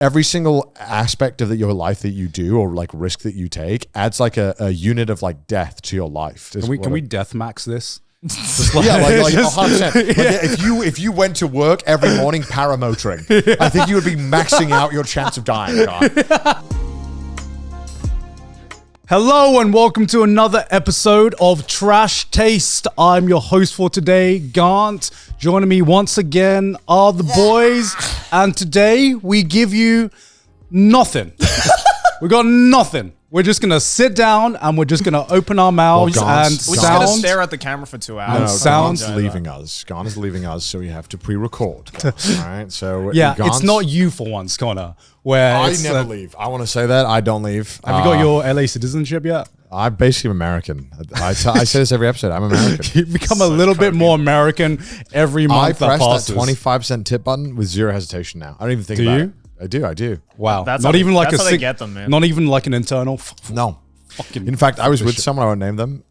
every single aspect of your life that you do or like risk that you take adds like a unit of like death to your life. Can we death max this? Yeah, like 100%. Like if you went to work every morning paramotoring, I think you would be maxing out your chance of dying. Hello and welcome to another episode of Trash Taste. I'm your host for today, Garnt. Joining me once again are the boys, and today we give you nothing. We got nothing. We're just gonna sit down and we're just gonna open our mouths and we're just gonna stare at the camera for 2 hours. No, sounds Garnt's leaving us. Garnt is leaving us, so we have to pre-record. All right, so yeah, Garnt's, it's not you for once, Connor. Where I never leave. I want to say that I don't leave. Have you got your LA citizenship yet? I'm basically American. I say this every episode. I'm American. You become a little bit more American every month that passes. I press that 25% tip button with zero hesitation now. I don't even think about it. I do. Wow. That's not how even like that's a how they get them, man. Not even like an internal. No. In fact, I was with someone, I won't name them.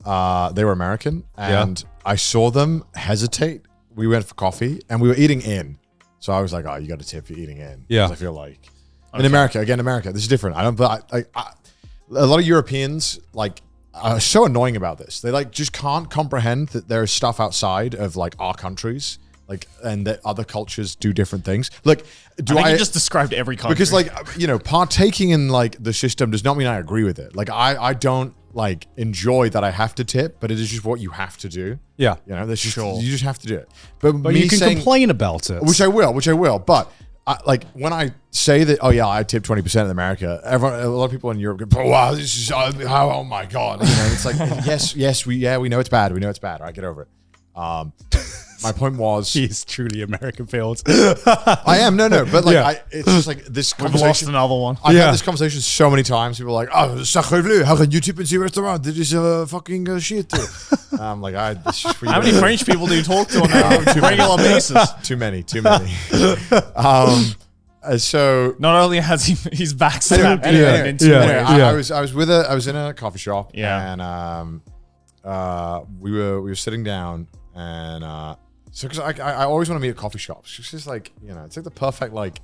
They were American, and I saw them hesitate. We went for coffee, and we were eating in. So I was like, "Oh, you got to tip. You're eating in." Yeah. I feel like in America, this is different. I don't. But a lot of Europeans like are so annoying about this. They like just can't comprehend that there is stuff outside of like our countries. Like, and that other cultures do different things. Like, I think you just described every country. Because, like, you know, partaking in like the system does not mean I agree with it. Like, I don't like enjoy that I have to tip, but it is just what you have to do. Yeah, you know, that's just you just have to do it. But you can complain about it, which I will. But like when I say that, oh yeah, I tip 20% in America. A lot of people in Europe go, oh, wow, this is oh my god. You know, it's like yes, we know it's bad. We know it's bad. All right, get over it. My point was, he's truly American failed. I am but like it's just like this We've conversation. lost another one. I've had this conversation so many times. People are like, "Oh, sacré bleu! How can you tip in the restaurant? This is fucking shit." I'm like, this is for you. How many French people do you talk to on a regular basis? Too many. So not only has he's backstabbed. I was in a coffee shop. Yeah. And we were sitting down and. So, because I always want to meet at coffee shops. It's just like, you know, it's like the perfect like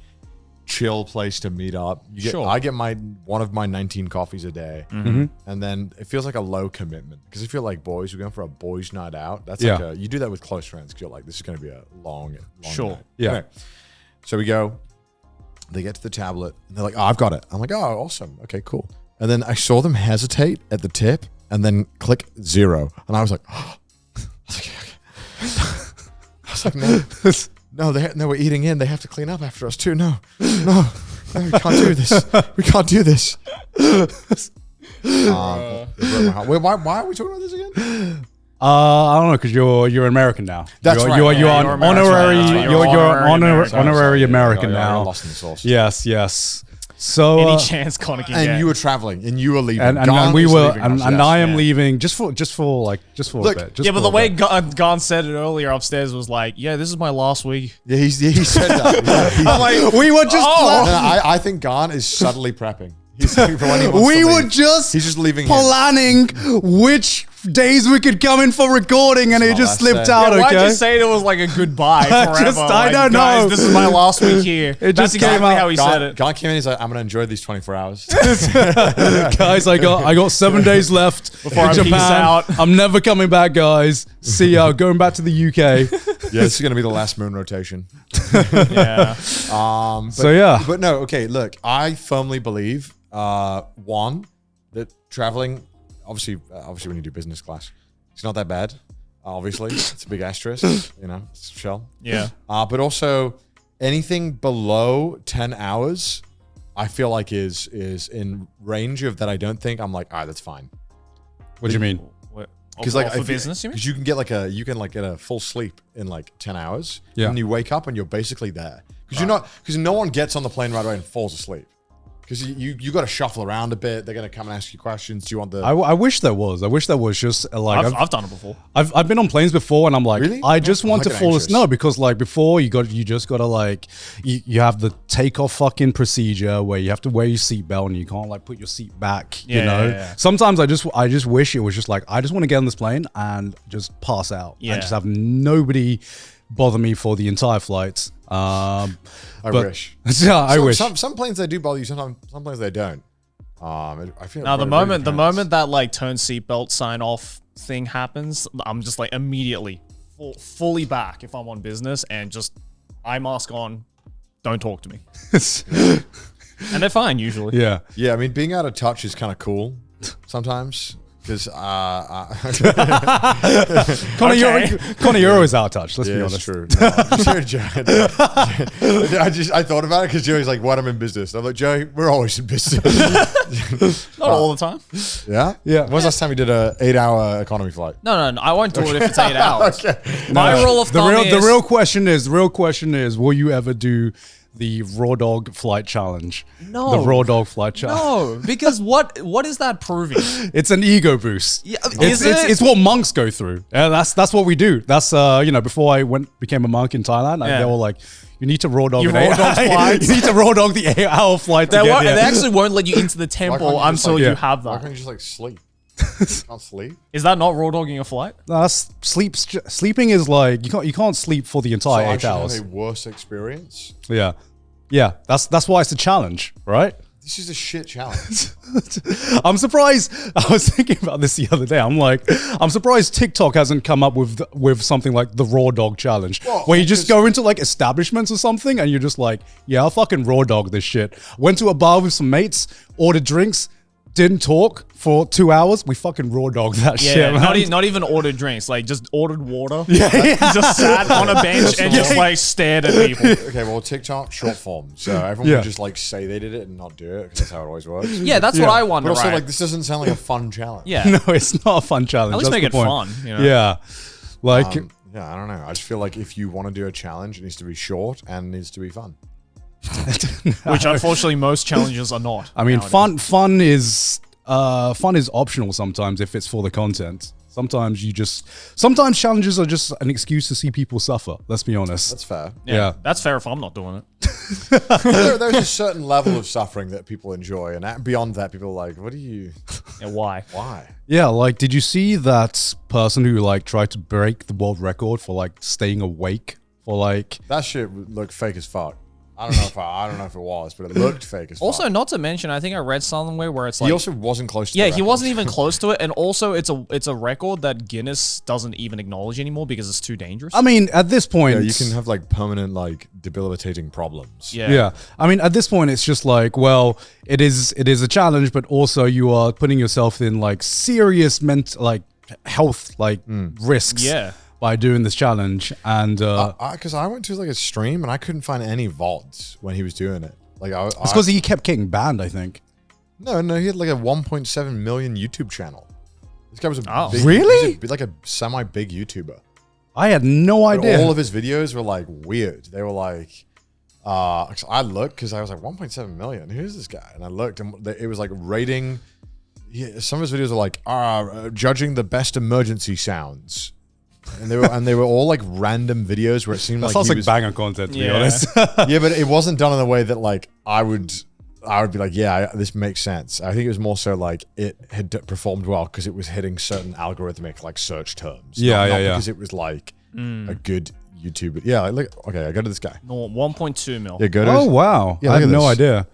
chill place to meet up. I get one of my 19 coffees a day, and then it feels like a low commitment because I feel like boys, we're going for a boys' night out. That's like you do that with close friends because you're like, this is going to be a long night. Yeah. Anyway, so we go. They get to the tablet and they're like, oh, I've got it. I'm like, oh, awesome. Okay, cool. And then I saw them hesitate at the tip and then click 0, and I was like, oh. Okay. I was like, no, we're eating in. They have to clean up after us too. No, we can't do this. We can't do this. Wait, why are we talking about this again? I don't know, because you're American now. That's right. You're an honorary American now. You're lost in the sauce. Yes. So any chance Connor can get. And you were traveling, and you were leaving, and we were, and I am leaving just for a bit. But the way Garnt said it earlier upstairs was like, yeah, this is my last week. Yeah, he said that. I'm like, we were just. I think Garnt is subtly prepping. He's for when he wants to leave. He's just leaving planning which days we could come in for recording, and it just slipped out. Why'd you say it was like a goodbye forever? I don't know. This is my last week here. That's exactly how he said it. Garnt came in. He's like, I'm gonna enjoy these 24 hours. Guys, I got 7 days left before in Japan. Peace out. I'm never coming back, guys. See ya. Going back to the UK. Yeah, this is gonna be the last moon rotation. Yeah. But no. Okay. Look, I firmly believe. One, that traveling, obviously when you do business class, it's not that bad. Obviously, it's a big asterisk, you know, it's a shell. Yeah. But also anything below 10 hours, I feel like is in range of that. I don't think I'm like, all right, that's fine. What do you mean? Because like for business, you mean? Because you can get a full sleep in like 10 hours. Yeah. And you wake up and you're basically there. Because no one gets on the plane right away and falls asleep. Because you got to shuffle around a bit. They're going to come and ask you questions. Do you want the? I wish there was. I wish there was just like I've done it before. I've been on planes before, and I'm like, really? I just want to fall asleep. No, because like before you just gotta like you have the takeoff fucking procedure where you have to wear your seatbelt and you can't like put your seat back. You know. Yeah. Sometimes I just wish it was just like I just want to get on this plane and just pass out and just have nobody bother me for the entire flight. I wish. Yeah, I wish. Some planes they do bother you. Some planes they don't. I feel now the moment that like turn seatbelt sign off thing happens, I'm just like immediately fully back if I'm on business and just eye mask on. Don't talk to me. And they're fine usually. Yeah. Yeah, I mean, being out of touch is kind of cool sometimes. Because Connor, you're always out of touch. Let's be honest. True. No, I thought about it because Joey's like, "What? I'm in business." And I'm like, "Joey, we're always in business." Not all the time. Yeah, yeah. When was the last time we did a 8-hour economy flight? No, I won't do it if it's 8 hours. Okay. My rule of thumb is the real question is, will you ever do the raw dog flight challenge? No. The raw dog flight challenge. No, because what is that proving? It's an ego boost. Yeah, it's what monks go through. And that's what we do. That's before I became a monk in Thailand, they were like, you need to raw dog You need to raw dog the 8-hour flight to get here. They actually won't let you into the temple until you have Why that. can't you just like sleep? Can't sleep. Is that not raw dogging a flight? No, that's sleeping is like you can't sleep for the entire 8 hours. Have a worse experience. Yeah. That's why it's a challenge, right? This is a shit challenge. I'm surprised. I was thinking about this the other day. I'm surprised TikTok hasn't come up with something like the raw dog challenge, where you just go into like establishments or something, and you're just like, yeah, I'll fucking raw dog this shit. Went to a bar with some mates, ordered drinks, didn't talk for 2 hours. We fucking raw dogged that shit, man. Not even ordered drinks, like just ordered water. Just sat on a bench and just like stared at people. Okay, well, TikTok short form, so everyone would just like say they did it and not do it because that's how it always works. Yeah, that's what I wonder. But also, right? like, this doesn't sound like a fun challenge. Yeah, No, it's not a fun challenge. at least That's make the it point. fun. You know? Yeah, like Yeah, I don't know. I just feel like if you want to do a challenge, it needs to be short and it needs to be fun. Which unfortunately most challenges are not. I mean, nowadays. fun is optional sometimes if it's for the content. Sometimes challenges are just an excuse to see people suffer. Let's be honest. That's fair. Yeah. That's fair if I'm not doing it. There's a certain level of suffering that people enjoy, and beyond that, people are like, "What do you? Yeah, why? Why?" Yeah, like, did you see that person who like tried to break the world record for like staying awake for like? That shit looked fake as fuck. I don't know if it was, but it looked fake as fuck. Also, not to mention, I think I read somewhere where it's like he also wasn't close to. Yeah, the he record. wasn't even close to it, and also it's a record that Guinness doesn't even acknowledge anymore because it's too dangerous. I mean, at this point, Yeah, you can have like permanent, like debilitating problems. Yeah. I mean, at this point, it's just like, well, it is a challenge, but also you are putting yourself in like serious health risks. Yeah. By doing this challenge, and because I went to like a stream and I couldn't find any VODs when he was doing it. Like, it's because he kept getting banned, I think. No, he had like a 1.7 million YouTube channel. This guy was Really? He's like a semi-big YouTuber. I had no idea. But all of his videos were like weird. They were like, I looked because I was like 1.7 million. Who's this guy? And I looked, and it was like rating. Some of his videos were like judging the best emergency sounds. And they were all like random videos where it seemed that like sounds like banger content, to be honest. Yeah, but it wasn't done in a way that like I would be like, yeah, this makes sense. I think it was more so like it had performed well because it was hitting certain algorithmic like search terms. Not because it was like a good YouTuber. Yeah, okay, I go to this guy. No, 1.2 mil. Yeah, go to. Oh wow, Yeah, I had no idea.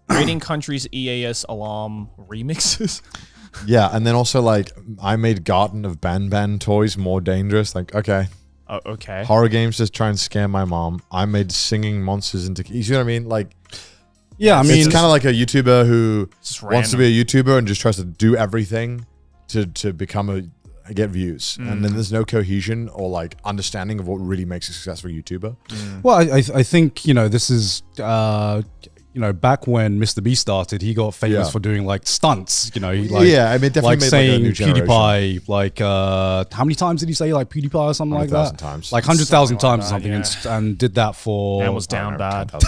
Rating countries EAS alarm remixes. Yeah, and then also like I made Garnt of Ban toys more dangerous. Like, okay. Oh, okay. Horror games just try and scare my mom. I made singing monsters into. You see what I mean? Like, yeah, I mean, it's kind of like a YouTuber who Just wants to be a YouTuber and just tries to do everything to become get views, and then there's no cohesion or like understanding of what really makes a successful YouTuber. Well, I think this is back when Mr. Beast started, he got famous for doing like stunts. He like I mean, definitely like made saying like a new generation. PewDiePie, like how many times did he say like PewDiePie or something like that? 100,000 times. Like 100,000 times or Something something, like and did that for And was down bad. The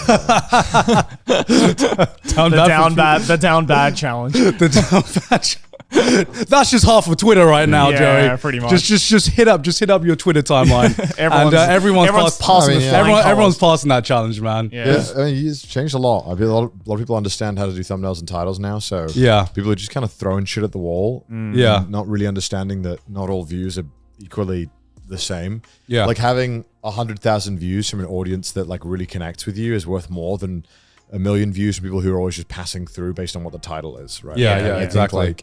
down bad challenge. The down bad. That's just half of Twitter right now, Yeah, Joey. pretty much. Just hit up your Twitter timeline. Everyone's passing the flying everyone's colours. passing that challenge, man. Yeah. I mean, he's changed a lot. I feel a lot of people understand how to do thumbnails and titles now. So Yeah. people are just kind of throwing shit at the wall. Yeah. Not really understanding that not all views are equally the same. Yeah. Like having 100,000 views from an audience that like really connects with you is worth more than 1 million views from people who are always just passing through based on what the title is, right? Yeah, I think, exactly.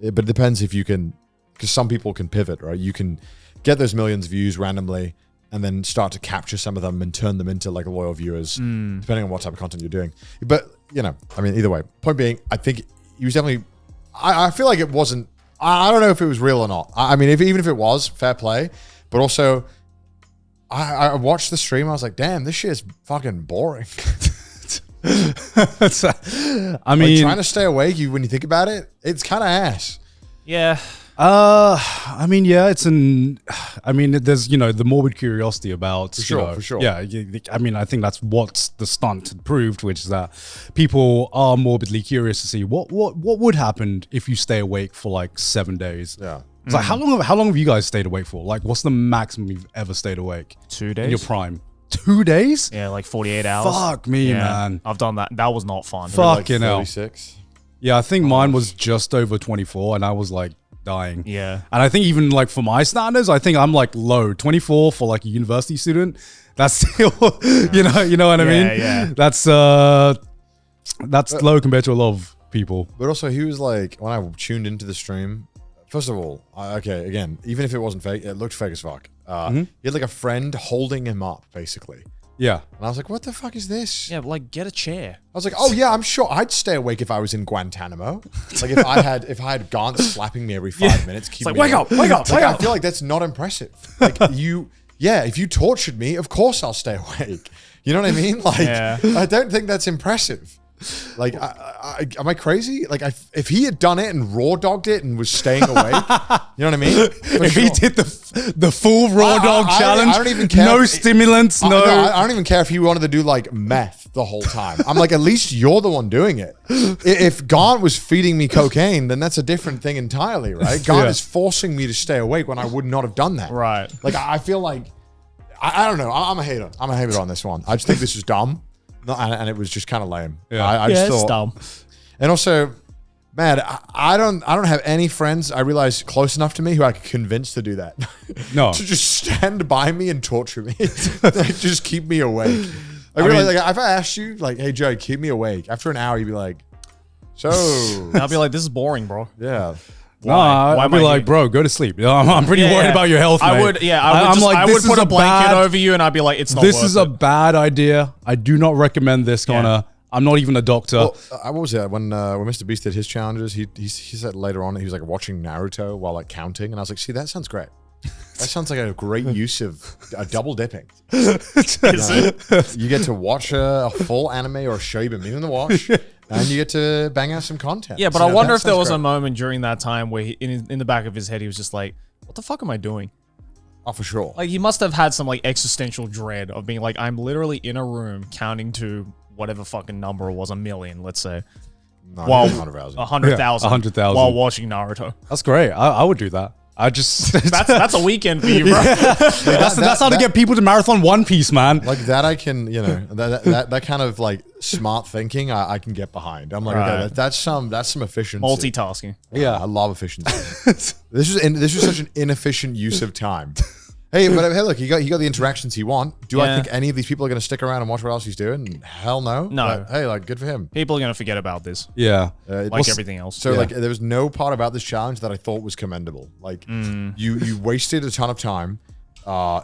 but it depends if you can, because some people can pivot, right? You can get those millions of views randomly and then start to capture some of them and turn them into like loyal viewers, depending on what type of content you're doing. But, I mean, either way, point being, I think he was definitely, I feel like it wasn't, I don't know if it was real or not. I mean, even if it was, fair play. But also, I watched the stream, I was like, damn, this shit is fucking boring. I mean, like, trying to stay awake, when you think about it, it's kind of ass. Yeah. I mean, yeah, there's, the morbid curiosity about, For sure. Yeah. I mean, I think that's what the stunt had proved, which is that people are morbidly curious to see what would happen if you stay awake for like 7 days. Yeah. It's like, how long have you guys stayed awake for? Like, what's the maximum you've ever stayed awake? 2 days. In your prime. 2 days? Yeah, like 48 hours. Fuck me, man. I've done that. That was not fun. Fucking hell. 36. Yeah, I think mine was just over 24 and I was like dying. Yeah. And I think even like for my standards, I think I'm like low. 24 for like a university student. That's still, you know what I mean? Yeah. That's low compared to a lot of people. But also, he was like, when I tuned into the stream, first of all, okay, again, even if it wasn't fake, it looked fake as fuck. He had like a friend holding him up, basically. Yeah. And I was like, what the fuck is this? Yeah, but like get a chair. I was like, oh yeah, I'm sure I'd stay awake if I was in Guantanamo. Like if I had Garnt slapping me every 5 minutes, keep It's like, me wake up. I feel like that's not impressive. Like if you tortured me, of course I'll stay awake. You know what I mean? Like, I don't think that's impressive. Like, am I crazy? Like, if he had done it and Rawdogged it and was staying awake, you know what I mean? If he did the full raw dog challenge, I don't even care. No stimulants, no. I don't even care if he wanted to do like meth the whole time. I'm like, at least you're the one doing it. If Garnt was feeding me cocaine, then that's a different thing entirely, right? Garnt is forcing me to stay awake when I would not have done that. Right. Like, I feel like, I don't know. I'm a hater. I'm a hater on this one. I just think this is dumb. And it was just kind of lame. Yeah. I just it's thought, dumb. and also, man, I don't have any friends I realize close enough to me who I could convince to do that. No. To just stand by me and torture me. Like, just keep me awake. I realize, like, if I asked you, like, hey, Joe, keep me awake. After an hour, you'd be like, so. I'll be like, this is boring, bro. Yeah. No, I'd be like, bro, go to sleep. I'm pretty worried about your health, mate. I would put a blanket over you and I'd be like, it's not This worth is it. a bad idea. I do not recommend this, Connor. I'm not even a doctor. Well, what was it? When Mr. Beast did his challenges, he said later on, he was like watching Naruto while like counting. And I was like, see, that sounds great. That sounds like a great use of double dipping. You get to watch a full anime or a show you've been meaning to watch. And you get to bang out some content. Yeah, but I wonder if there was a moment during that time where in the back of his head, he was just like, what the fuck am I doing? Oh, for sure. Like, he must have had some, like, existential dread of being like, I'm literally in a room counting to whatever fucking number it was, 1 million, let's say. No, While 100,000. 100,000. 100,000. While watching Naruto. That's great. I would do that. I just That's a weekend for you, bro. that's how to get people to marathon One Piece, man. Like that, I can, that kind of like smart thinking, I can get behind. I'm like, Right. okay, that's some efficiency. Multitasking. Yeah, I love efficiency. This was such an inefficient use of time. Hey, but hey, look, he got the interactions he want. Do I think any of these people are going to stick around and watch what else he's doing? Hell no. No. But, hey, like, good for him. People are going to forget about this. Yeah. Like everything else. So like, there was no part about this challenge that I thought was commendable. Like, you wasted a ton of time.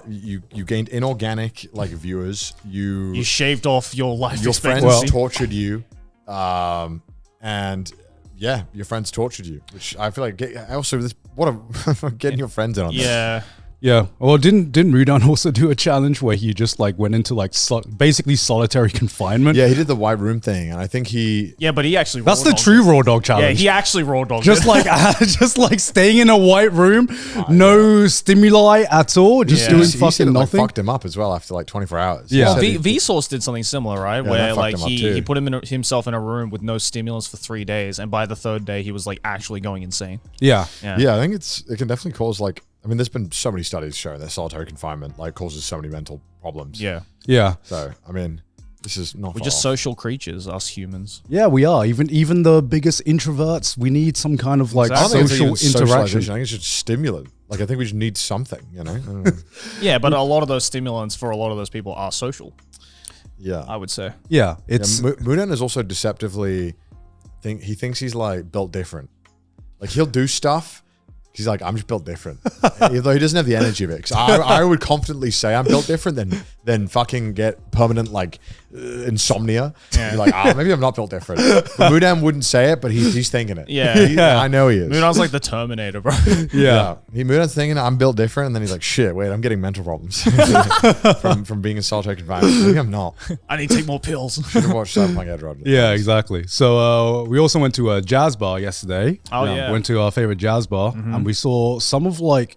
You gained inorganic like viewers. You shaved off your life Your expectancy. friends tortured you, and yeah, your friends tortured you. Which I feel like getting your friends in on this. Yeah. Yeah. Well, didn't Mudan also do a challenge where he just like went into like basically solitary confinement? Yeah, he did the white room thing, and I think he. Yeah, but he actually. That's the raw-dogged true it. raw dog challenge. Yeah, he actually raw dogged just it. like just like staying in a white room, no stimuli at all, just doing He said fucking it, like, nothing. fucked him up as well after like 24 hours. Yeah. Well, He said Vsauce did something similar, right? that Where fucked like him up he too. put himself in a room with no stimulus for 3 days, and by the 3rd day he was like actually going insane. Yeah. Yeah, I think it can definitely cause like. I mean, there's been so many studies showing that solitary confinement like causes so many mental problems. Yeah. Yeah. So I mean, this is not. We're far just off. social creatures, us humans. Yeah, we are. Even the biggest introverts, we need some kind of like I don't think it's social even socialization. interaction. I think it's just stimulant. Like, I think we just need something, you know? I don't know. Yeah, but a lot of those stimulants for a lot of those people are social, Yeah. I would say. Yeah, it's Mudan is also deceptively, he thinks he's like built different. Like, he'll do stuff. He's like, I'm just built different. Although he doesn't have the energy of it. 'Cause I would confidently say I'm built different than fucking get permanent like insomnia. Yeah. You're like, maybe I'm not built different. But Mudan wouldn't say it, but he's thinking it. Yeah. I know he is. Mudan's like the Terminator, bro. yeah. Mudan's thinking I'm built different, and then he's like, shit, wait, I'm getting mental problems from being in solitary confinement. Maybe I'm not. I need to take more pills. Should have watched Cyberpunk Edge Runners. Yeah, exactly. So we also went to a jazz bar yesterday. Oh, yeah. Went to our favorite jazz bar, and we saw some of like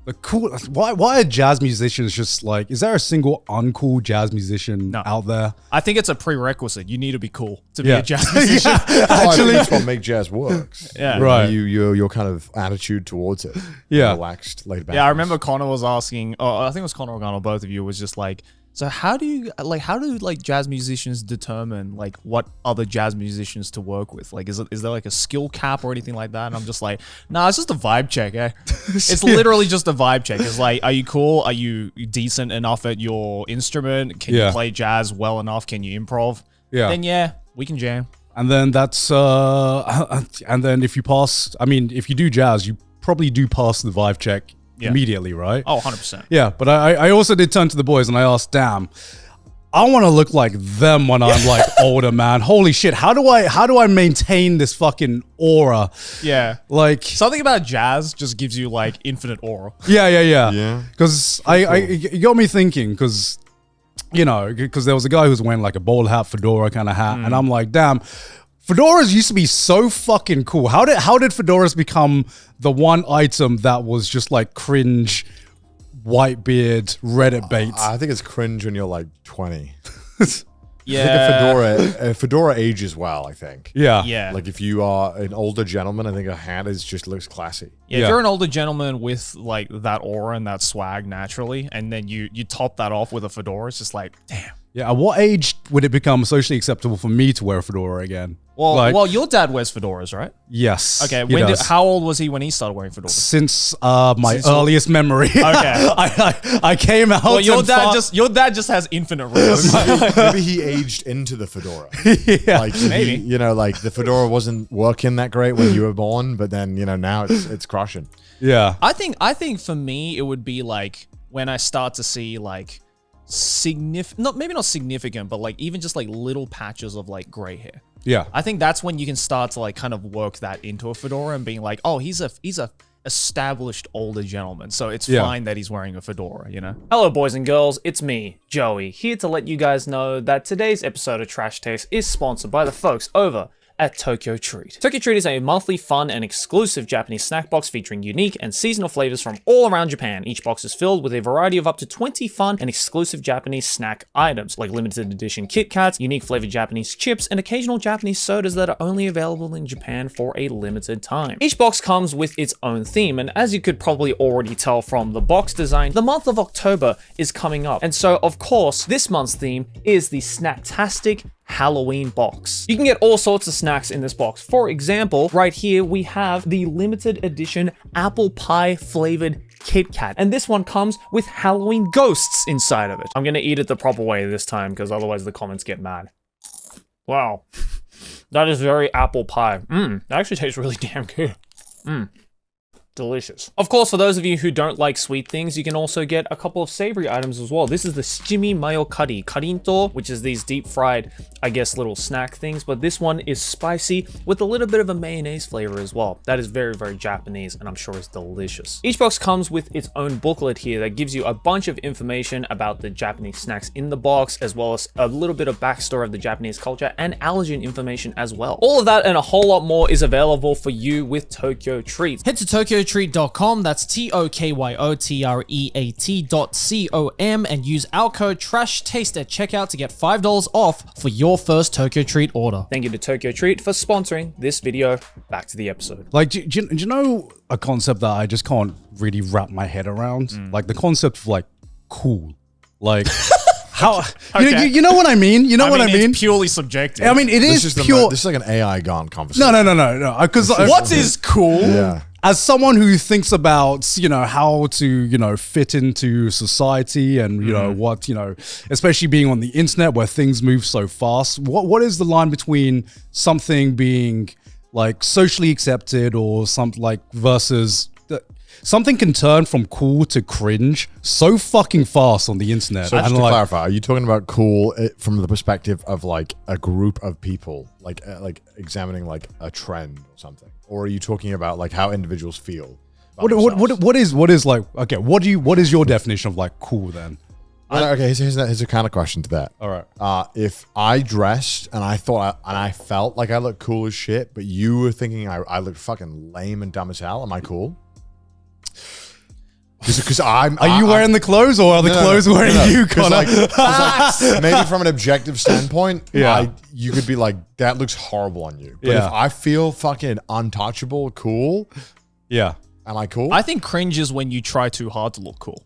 the cool. Why are jazz musicians just like? Is there a single uncool jazz musician out there? I think it's a prerequisite. You need to be cool to be a jazz musician. Actually, that's what make jazz works. Yeah. Right. Your kind of attitude towards it. Yeah. Relaxed, laid back. Yeah, I remember Connor was asking, I think it was Connor or Garnt, or both of you, was just like, so how do jazz musicians determine like what other jazz musicians to work with? Like, is there like a skill cap or anything like that? And I'm just like, nah, it's just a vibe check, eh? It's literally just a vibe check. It's like, are you cool? Are you decent enough at your instrument? Can you play jazz well enough? Can you improv? Yeah. Then we can jam. And then that's and then if you pass, I mean, if you do jazz, you probably do pass the vibe check immediately, right? Oh, 100%. Yeah, but I also did turn to the boys and I asked, damn, I want to look like them when I'm like older, man. Holy shit, how do I maintain this fucking aura? Yeah. Like Something about jazz just gives you like infinite aura. Yeah. Because it got me thinking, because there was a guy who was wearing like a bowler hat, fedora kind of hat, and I'm like, damn. Fedoras used to be so fucking cool. How did fedoras become the one item that was just like cringe, white beard, Reddit bait? I think it's cringe when you're like 20. Yeah. I think a fedora ages well, I think. Yeah. Like if you are an older gentleman, I think a hat looks classy. Yeah, if you're an older gentleman with like that aura and that swag naturally, and then you top that off with a fedora, it's just like, damn. Yeah, at what age would it become socially acceptable for me to wear a fedora again? Well, your dad wears fedoras, right? Yes. Okay, he does. how old was he when he started wearing fedoras? Since my earliest memory. Okay. I came out. Well, your dad just has infinite roots. Maybe he aged into the fedora. Yeah. Like Maybe. like the fedora wasn't working that great when you were born, but then now it's crushing. Yeah. I think for me it would be like when I start to see like maybe not significant, but like even just like little patches of like gray hair. Yeah. I think that's when you can start to like kind of work that into a fedora and being like, oh, he's a established older gentleman, so it's fine that he's wearing a fedora, Hello, boys and girls, it's me, Joey, here to let you guys know that today's episode of Trash Taste is sponsored by the folks over at Tokyo Treat. Tokyo Treat is a monthly fun and exclusive Japanese snack box featuring unique and seasonal flavors from all around Japan. Each box is filled with a variety of up to 20 fun and exclusive Japanese snack items, like limited edition Kit Kats, unique flavored Japanese chips, and occasional Japanese sodas that are only available in Japan for a limited time. Each box comes with its own theme, and as you could probably already tell from the box design, the month of October is coming up. And so, of course, this month's theme is the Snacktastic Halloween box. You can get all sorts of snacks in this box. For example, right here we have the limited edition apple pie flavored Kit Kat, and this one comes with Halloween ghosts inside of it. I'm gonna eat it the proper way this time because otherwise the comments get mad. Wow, that is very apple pie. That actually tastes really damn good. Delicious. Of course, for those of you who don't like sweet things, you can also get a couple of savory items as well. This is the Shichimi Mayo Kari Karinto, which is these deep fried, I guess, little snack things, but this one is spicy with a little bit of a mayonnaise flavor as well. That is very, very Japanese, and I'm sure it's delicious. Each box comes with its own booklet here that gives you a bunch of information about the Japanese snacks in the box, as well as a little bit of backstory of the Japanese culture and allergen information as well. All of that and a whole lot more is available for you with Tokyo Treats. Head to TokyoTreat.com, that's TokyoTreat.com, and use our code TRASHTASTE at checkout to get $5 off for your first Tokyo Treat order. Thank you to Tokyo Treat for sponsoring this video. Back to the episode. Like, do you know a concept that I just can't really wrap my head around? Like the concept of like cool. Like how Okay. you know what I mean? You know what I mean? It's purely subjective. I mean, it is This is pure. this is like an AI Garnt conversation. No. Because What is cool? Yeah. as someone who thinks about, how to, fit into society and, what, especially being on the internet where things move so fast, what is the line between something being like socially accepted or something like versus something can turn from cool to cringe so fucking fast on the internet. So just to clarify, are you talking about cool from the perspective of like a group of people, like examining like a trend or something, or are you talking about like how individuals feel? What is like? Okay, what is your definition of like cool then? Okay, here's a kind of question to that. All right. If I dressed and I thought and I felt like I looked cool as shit, but you were thinking I looked fucking lame and dumb as hell, am I cool? Because Are you wearing the clothes or are the clothes wearing you, Connor? Like, maybe from an objective standpoint, yeah, you could be like, that looks horrible on you. But if I feel fucking untouchable, cool, yeah, am I cool? I think cringe is when you try too hard to look cool.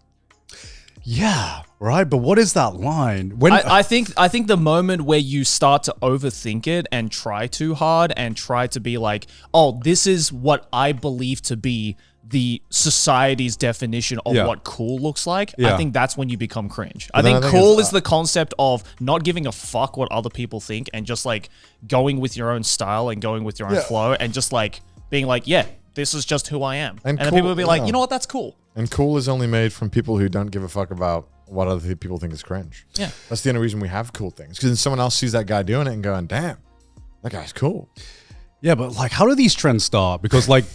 Yeah, right. But what is that line? I think the moment where you start to overthink it and try too hard and try to be like, oh, this is what I believe to be the society's definition of what cool looks like. I think that's when you become cringe. I think cool is the concept of not giving a fuck what other people think and just like going with your own style and going with your own flow and just like being like, yeah, this is just who I am. And then people will be like, you know what, that's cool. And cool is only made from people who don't give a fuck about what other people think is cringe. Yeah. That's the only reason we have cool things. Because then someone else sees that guy doing it and going, damn, that guy's cool. Yeah, but like, how do these trends start? Because like,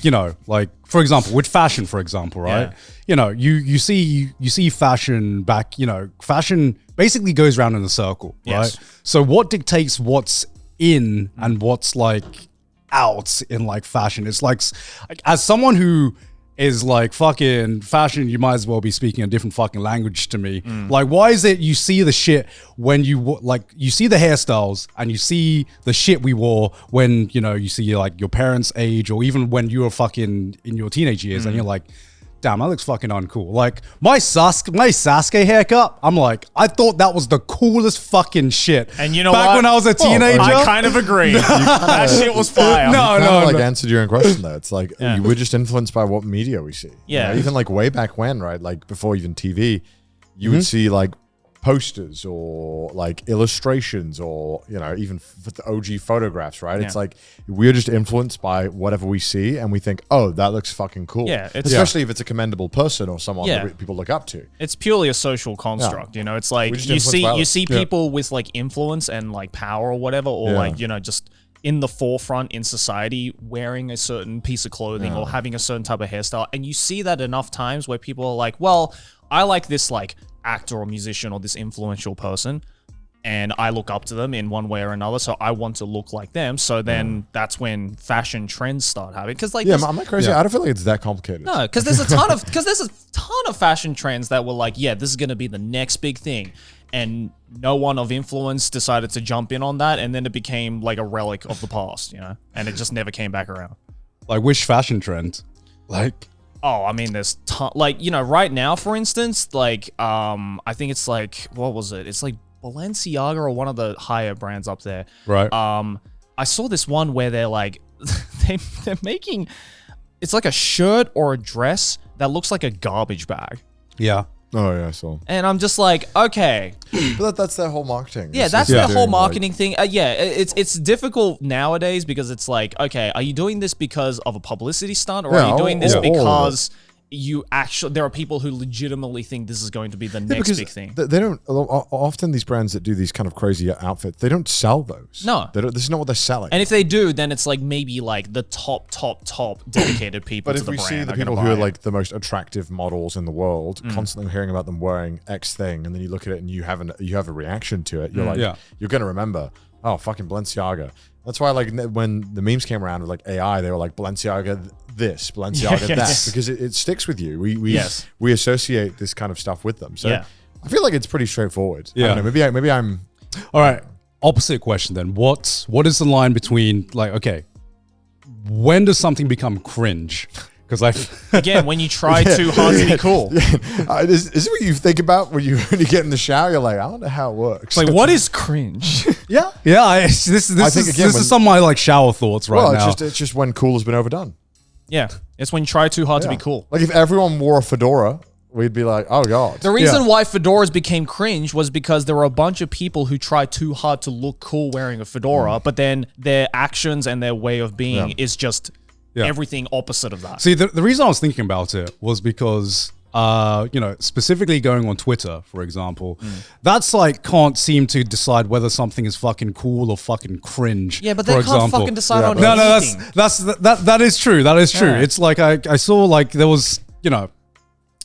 like for example, with fashion, for example, right? Yeah. You see fashion back, fashion basically goes around in a circle, right? So what dictates what's in and what's like out in like fashion? It's like, as someone who is like fucking fashion, you might as well be speaking a different fucking language to me. Like, why is it you see the shit when you see the hairstyles and you see the shit we wore when, you see like your parents' age or even when you were fucking in your teenage years and you're like, damn, that looks fucking uncool. Like my Sasuke haircut, I'm like, I thought that was the coolest fucking shit. And you know back what? when I was a teenager, I kind of agree. That shit was fire. No. Answered your own question though. It's like we're just influenced by what media we see. Yeah. Even like way back when, right? Like before even TV, you would see like posters or like illustrations or even the OG photographs, right? It's like we're just influenced by whatever we see and we think, oh, that looks fucking cool. Especially if it's a commendable person or someone that people look up to. It's purely a social construct. It's like you see people with like influence and like power or whatever, or like just in the forefront in society wearing a certain piece of clothing or having a certain type of hairstyle, and you see that enough times where people are like, well, I like this like actor or musician or this influential person and I look up to them in one way or another, so I want to look like them. So then that's when fashion trends start happening. Because like, am I crazy? I don't feel like it's that complicated. No, because there's a ton of fashion trends that were like, yeah, this is gonna be the next big thing, and no one of influence decided to jump in on that, and then it became like a relic of the past, and it just never came back around. Like which fashion trend? Like. Oh, I mean, there's like, right now, for instance, like, I think it's like, what was it? It's like Balenciaga or one of the higher brands up there. Right. I saw this one where they're like, they're making, it's like a shirt or a dress that looks like a garbage bag. Yeah. Oh yeah, I saw. And I'm just like, okay. But that's their whole marketing. Yeah, that's their whole marketing thing. It's difficult nowadays because it's like, okay, are you doing this because of a publicity stunt, or are you doing this because you actually, there are people who legitimately think this is going to be the next big thing? They don't, often these brands that do these kind of crazy outfits, they don't sell those. No. This is not what they're selling. And if they do, then it's like maybe like the top dedicated people to the brand. But if we see the people who are like the most attractive models in the world, constantly hearing about them wearing X thing, and then you look at it and you have a reaction to it, you're like, you're going to remember, oh, fucking Balenciaga. That's why, like, when the memes came around with like AI, they were like Balenciaga this, Balenciaga that, because it sticks with you. We associate this kind of stuff with them. So I feel like it's pretty straightforward. Yeah. I don't know, maybe I'm. All right. Opposite question then. What is the line between like, okay, when does something become cringe? Because again, when you try too hard to be cool. Is it what you think about when you get in the shower? You're like, I don't know how it works. Like, what is cringe? Yeah. This is some of my like shower thoughts right now. It's just when cool has been overdone. Yeah, it's when you try too hard to be cool. Like if everyone wore a fedora, we'd be like, oh god. The reason why fedoras became cringe was because there were a bunch of people who tried too hard to look cool wearing a fedora, but then their actions and their way of being is just everything opposite of that. See, the reason I was thinking about it was because, specifically going on Twitter, for example, that's like can't seem to decide whether something is fucking cool or fucking cringe. Yeah, but they can't fucking decide on anything. No, that is true. That is true. Yeah. It's like I saw like there was,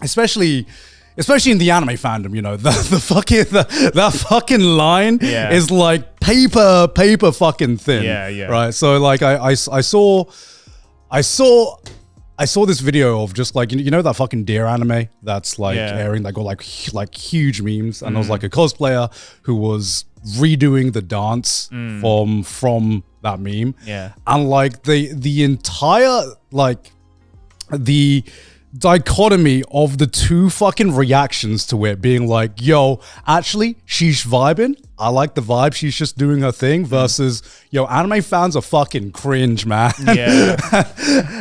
especially in the anime fandom, that fucking line is like paper fucking thin. Yeah. Right. So like I saw this video of just like that fucking deer anime that's like airing that got like huge memes, and there was like a cosplayer who was redoing the dance from that meme. Yeah. And like the entire like the dichotomy of the two fucking reactions to it being like, yo, actually she's vibing, I like the vibe, she's just doing her thing, versus yo, anime fans are fucking cringe, man. Yeah.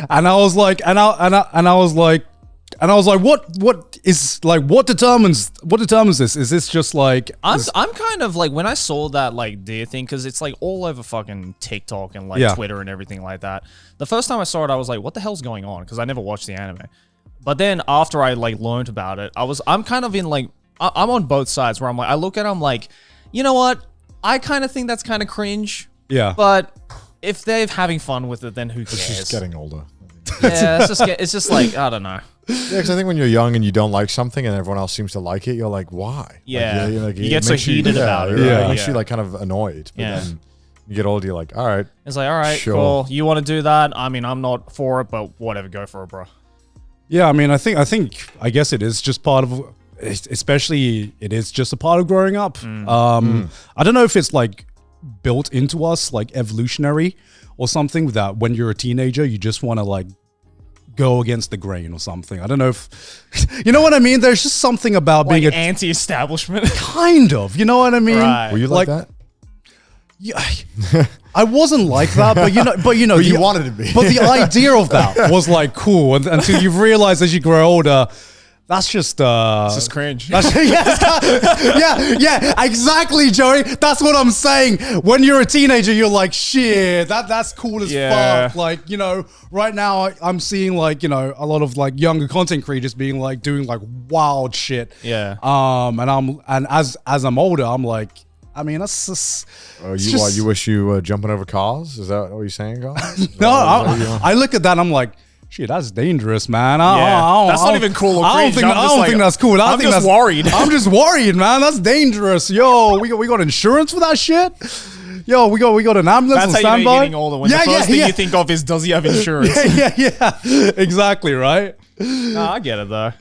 And I was like what determines this? Is this just like I'm kind of like, when I saw that like deer thing, because it's like all over fucking TikTok and like Twitter and everything like that. The first time I saw it, I was like, what the hell's going on? Because I never watched the anime. But then after I like learned about it, I'm kind of in like, I'm on both sides where I'm like, I look at it, I'm like, you know what? I kind of think that's kind of cringe. Yeah. But if they're having fun with it, then who cares? She's getting older. Yeah, it's just like, I don't know. Yeah, because I think when you're young and you don't like something and everyone else seems to like it, you're like, why? Yeah. Like, You get so heated about it. Yeah. It makes you like kind of annoyed. But Yeah. then you get older, you're like, all right. It's like, all right, Sure. cool. You want to do that? I mean, I'm not for it, but whatever, go for it, bro. Yeah, I mean, I guess it is just part of, especially it is just a part of growing up. I don't know if it's like built into us, like evolutionary or something, that when you're a teenager, you just want to like go against the grain or something. I don't know if, you know what I mean? There's just something about Like being anti-establishment. kind of, you know what I mean? Right. Were you like that? Yeah, I wasn't like that, but you wanted to be. But the idea of that was like cool, until you realize as you grow older, that's just It's just cringe. yeah, exactly, Joey. That's what I'm saying. When you're a teenager, you're like, shit, that's cool as fuck. Like, right now I'm seeing like, a lot of like younger content creators being like doing like wild shit. Yeah. And as I'm older, I'm like, I mean, that's just. You wish you were jumping over cars? Is that what you're saying, guys? No, I look at that and I'm like, shit, that's dangerous, man. That's not even cool or cringe. I don't think that's cool. I'm just worried. I'm just worried, man. That's dangerous. Yo, we got insurance for that shit? Yo, we got an ambulance on That's how you know standby. you're getting older. When the first thing you think of is, does he have insurance? yeah. Exactly, right? No, I get it though.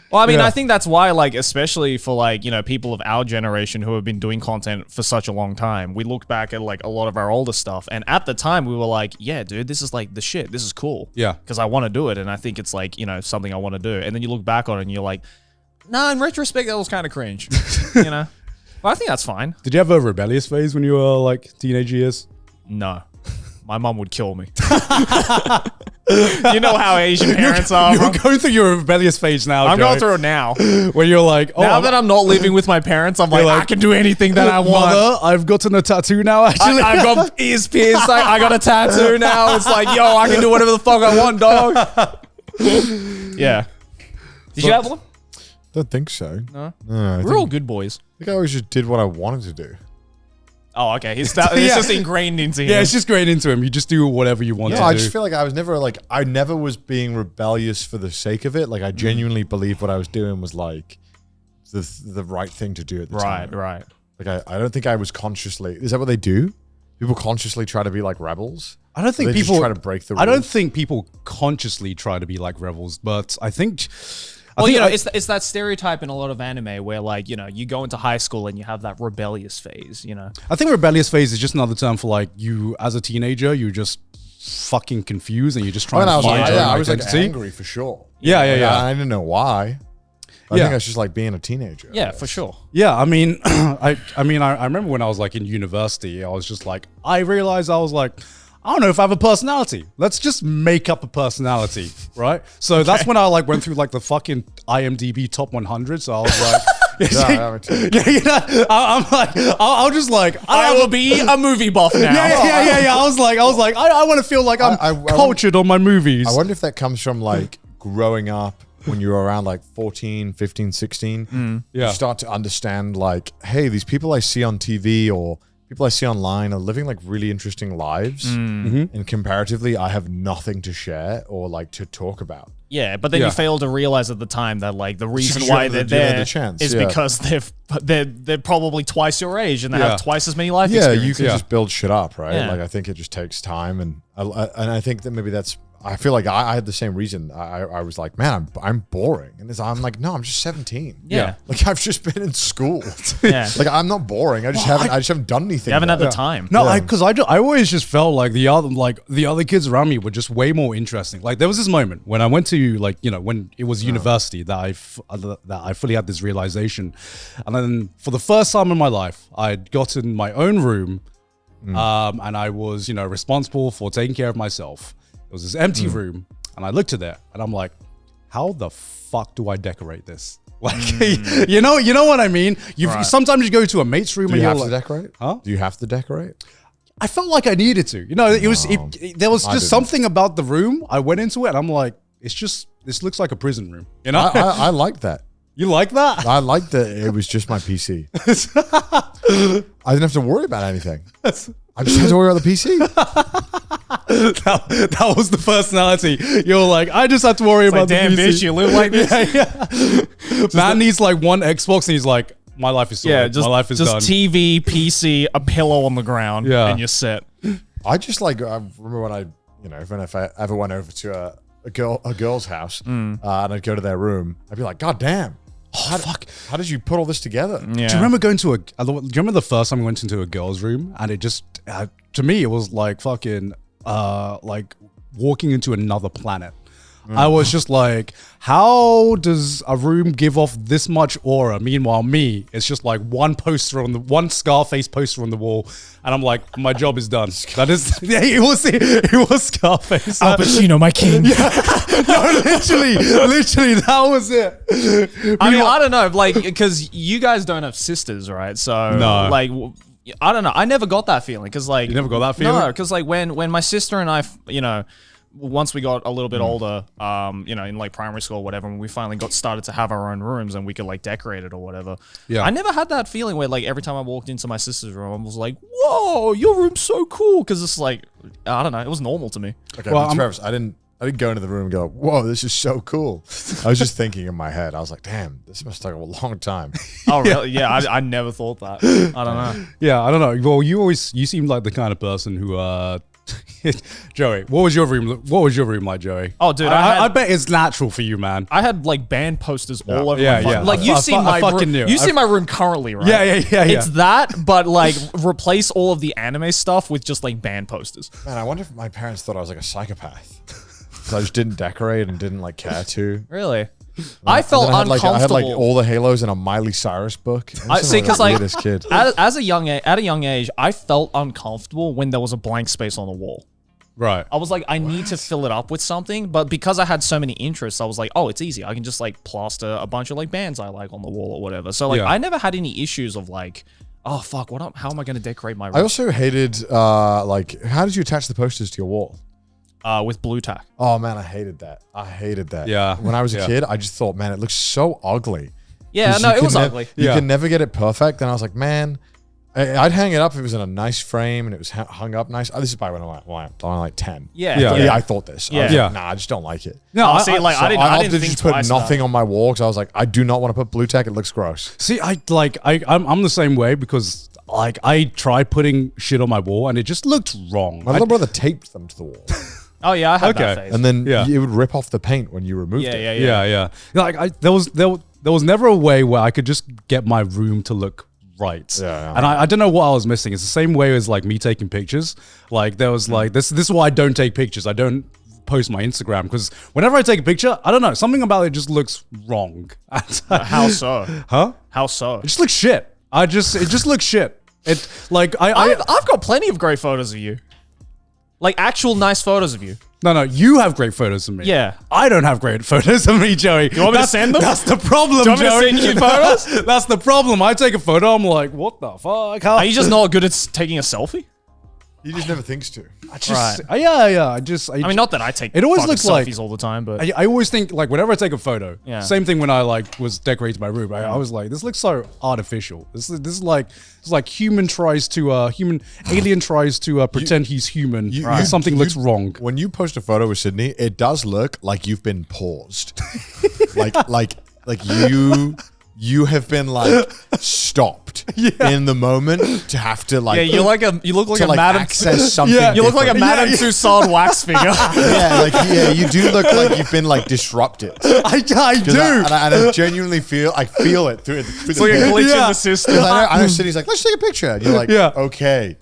Well, I mean, I think that's why, like, especially for like, people of our generation who have been doing content for such a long time, we look back at like a lot of our older stuff, and at the time we were like, yeah, dude, this is like the shit. This is cool. Yeah. Because I want to do it, and I think it's like, something I want to do. And then you look back on it and you're like, nah, in retrospect, that was kind of cringe. But I think that's fine. Did you have a rebellious phase when you were like teenage years? No. My mom would kill me. You know how Asian parents are. You're going through your rebellious phase now. I'm Joey, going through it now. where you're like, oh, Now that I'm not living with my parents, I'm like, I can do anything that I want. Mother, I've gotten a tattoo now, actually. I got ears pierced. I got a tattoo now. It's like, yo, I can do whatever the fuck I want, dog. Yeah. Did you have one? Don't think so. No. I We're all good boys. think I always just did what I wanted to do. Oh, okay. It's just ingrained into him. Yeah, it's just great into him. You just do whatever you want to do. I just feel like I never was being rebellious for the sake of it. Like I genuinely believed what I was doing was like the right thing to do at the time. Right. Like I don't think I was consciously. Is that what they do? People consciously try to be like rebels. I don't think They just people try to break the rules. I don't think people consciously try to be like rebels, but I think. Well, it's that stereotype in a lot of anime where, like, you go into high school and you have that rebellious phase, I think rebellious phase is just another term for like you as a teenager, you're just fucking confused and you're just trying to find your own I was like identity. angry for sure. Yeah. I didn't know why. I think that's just like being a teenager. Yeah, for sure. Yeah, I mean, I remember when I was like in university, I was just like, I realized I was like, I don't know if I have a personality. Let's just make up a personality, right? So that's when I like went through like the fucking IMDb top 100. So I was like, I'm like, I'll just like, I will be a movie buff now. Yeah. I was like, I want to feel like I'm cultured on my movies. I wonder if that comes from like growing up when you were around like 14, 15, 16. You start to understand like, hey, these people I see on TV or people I see online are living like really interesting lives, and comparatively, I have nothing to share or like to talk about. Yeah, but then you fail to realize at the time that like the reason why they're there is because they're probably twice your age and they have twice as many life experiences. You can just build shit up, right? Like I think it just takes time, and I think that maybe that's. I feel like I had the same reason. I was like, man, I'm boring. And I'm like, no, I'm just 17. Yeah. Like I've just been in school. Like I'm not boring. I just haven't done anything. You haven't had the time. No, because I always just felt like the other kids around me were just way more interesting. Like there was this moment when I went to like, when it was university that I fully had this realization. And then for the first time in my life, I'd gotten my own room, and I was, responsible for taking care of myself. It was this empty room, and I looked at it, and I'm like, "How the fuck do I decorate this?" Like, you know what I mean? Sometimes you go to a mate's room, Do and you you're have like, to decorate? Huh? Do you have to decorate? I felt like I needed to. There was just something about the room. I went into it, and I'm like, this looks like a prison room. I like that. You like that? I like that it was just my PC. I didn't have to worry about anything. I just had to worry about the PC. that was the personality. You're like, I just had to worry about damn the PC. Bitch, you live like this. Man needs like one Xbox, and he's like, my life is sorted. My life is done. Just TV, PC, a pillow on the ground, and you're set. I just like I remember when if I ever went over to a girl's house and I'd go to their room, I'd be like, God damn. How did you put all this together? Yeah. Do you remember do you remember the first time we went into a girl's room, and it just to me it was like fucking like walking into another planet. I was just like, how does a room give off this much aura? Meanwhile, me, it's just like one Scarface poster on the wall, and I'm like, my job is done. That is, it was Scarface. Al Pacino, my king. No, literally, that was it. I mean, I don't know, like, because you guys don't have sisters, right? So, like, I don't know. I never got that feeling, because, like, you never got that feeling. No, because, like, when my sister and I, once we got a little bit older, in like primary school or whatever, and we finally started to have our own rooms and we could like decorate it or whatever. Yeah. I never had that feeling where like every time I walked into my sister's room, I was like, whoa, your room's so cool. Cause it's like, I don't know, it was normal to me. Okay, well, Travis, I didn't go into the room and go, whoa, this is so cool. I was just thinking in my head, I was like, damn, this must take a long time. Oh, really? Yeah, I never thought that. I don't know. Yeah, I don't know. Well, you seem like the kind of person who, Joey, what was your room like, Joey? Oh, dude, I bet it's natural for you, man. I had like band posters all over my yeah. Like you see my room. You see my room currently, right? Yeah. It's that, but like replace all of the anime stuff with just like band posters. Man, I wonder if my parents thought I was like a psychopath. Because I just didn't decorate and didn't like care to. Really? I felt uncomfortable. I had like all the Halos in a Miley Cyrus book. I see, because like kid. at a young age, I felt uncomfortable when there was a blank space on the wall. Right. I was like, I need to fill it up with something, but because I had so many interests, I was like, oh, it's easy. I can just like plaster a bunch of like bands I like on the wall or whatever. So like, I never had any issues of like, oh fuck, how am I going to decorate my room? I also hated like, how did you attach the posters to your wall? With blue tack. Oh man, I hated that. Yeah. When I was a kid, I just thought, man, it looks so ugly. Yeah, no, it was ugly. You can never get it perfect. And I was like, man, I'd hang it up if it was in a nice frame and it was hung up nice. Oh, this is probably when I was like 10. Yeah. I thought this. I was like, nah, I just don't like it. No, I didn't think just twice put nothing on my wall because I was like, I do not want to put blue tack. It looks gross. See, I'm the same way because like I tried putting shit on my wall and it just looked wrong. My little brother taped them to the wall. Oh yeah, I had that phase. And then it would rip off the paint when you removed it. Yeah. Like there was never a way where I could just get my room to look right. Yeah. And I don't know what I was missing. It's the same way as like me taking pictures. Like there was like this is why I don't take pictures. I don't post my Instagram because whenever I take a picture, I don't know, something about it just looks wrong. How so? Huh? How so? It just looks shit. It just looks shit. It like I've got plenty of great photos of you. Like actual nice photos of you. No, you have great photos of me. Yeah. I don't have great photos of me, Joey. You want me to send them? That's the problem, Do you want me to Joey. send you photos? That's the problem. I take a photo, I'm like, what the fuck? How? Are you just not good at taking a selfie? He just never thinks to. Right. Yeah. I mean, not that I take It always fucking looks like- selfies all the time, but I always think, like, whenever I take a photo, Yeah. same thing when I like was decorating my room. I was like, this looks so artificial. This is like alien tries to pretend he's human. Something looks wrong. When you post a photo with Sydney, it does look like you've been paused. like you have been like stopped in the moment to have to like. yeah, you look like to a Madame access something. Yeah. You look like a different. Madame Tussauds wax figure. You do look like you've been like disrupted. I do. I genuinely feel it through It's like a the glitch in Yeah. the system. I know Sydney's like, let's take a picture. And you're like, Yeah. okay.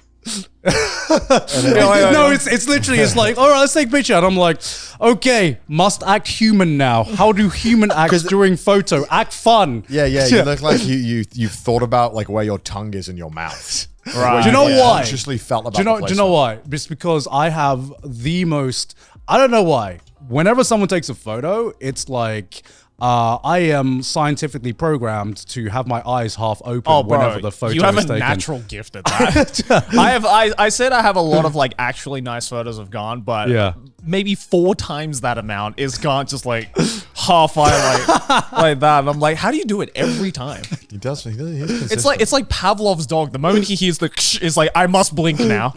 No, it's literally, it's like, all right, let's take a picture. And I'm like, okay, must act human now. How do human act during photo? Act fun. Yeah. You look like you've thought about like where your tongue is in your mouth. Right. Do you know why? Consciously felt about. Do you know why? It's because I have the most. I don't know why. Whenever someone takes a photo, it's like I am scientifically programmed to have my eyes half open whenever the photo you have is a taken. natural gift at that. I said I have a lot of like actually nice photos of Garnt, but Yeah. maybe 4 times that amount is Garnt just like half eye like that. And I'm like, how do you do it every time? He does. He's It's like Pavlov's dog. The moment he hears the is like, I must blink now.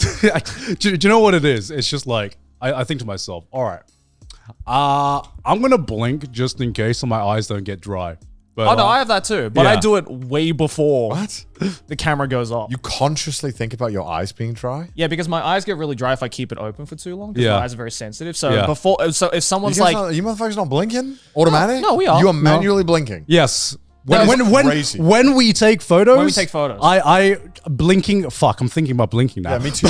do you know what it is? It's just like I think to myself, all right, I'm gonna blink just in case so my eyes don't get dry. But Oh no, I have that too, but Yeah. I do it way before What? the camera goes off. You consciously think about your eyes being dry? Yeah, because my eyes get really dry if I keep it open for too long. Because Yeah. my eyes are very sensitive. So Yeah. if someone's You guys like, you motherfuckers not blinking? Automatic? No, we are. You are manually blinking. yes. That is When crazy. we take photos, When we take photos. I blinking. Fuck, I'm thinking about blinking now. Yeah, me too.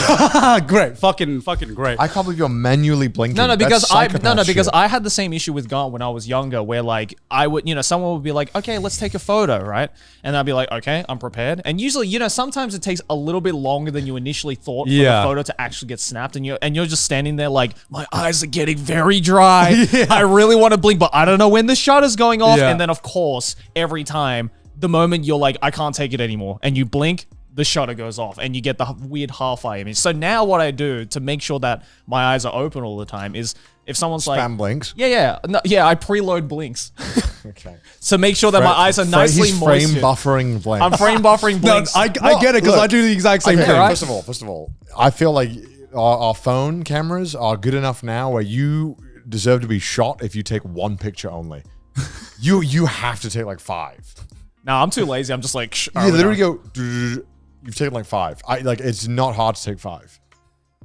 Great, fucking great. I can't believe you're manually blinking. No, That's because psychopath shit. I had the same issue with Garnt when I was younger, where like I would, someone would be like, okay, let's take a photo, right? And I'd be like, okay, I'm prepared. And usually, sometimes it takes a little bit longer than you initially thought for Yeah. the photo to actually get snapped, and you're just standing there like, my eyes are getting very dry. I really want to blink, but I don't know when the shutter's going off. Yeah. And then of course, every time, the moment you're like, I can't take it anymore, and you blink, the shutter goes off and you get the weird half-eye image. So now what I do to make sure that my eyes are open all the time is if someone's like... Spam blinks. Yeah. No, I preload blinks. Okay. So make sure that my eyes are nicely He's frame moist. buffering blinks. I'm frame buffering No, blinks. I get it because look, I do the exact same Okay, thing. right? First of all, I feel like our phone cameras are good enough now where you deserve to be shot if you take one picture only. You have to take like 5. No, I'm too lazy. I'm just like... Shh, You literally go. You've taken like 5. It's not hard to take 5.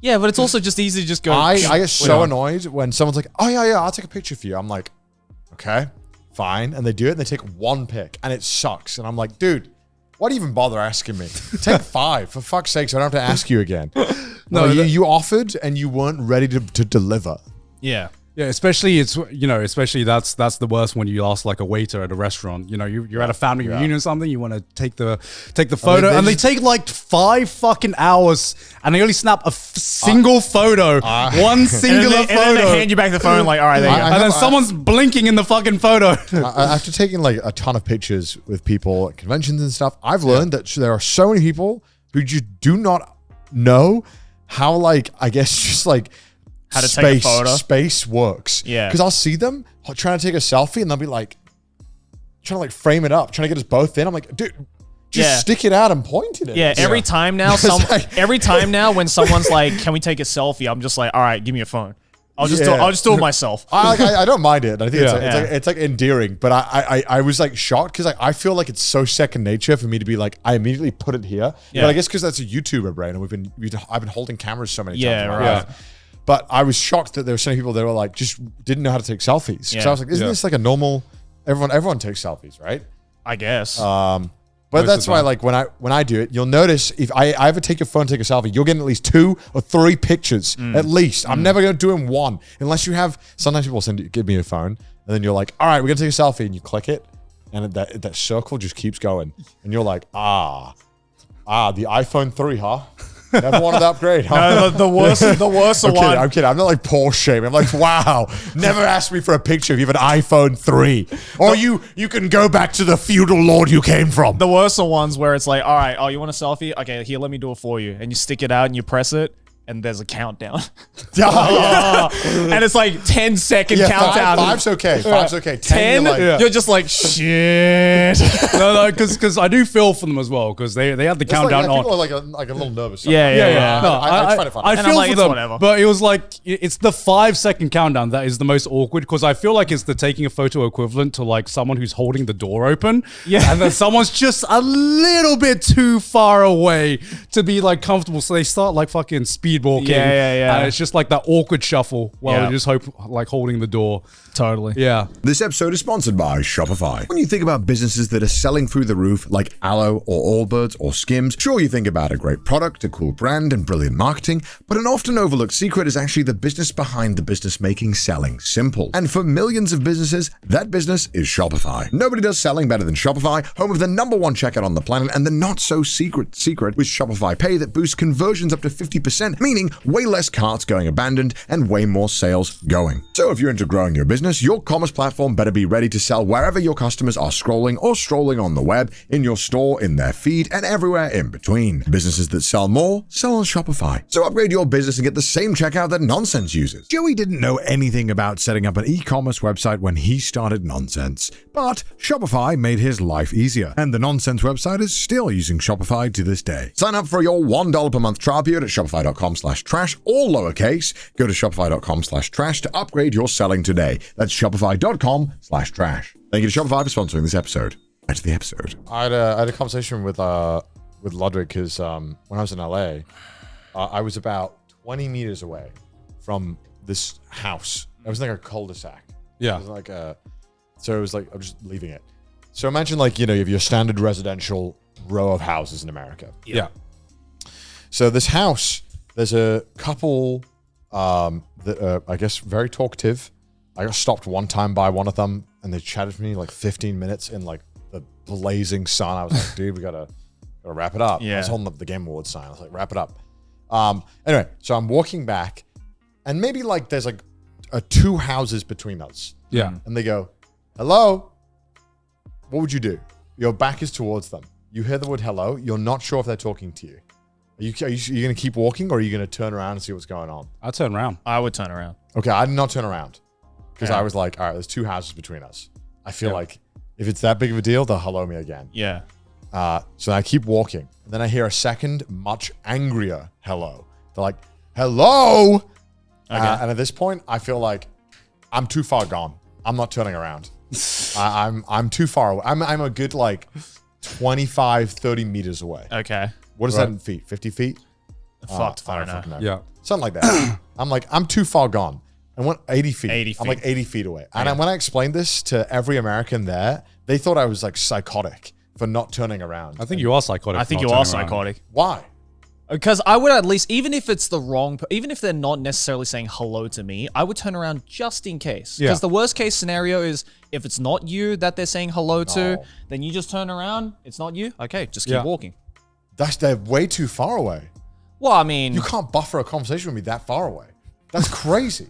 Yeah, but it's also just easy to just go... I shh, get so wait, annoyed when someone's like, oh yeah, I'll take a picture for you. I'm like, okay, fine. And they do it and they take one pic and it sucks. And I'm like, dude, why do you even bother asking me? Take 5 for fuck's sake, so I don't have to ask you again. No, you offered and you weren't ready to deliver. Yeah. Yeah, especially especially that's the worst when you ask like a waiter at a restaurant. You're at a family reunion or something. You want to take the photo, and they take like 5 fucking hours, and they only snap a single photo, one singular And then they photo, hand you back the phone like, all right, there you go. and then someone's blinking in the fucking photo. After taking like a ton of pictures with people at conventions and stuff, I've learned that there are so many people who just do not know how, like, I guess just like How to take a photo. space works. Yeah. Because I'll see them trying to take a selfie and they'll be like, trying to like frame it up, trying to get us both in. I'm like, dude, just Yeah. stick it out and point it at Yeah, us. every time now, every time now when someone's like, "Can we take a selfie?" I'm just like, "All right, give me a phone. I'll just do it myself." I don't mind it. I think Yeah. it's like endearing, but I was like shocked because I feel like it's so second nature for me to be like, I immediately put it here. Yeah. But I guess because that's a YouTuber brain, and I've been holding cameras so many times. Yeah, in my right. life. But I was shocked that there were so many people that were like, just didn't know how to take selfies. So Yeah. I was like, isn't this like a normal? Everyone takes selfies, right? I guess. But Most that's of the why, time. like when I do it, you'll notice if I ever take your phone, take a selfie, you're getting at least 2 or 3 pictures at least. I'm never gonna do in one unless you have. Sometimes people give me a phone, and then you're like, all right, we're gonna take a selfie, and you click it, and that circle just keeps going, and you're like, the iPhone 3, huh? Never wanted to upgrade. Huh? No, the worst I'm one. kidding, I'm kidding. I'm not like Porsche shaming. I'm like, wow, never asked me for a picture if you have an iPhone 3. Or you can go back to the feudal lord you came from. The worst are ones where it's like, all right, oh, you want a selfie? Okay, here, let me do it for you. And you stick it out and you press it, and there's a countdown. And it's like 10-second countdown. Five's okay. Five's okay. 10, you're just like, shit. No, because I do feel for them as well, because they had the countdown on. People are like a little nervous. Yeah. No, I try to find it. I And feel I'm like, for it's them, whatever. but it was like it's the 5-second countdown that is the most awkward, because I feel like it's the taking a photo equivalent to like someone who's holding the door open, and then someone's just a little bit too far away to be like comfortable, so they start like fucking speed walking. Yeah. And it's just like that awkward shuffle while they're just holding the door. Totally. Yeah. This episode is sponsored by Shopify. When you think about businesses that are selling through the roof like Aloe or Allbirds or Skims, sure, you think about a great product, a cool brand, and brilliant marketing, but an often overlooked secret is actually the business behind the business making selling simple. And for millions of businesses, that business is Shopify. Nobody does selling better than Shopify, home of the #1 checkout on the planet and the not so secret with Shopify Pay that boosts conversions up to 50%, meaning way less carts going abandoned and way more sales going. So if you're into growing your business, your commerce platform better be ready to sell wherever your customers are scrolling or strolling on the web, in your store, in their feed, and everywhere in between. Businesses that sell more, sell on Shopify. So upgrade your business and get the same checkout that Nonsense uses. Joey didn't know anything about setting up an e-commerce website when he started Nonsense, but Shopify made his life easier, and the Nonsense website is still using Shopify to this day. Sign up for your $1 per month trial period at shopify.com/trash, all lowercase. Go to shopify.com/trash to upgrade your selling today. That's shopify.com/trash. Thank you to Shopify for sponsoring this episode. Back to the episode. I had a conversation with Ludwig because when I was in LA, I was about 20 meters away from this house. It was like a cul-de-sac. Yeah. It was like so it was like, I'm just leaving it. So imagine like, you have your standard residential row of houses in America. Yeah. So this house, there's a couple that are, I guess, very talkative. I got stopped one time by one of them, and they chatted to me like 15 minutes in like the blazing sun. I was like, dude, we gotta wrap it up. Yeah. I was holding up the Game Awards sign. I was like, wrap it up. Anyway, so I'm walking back, and maybe like there's like 2 houses between us. Yeah. And they go, hello? What would you do? Your back is towards them. You hear the word hello. You're not sure if they're talking to you. Are you going to keep walking, or are you going to turn around and see what's going on? I'll turn around. I would turn around. Okay, I did not turn around because Yeah. I was like, all right, there's 2 houses between us. I feel like if it's that big of a deal, they'll hello me again. Yeah. So I keep walking. And then I hear a second, much angrier hello. They're like, hello? And at this point, I feel like I'm too far gone. I'm not turning around. I'm too far away. I'm a good like 25, 30 meters away. Okay. What is that in feet? 50 feet? Fucked I far don't now. fucking know. Yeah. Something like that. I'm like, I'm too far gone. I went 80 feet. 80 I'm like feet. 80 feet away. And when I explained this to every American there, they thought I was like psychotic for not turning around. I think you are psychotic. I think for you not are turning around. psychotic. Why? Because I would at least, even if it's the wrong, even if they're not necessarily saying hello to me, I would turn around just in case. Yeah. Because the worst case scenario is if it's not you that they're saying hello to, No. then you just turn around. It's not you. Okay, just keep walking. They're way too far away. Well, I mean, You can't buffer a conversation with me that far away. That's crazy.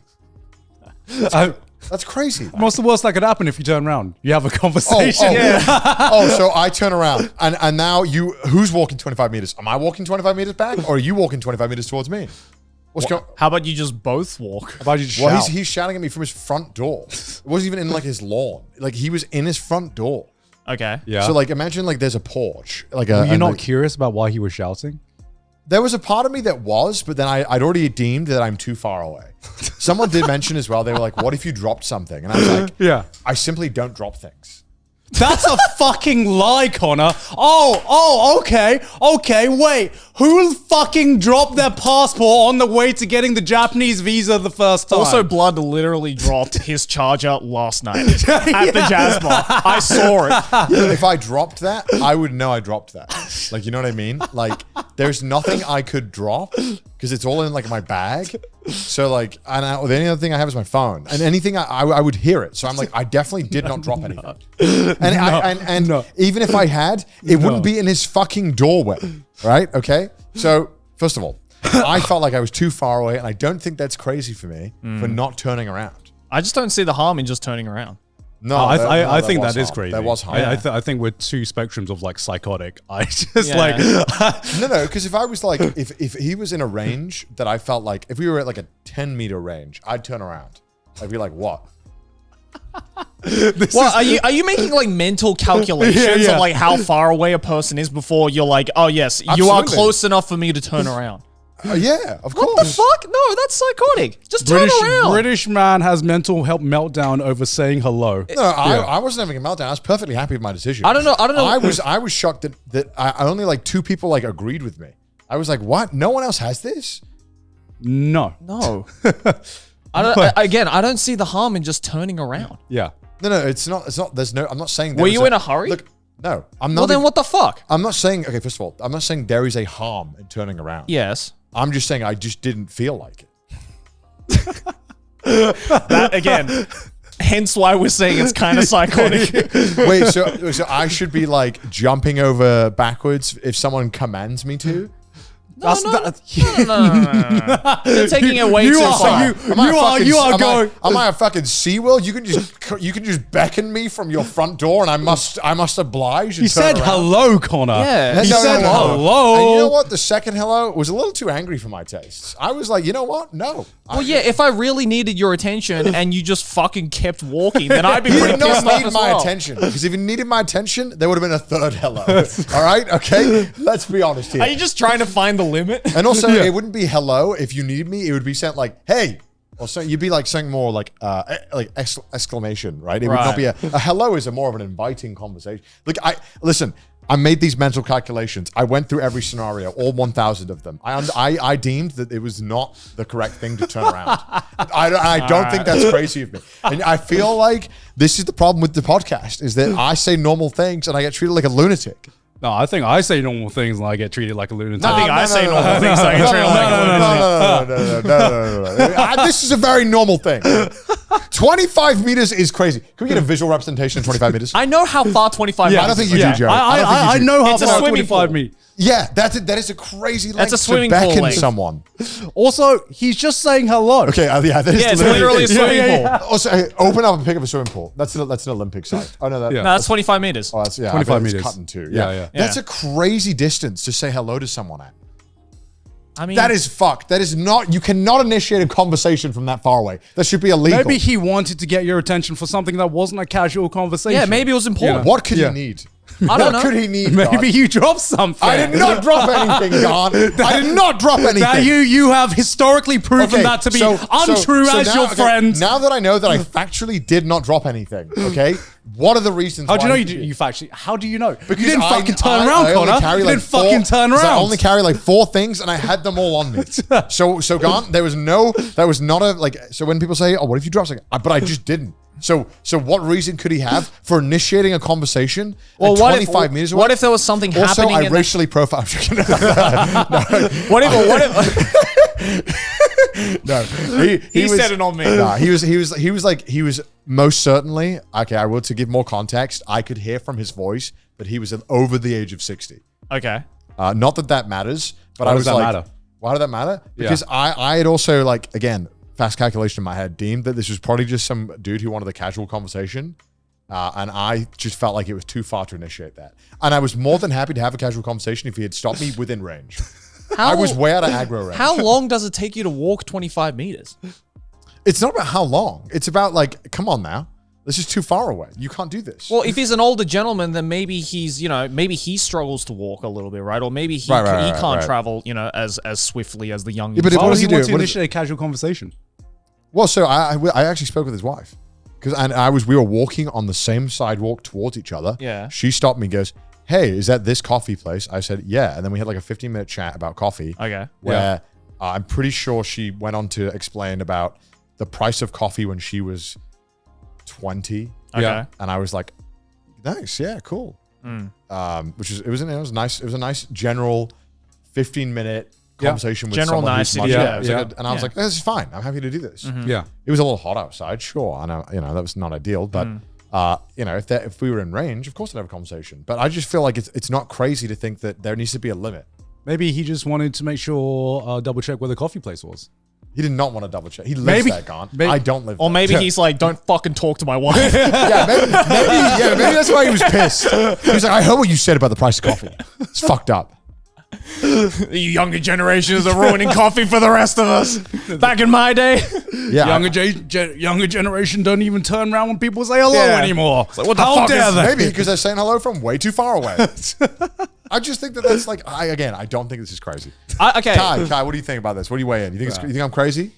That's crazy. What's the worst that could happen if you turn around? You have a conversation. So I turn around and now who's walking 25 meters? Am I walking 25 meters back, or are you walking 25 meters towards me? What's going? how about you just both walk? How about you just Well, shout? he's shouting at me from his front door. It wasn't even in like his lawn. Like he was in his front door. Okay. Yeah. So like imagine like there's a porch. Like Were you not like, curious about why he was shouting? there was a part of me that was, but then I'd already deemed that I'm too far away. Someone did mention as well, they were like, what if you dropped something? And I was like, Yeah. I simply don't drop things. That's a fucking lie, Connor. Okay, wait. Who fucking dropped their passport on the way to getting the Japanese visa the first time? Also, Blood literally dropped his charger last night at the jazz bar. I saw it. If I dropped that, I would know I dropped that. Like, you know what I mean? Like, there's nothing I could drop because it's all in like my bag. So like, the only other thing I have is my phone, and anything I would hear it. So I'm like, I definitely did not drop anything. And even if I had, it wouldn't be in his fucking doorway, right? Okay. So First of all, I felt like I was too far away, and I don't think that's crazy for me for not turning around. I just don't see the harm in just turning around. No, I think that is crazy. That was harm. I think we're two spectrums of like psychotic. I just Yeah. like No, because if I was like, if he was in a range that I felt like, if we were at like a 10-meter range, I'd turn around. I'd be like, what? Well, are you making like mental calculations Yeah. of like how far away a person is before you're like, oh yes, you are Absolutely. close enough for me to turn around? Yeah, of What course. the fuck? No, that's psychotic. Just turn around. British man has mental health meltdown over saying hello. No, I wasn't having a meltdown. I was perfectly happy with my decision. I don't know. I was shocked that I only like 2 people like agreed with me. I was like, what? No one else has this? No. No. I don't see the harm in just turning around. Yeah. No, it's not. There's no. I'm not saying. Were you in a hurry? Look, no, I'm not. Well, then what the fuck? I'm not saying. Okay, first of all, I'm not saying there is a harm in turning around. Yes. I'm just saying I just didn't feel like it. That again. Hence why we're saying it's kind of psychotic. Wait, so I should be like jumping over backwards if someone commands me to? No. You're taking it way too far. You are going. Am I a fucking SeaWorld? You can just beckon me from your front door, and I must oblige. And He said turn around. hello, Connor. Yeah. He No, said no. hello. And you know what? The second hello was a little too angry for my tastes. I was like, you know what? No. Well, yeah, if I really needed your attention and you just fucking kept walking, then I'd be You pretty did not pissed off need as my well. attention. Because if you needed my attention, there would have been a third hello. All right? Okay? Let's be honest here. Are you just trying to find the limit? And also, it wouldn't be hello if you needed me. It would be sent like, hey. Or so you'd be like saying more like exclamation, right? It would not be a hello is a more of an inviting conversation. Look, I made these mental calculations. I went through every scenario, all 1,000 of them. I deemed that it was not the correct thing to turn around. I don't think that's crazy of me. And I feel like this is the problem with the podcast is that I say normal things and I get treated like a lunatic. No, I think I say normal things and I get treated like a lunatic. I think I say normal things. So I get treated like a lunatic. No. This is a very normal thing. 25 meters is crazy. Can we get a visual representation of 25 meters? I know how far 25 I meters don't think is. you do, Joe. I know how It's a far swimming 25 pool. meters. Yeah, that is a crazy length a swimming to pool beckon length. someone. Also, he's just saying hello. Okay, that is Yeah, it's literally a swimming pool. Also, hey, open up and pick up a swimming pool. That's an Olympic site. Oh no, Yeah. No, that's 25 meters. Oh, that's 25 I bet it's meters. Cut in two. Yeah. That's a crazy distance to say hello to someone at. I mean, That is fucked. That is not. You cannot initiate a conversation from that far away. That should be illegal. Maybe he wanted to get your attention for something that wasn't a casual conversation. yeah, maybe it was important. What could Yeah. he need? I don't know. What could he need? Maybe God? you dropped something. I did not drop anything, Garnt. I did not drop anything. That you have historically proven that to be untrue as now- your okay, friend. Now that I know that I factually did not drop anything, okay, what are the reasons? How do you why know I did? you factually? How do you know? Because you didn't I- fucking turn I around, only Connor. carry You like didn't fucking turn because around. I only carry like 4 things, and I had them all on me. So Garnt, there was not a like. So when people say, "Oh, what if you drop something?" But I just didn't. So what reason could he have for initiating a conversation Well, at 25 meters away? What if there was something Also, happening I in racially profiled. What if No, he said it on me? Nah, he was most certainly, okay, I will, to give more context, I could hear from his voice that he was over the age of 60. Okay. Not that matters, but Why I does was that like, matter? why did that matter? Because I had also, like, again, fast calculation in my head, deemed that this was probably just some dude who wanted a casual conversation. And I just felt like it was too far to initiate that. And I was more than happy to have a casual conversation if he had stopped me within range. I was way out of aggro range. How long does it take you to walk 25 meters? It's not about how long. It's about, like, come on now. This is too far away. You can't do this. Well, if he's an older gentleman, then maybe he's, maybe he struggles to walk a little bit, right? Or maybe he can't travel, as swiftly as the young. Yeah, but Why what would does he he do? want to What is- initiate a casual conversation? Well, so I actually spoke with his wife because we were walking on the same sidewalk towards each other. Yeah. She stopped me and goes, "Hey, is that this coffee place?" I said, "Yeah." And then we had like a 15-minute chat about coffee. Okay. Where I'm pretty sure she went on to explain about the price of coffee when she was 20. Okay. Yeah. And I was like, "Nice, yeah, cool." It was nice. It was a nice general 15-minute conversation with General someone nicety, who's much yeah. It was like and I was like, "This is fine. I'm happy to do this." Yeah. It was a little hot outside, sure. I know, that was not ideal, but if we were in range, of course I'd have a conversation. But I just feel like it's not crazy to think that there needs to be a limit. Maybe he just wanted to make sure, double check where the coffee place was. He did not want to double check. He lives there, Garnt. I don't live there. Or maybe he's like, don't fucking talk to my wife. maybe that's why he was pissed. He was like, I heard what you said about the price of coffee. It's fucked up. You younger generations are ruining coffee for the rest of us. Back in my day. Yeah. Younger generation don't even turn around when people say hello anymore. Like, what the How fuck dare is they? Maybe because they're saying hello from way too far away. I just think that's like, I don't think this is crazy. Okay. Kai, what do you think about this? What do you weigh in? You think I'm crazy?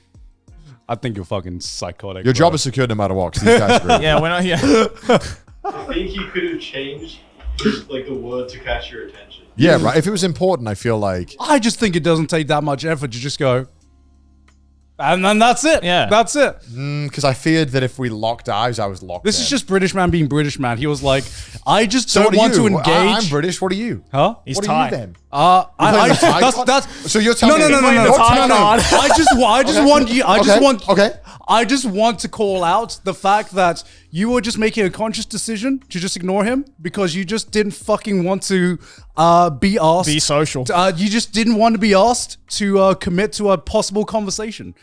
I think you're fucking psychotic. Your job is secured no matter what, 'cause these guys agree. Yeah, we're not here. I think he could have changed just like the word to catch your attention. Yeah, right. If it was important, I feel like... I just think it doesn't take that much effort to just go, and then that's it. Yeah. That's it. Because I feared that if we locked eyes, I was locked This in. is just British man being British man. He was like, I just So don't what are want to you? engage. I'm British. What are you? Huh? He's What are Thai. you then? I the Thai card? that's So you're telling me... no. playing the What's Thai my name? card. I just want you. Okay. I just want to call out the fact that you were just making a conscious decision to just ignore him because you just didn't fucking want to be asked. Be social. You just didn't want to be asked to commit to a possible conversation.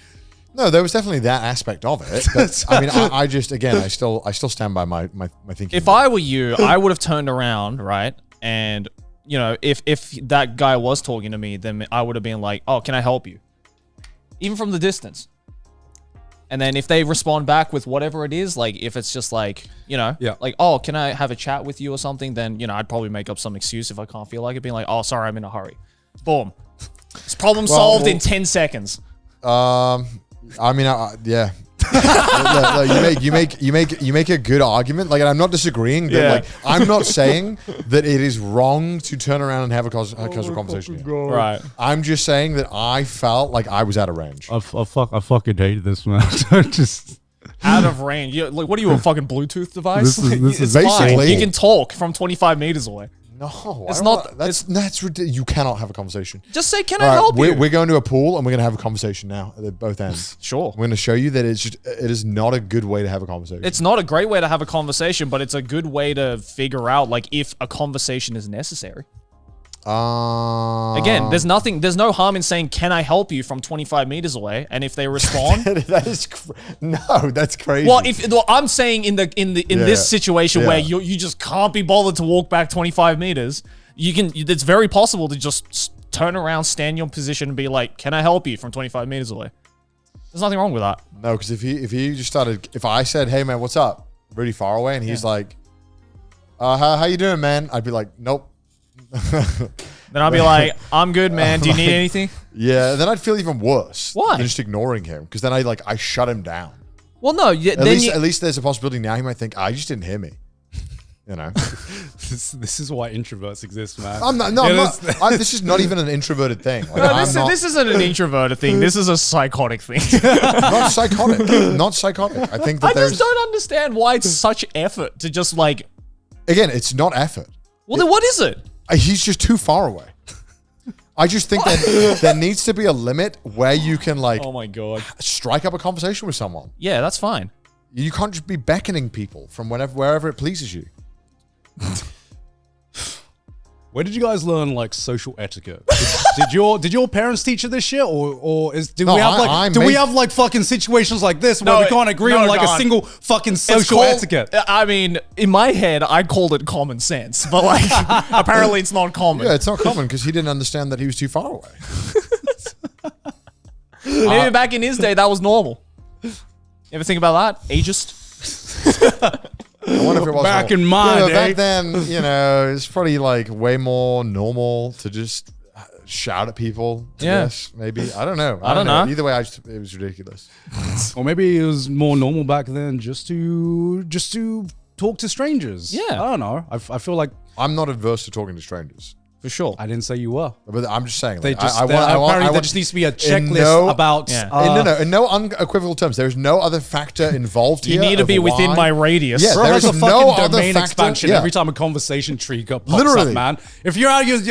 No, there was definitely that aspect of it. But, I mean, I just, again, I still stand by my thinking. If I were you, I would have turned around, right? And, you know, if that guy was talking to me, then I would have been like, oh, can I help you? Even from the distance. And then if they respond back with whatever it is, like if it's just like, you know, like, oh, can I have a chat with you or something? Then, you know, I'd probably make up some excuse if I can't feel like it, being like, oh, sorry, I'm in a hurry. Boom. It's problem solved in 10 seconds. I mean, yeah. Look, you make a good argument. Like, and I'm not disagreeing. That, like, I'm not saying that it is wrong to turn around and have a casual conversation. Right. I'm just saying that I felt like I was out of range. I fucking hated this, man. Just Out of range. Like, what are you, a fucking Bluetooth device? This is It's fine. basically- You can talk from 25 meters away. No, It's I don't not- want- That's ridiculous. You cannot have a conversation. Just say, can All I right, help you? we're going to a pool and we're going to have a conversation now at both ends. Sure. I'm going to show you that it is not a good way to have a conversation. It's not a great way to have a conversation, but it's a good way to figure out, like, if a conversation is necessary. Again, there's no harm in saying, can I help you from 25 meters away? And if they respond, that's crazy. well, I'm saying in this situation where you just can't be bothered to walk back 25 meters, it's very possible to just turn around, stand in your position and be like, can I help you from 25 meters away? There's nothing wrong with that. No, because if I said, hey man, what's up? Really far away, and he's like, how you doing, man? I'd be like, nope. Then I'd be like, I'm good, man. Do you need anything? Yeah, then I'd feel even worse. Why? Than just ignoring him, because then I shut him down. Well, no. At least there's a possibility now he might think, I just didn't hear me. You know, this is why introverts exist, man. I'm not. This is not even an introverted thing. Like, No, this isn't an introverted thing. This is a psychotic thing. not psychotic. Not psychotic. I think that I just don't understand why it's such effort to just like. Again, it's not effort. Well, then what is it? He's just too far away. I just think that there needs to be a limit where you can like. Oh my god. Strike up a conversation with someone. Yeah, that's fine. You can't just be beckoning people from wherever it pleases you. Where did you guys learn like social etiquette? Did your parents teach you this shit, or do we have like fucking situations like this where we can't agree on like a single fucking social etiquette? I mean, in my head, I called it common sense, but like apparently it's not common. Yeah, it's not common because he didn't understand that he was too far away. Maybe back in his day that was normal. You ever think about that? Ageist? I wonder if it was Back normal. in my day. Back then, it's probably like way more normal to just shout at people. Yeah. Yes, maybe. I don't know. I don't know. Either way, it was ridiculous. Or maybe it was more normal back then just to talk to strangers. Yeah. I don't know. I feel like I'm not adverse to talking to strangers. For sure. I didn't say you were. But I'm just saying. They Like, just I there just needs to be a checklist about. in no unequivocal terms. There's no other factor involved You here. need to of be within why- my radius. Yeah, Bro there has is a no fucking other domain factor- expansion yeah. every time a conversation tree pops Literally. up, man. If you're out, he He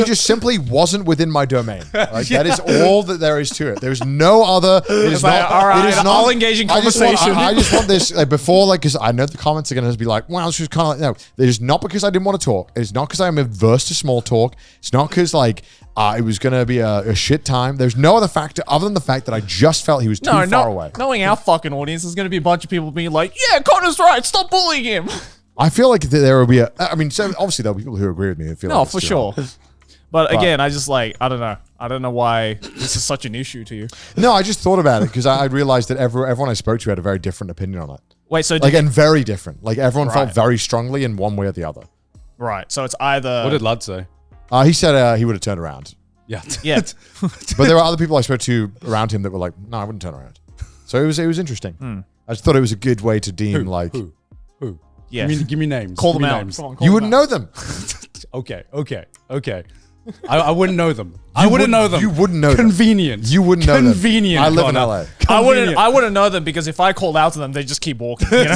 just simply wasn't within my domain. Right? That is all that there is to it. There's no other. It is like, not. all right, it is not, I'll engage in conversation. I just want this before, like, because I know the comments are going to be like, "Wow, this was kind of like no." It is not because I didn't want to talk. It's not because I'm averse to small talk. It's not because like it was gonna be a shit time. There's no other factor other than the fact that I just felt he was too far away. Knowing our fucking audience, there's going to be a bunch of people being like, yeah, Connor's right. Stop bullying him. I feel like there will be so obviously there'll be people who agree with me and feel No, like it's for too sure. hard. But again, I just like, I don't know. I don't know why this is such an issue to you. No, I just thought about it because I realized that everyone I spoke to had a very different opinion on it. Wait, so And very different. Like everyone felt Right. very strongly in one way or the other. right. So it's either. What did Lud say? He said he would have turned around. Yeah. Yeah. But there were other people I spoke to around him that were like, no, I wouldn't turn around. So it was interesting. I just thought it was a good way to deem Who? Yeah. Give me names. Call Give them me out. names. Come on, call you them wouldn't out. know them. Okay. I wouldn't know them. I wouldn't know them. You wouldn't know them. Convenient. You wouldn't know them. Convenient. I live in Connor. LA. I wouldn't know them because if I called out to them, they just keep walking. You know?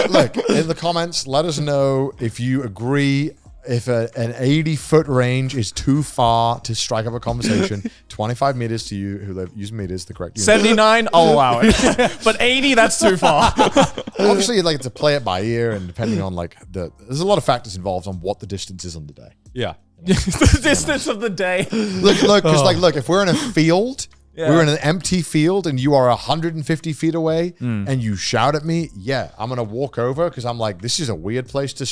Look, in the comments, let us know if you agree. If an 80-foot range is too far to strike up a conversation, 25 meters to you who live using meters, the correct unit. 79, I'll allow it. But 80, that's too far. Obviously, you'd like to play it by ear, and depending on there's a lot of factors involved on what the distance is on the day. Yeah. The distance of the day. Look, because if we're in a field, Yeah. we're in an empty field, and you are 150 feet away, and you shout at me, yeah, I'm gonna walk over because I'm like, this is a weird place to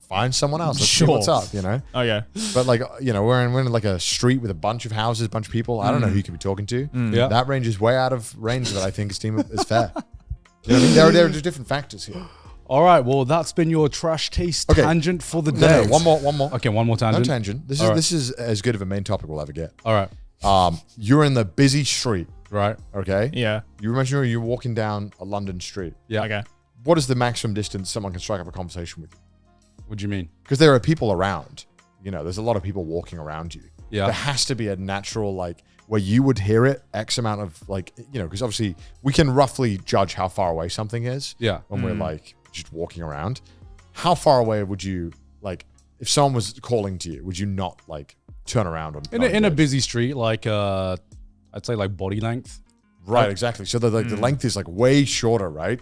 find someone else. Let's see Sure. what's up, you know. Oh, yeah. But we're in like a street with a bunch of houses, a bunch of people. I don't know who you could be talking to. Yeah. That range is way out of range that I think is fair. You know what I mean? There are just different factors here. All right. Well, that's been your trash taste Okay. tangent for the No, day. one more. Okay, one more No tangent. tangent. This All right. is as good of a main topic we'll ever get. All right. You're in the busy street, Right. okay? Yeah. You imagine you're walking down a London street. Yeah. Okay. What is the maximum distance someone can strike up a conversation with you? What do you mean? Because there are people around. You know, there's a lot of people walking around you. Yeah. There has to be a natural, where you would hear it X amount of, because obviously we can roughly judge how far away something is. Yeah. When we're, just walking around. How far away would you, if someone was calling to you, would you not, turn around? In a busy street, I'd say body length. Right, exactly. So the length is way shorter, right?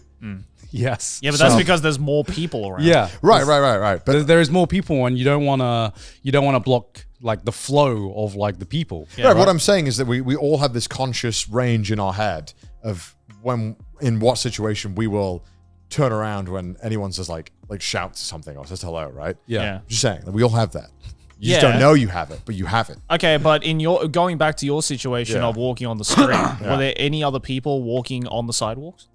Yes. Yeah, but that's because there's more people around. Yeah. Right. But There is more people, and you don't want to block the flow of the people. Yeah, what I'm saying is that we all have this conscious range in our head of in what situation we will turn around when anyone says shouts something or says hello, right? Yeah. Just saying, we all have that. You just Yeah. don't know you have it, but you have it. Okay, but going back to your situation Yeah. of walking on the street, were there any other people walking on the sidewalks?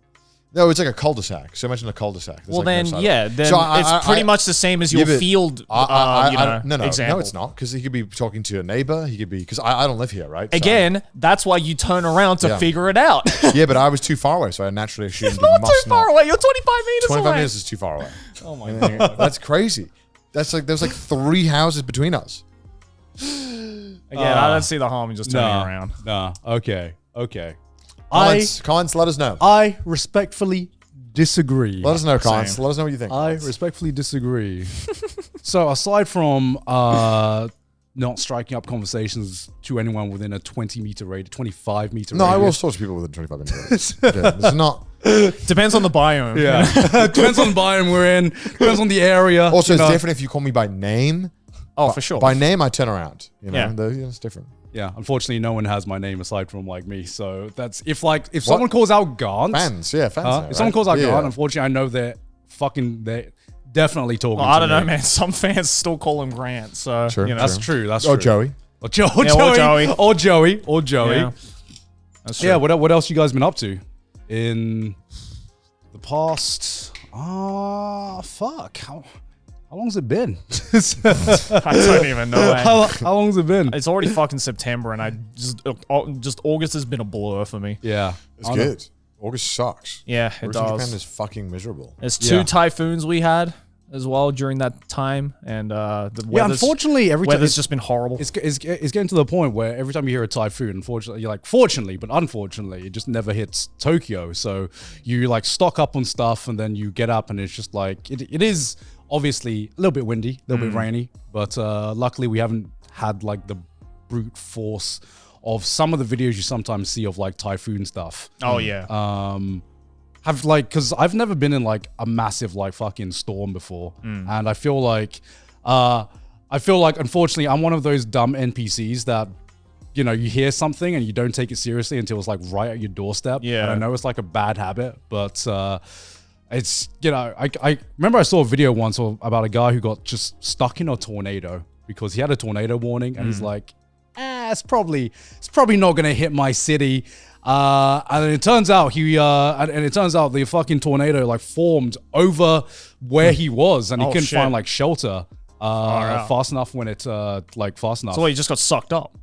No, it's like a cul-de-sac. So imagine a cul-de-sac. There's Well, no then, sidewalk. yeah, then So it's pretty much the same as your but field, No, example. it's not, because he could be talking to a neighbor. He could be, because I don't live here, right? So- Again, that's why you turn around to Yeah. figure it out. yeah, but I was too far away, so I naturally assumed It's he not must too far not. away. You're 25 meters 25 away. meters is too far away. Oh my god. That's crazy. There's 3 houses between us. Again, I don't see the harm in just turning around. Nah. Okay. Comments, let us know. I respectfully disagree. Let us know, comments. Same. Let us know what you think. I respectfully disagree. So aside from not striking up conversations to anyone within a 20-meter radius, 25-meter No, I will radius. talk to people within 25 minutes. Yeah, this is not. Depends on the biome. Yeah. Depends on the biome we're in. Depends on the area. Also, you it's know. different if you call me by name. Oh, for sure. By name, I turn around. You know, Yeah. it's different. Yeah, unfortunately, no one has my name aside from me. So that's if someone calls out Garnt, Fans, yeah, fans. know, if someone right? calls out Yeah. Garnt, unfortunately, I know they're definitely talking. Well, I to don't know, me. man. Some fans still call him Grant. So, Sure, you know. That's true. That's Or true. Joey. Or Joey. Yeah, Or Joey. Yeah. That's true. Yeah. What else you guys been up to in the past? Fuck. How long's it been? I don't even know. Man. How long's it been? It's already fucking September, and I just August has been a blur for me. Yeah. It's good. August sucks. Yeah, it August in Japan does. is fucking miserable. There's 2 Yeah. typhoons we had as well during that time, and the weather's, unfortunately, every time weather's just been horrible. it's getting to the point where every time you hear a typhoon, unfortunately, you're like, fortunately, but unfortunately, it just never hits Tokyo. So you stock up on stuff, and then you get up, and it's just it is obviously a little bit windy, a little bit rainy, but luckily we haven't had the brute force of some of the videos you sometimes see of typhoon stuff. Oh yeah. Because I've never been in a massive fucking storm before, and I feel I feel like, unfortunately, I'm one of those dumb NPCs that, you know, you hear something and you don't take it seriously until it's like right at your doorstep. Yeah. And I know it's like a bad habit, but it's, you know, I remember I saw a video once about a guy who got just stuck in a tornado because he had a tornado warning and he's like, it's probably not gonna hit my city. And it turns out the fucking tornado like formed over where he was, and he couldn't find like shelter fast enough when it fast enough. So he just got sucked up.